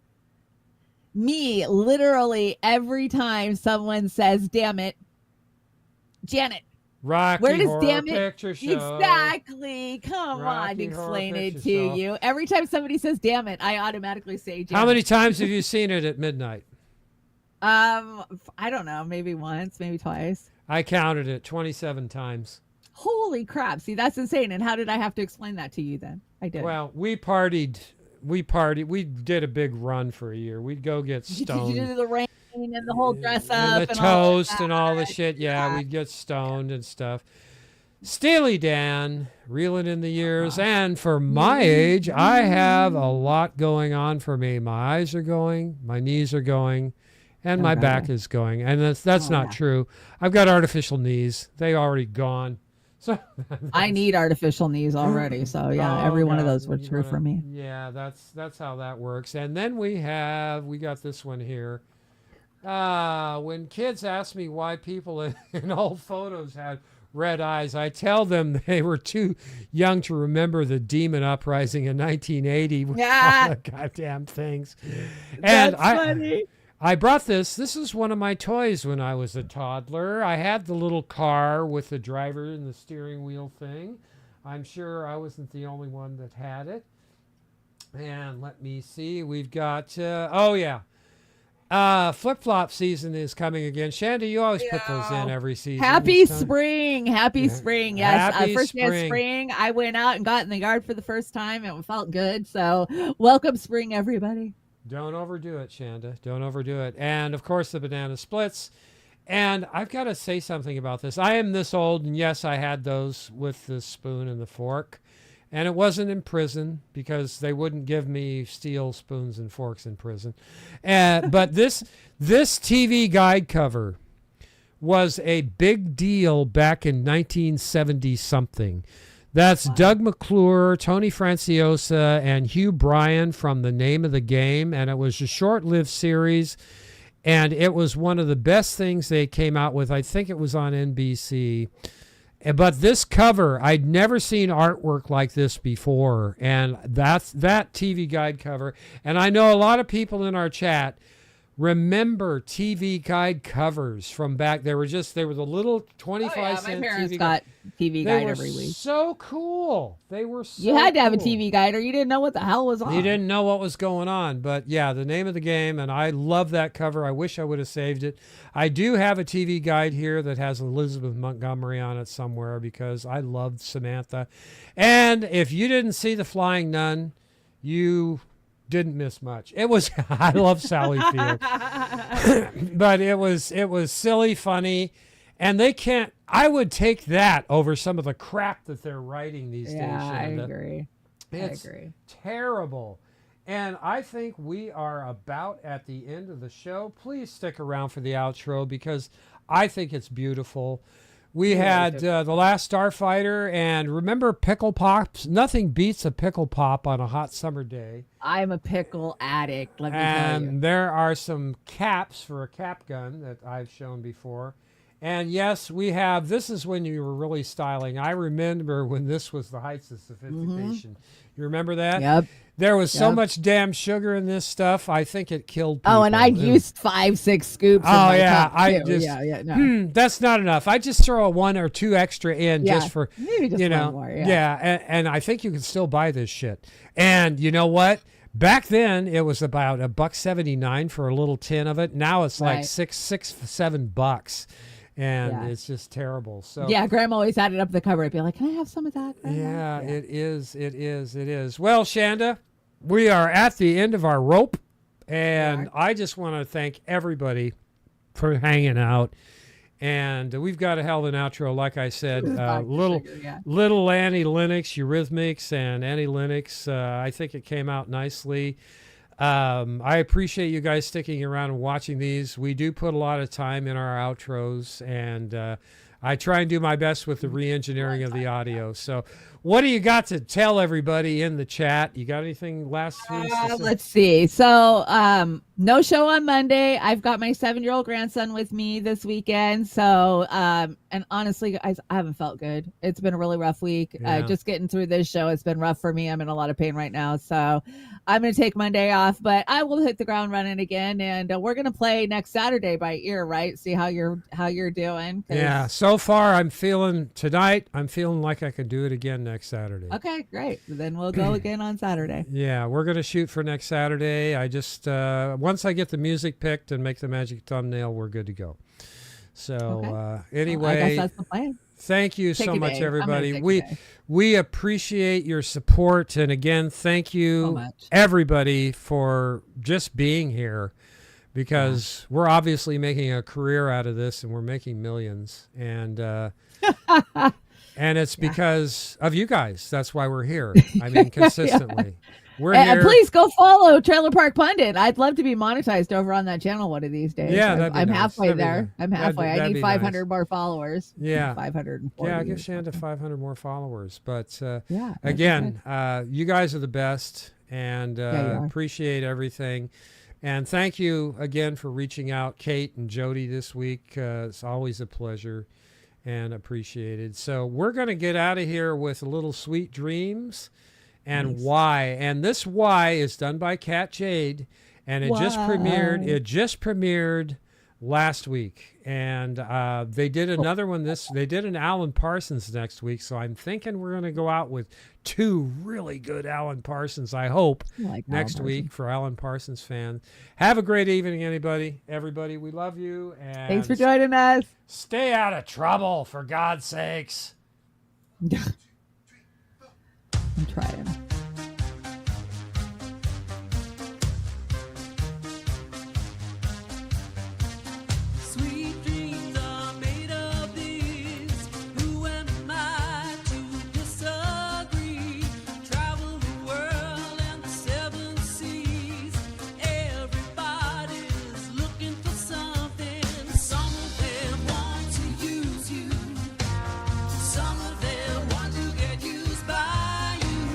Me, literally every time someone says, damn it, Janet, Rocky where does Horror damn it? Picture Show. Exactly. Come on, Rocky Horror explain it Picture to Show. you. Every time somebody says damn it, I automatically say Janet. How many times have you seen it at midnight? I don't know, maybe once, maybe twice. I counted it 27 times. Holy crap. See, that's insane. And how did I have to explain that to you then? I did. Well, we partied. We did a big run for a year. We'd go get Did stoned. you do the rain and the whole dress up And the and all toast that? and all the shit. Yeah, we'd get stoned and stuff. Steely Dan, reeling in the years. And for my age, I have a lot going on for me. My eyes are going, my knees are going, and my back is going. And that's not true. I've got artificial knees. They already gone. So I need artificial knees already. So yeah, every one of those were true for me. Yeah, that's how that works. And then we got this one here. When kids ask me why people in old photos had red eyes, I tell them they were too young to remember the demon uprising in 1980 with all the goddamn things. And That's funny. I brought this. This is one of my toys when I was a toddler. I had the little car with the driver and the steering wheel thing. I'm sure I wasn't the only one that had it. And let me see. We've got, flip-flop season is coming again. Shanda, you always put those in every season. Happy spring. Happy spring. Yes. Happy First day of spring, I went out and got in the yard for the first time. It felt good. So welcome spring, everybody. Don't overdo it, Shanda. Don't overdo it. And, of course, the banana splits. And I've got to say something about this. I am this old, and yes, I had those with the spoon and the fork. And it wasn't in prison because they wouldn't give me steel spoons and forks in prison. But this TV guide cover was a big deal back in 1970-something. That's Doug McClure, Tony Franciosa, and Hugh Bryan from The Name of the Game. And it was a short-lived series. And it was one of the best things they came out with. I think it was on NBC. But this cover, I'd never seen artwork like this before. And that's that TV guide cover. And I know a lot of people in our chat remember TV guide covers from back. They were the little 25-cent my parents TV got TV They guide were every week. so cool. They were so You had to have a cool. TV guide or you didn't know what the hell was on. You didn't know what was going on. But yeah, The Name of the Game, and I love that cover. I wish I would have saved it. I do have a TV guide here that has Elizabeth Montgomery on it somewhere because I loved Samantha. And if you didn't see The Flying Nun, you didn't miss much. It was I love Sally Field. But it was silly, funny, and I would take that over some of the crap that they're writing these days. I Shanda. agree. It's terrible. And I think we are about at the end of the show. Please stick around for the outro because I think it's beautiful. We had The Last Starfighter, and remember Pickle Pops? Nothing beats a pickle pop on a hot summer day. I'm a pickle addict, let me tell you. And there are some caps for a cap gun that I've shown before. And yes, we have, this is when you were really styling. I remember when this was the heights of sophistication. You remember that? Yep. There was so much damn sugar in this stuff. I think it killed people. Oh, and I used 5-6 scoops. Oh, in my yeah. cup, too. No. That's not enough. I just throw a 1 or 2 extra in just for, maybe just one more. And I think you can still buy this shit. And you know what? Back then, it was about $1.79 for a little tin of it. Now it's like $6-7. And it's just terrible. So yeah, Grandma always had it up the cover. I'd be like, "Can I have some of that?" Yeah, it is. Well, Shanda, we are at the end of our rope, and I just want to thank everybody for hanging out. And we've got a hell of an outro, like I said. Little Annie Lennox, Eurythmics, and Annie Lennox. I think it came out nicely. I appreciate you guys sticking around and watching these. We do put a lot of time in our outros, and I try and do my best with the re-engineering of the audio. So what do you got to tell everybody in the chat? You got anything last week? Let's see. So no show on Monday. I've got my 7-year-old grandson with me this weekend. So and honestly, guys, I haven't felt good. It's been a really rough week. Yeah. Just getting through this show has been rough for me. I'm in a lot of pain right now. So I'm going to take Monday off, but I will hit the ground running again. And we're going to play next Saturday by ear, right? See how you're doing. Yeah. So far, I'm feeling like I could do it again next Saturday. Okay, great. Then we'll go again on Saturday. Yeah, we're going to shoot for next Saturday. I just, once I get the music picked and make the magic thumbnail, we're good to go. So anyway, I guess that's the plan. Thank you Take so a much, day. everybody. We appreciate your support. And again, thank you, So much. everybody, for just being here, because we're obviously making a career out of this, and we're making millions. And and it's because of you guys. That's why we're here. I mean, consistently. We're here. Please go follow Trailer Park Pundit. I'd love to be monetized over on that channel one of these days. Yeah, that'd be I'm nice. halfway That'd be there. nice. I'm halfway. That'd I need be 500 nice. more followers. Yeah. 540. Yeah, give Shanda 500 more followers. But yeah, again, you guys are the best, and you are. appreciate everything. And thank you again for reaching out, Kate and Jody, this week. It's always a pleasure and appreciated. So we're going to get out of here with a little Sweet Dreams and Nice. Why. And this Why is done by Kat Jade, and it just premiered. It just premiered last week, and they did another one. They did an Alan Parsons next week, so I'm thinking we're going to go out with 2 really good Alan Parsons, I hope, next week for Alan Parsons fans. Have a great evening, everybody. We love you, and Thanks for joining us. Stay out of trouble, for God's sakes. I'm trying. Sweet dreams are made of these. Who am I to disagree? Travel the world and the 7 seas. Everybody's looking for something. Some of them want to use you. Some of them want to get used by you.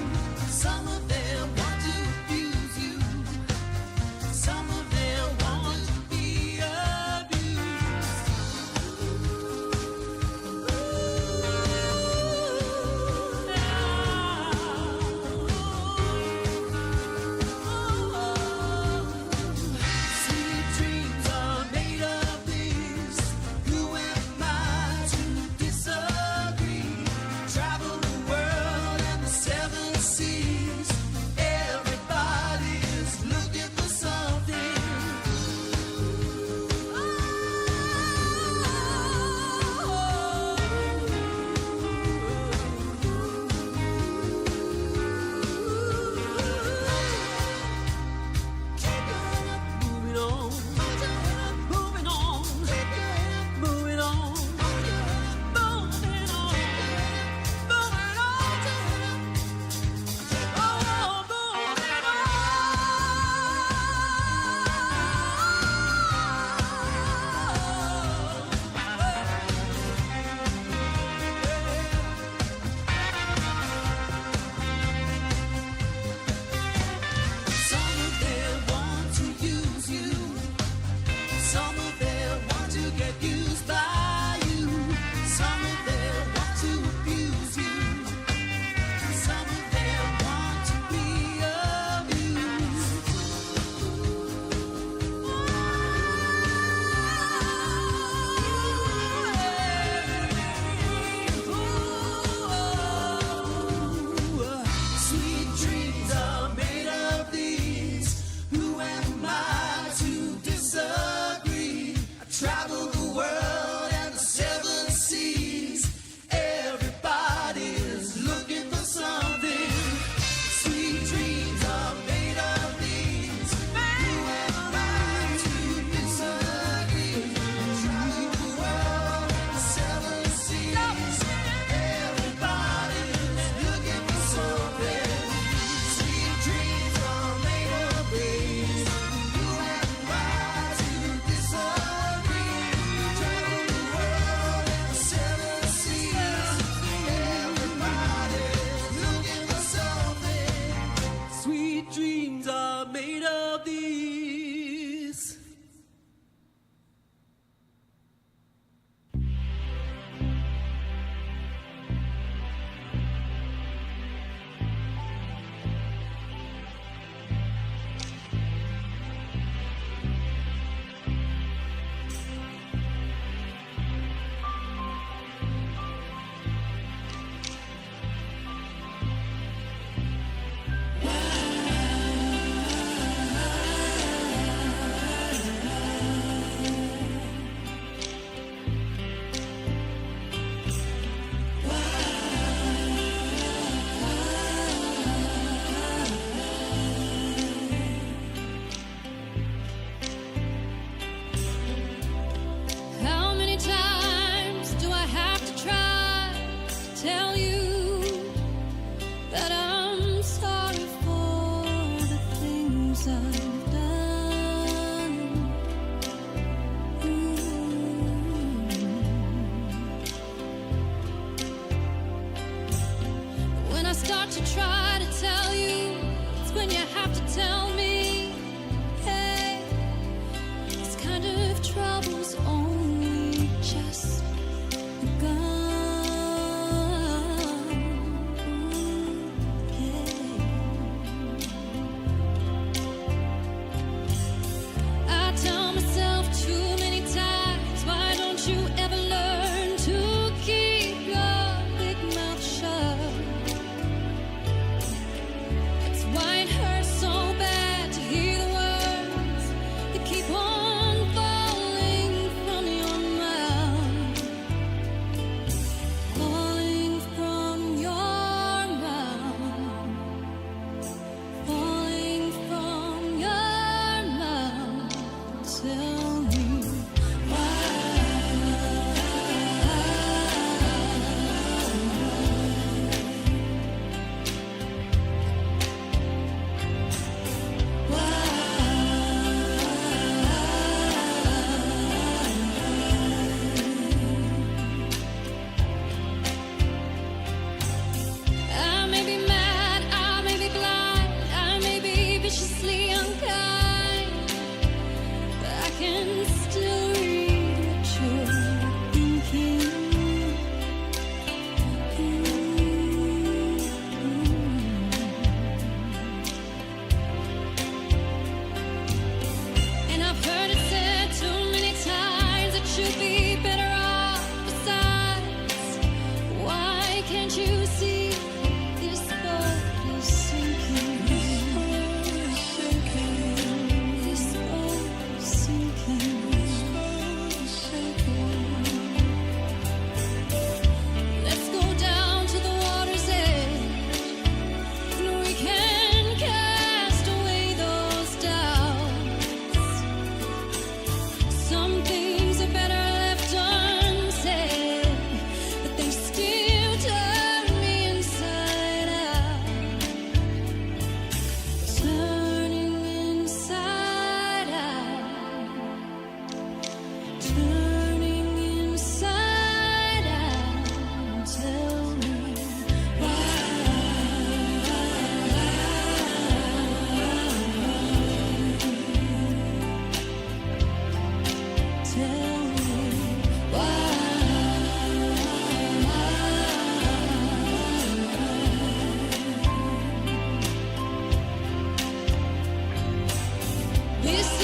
This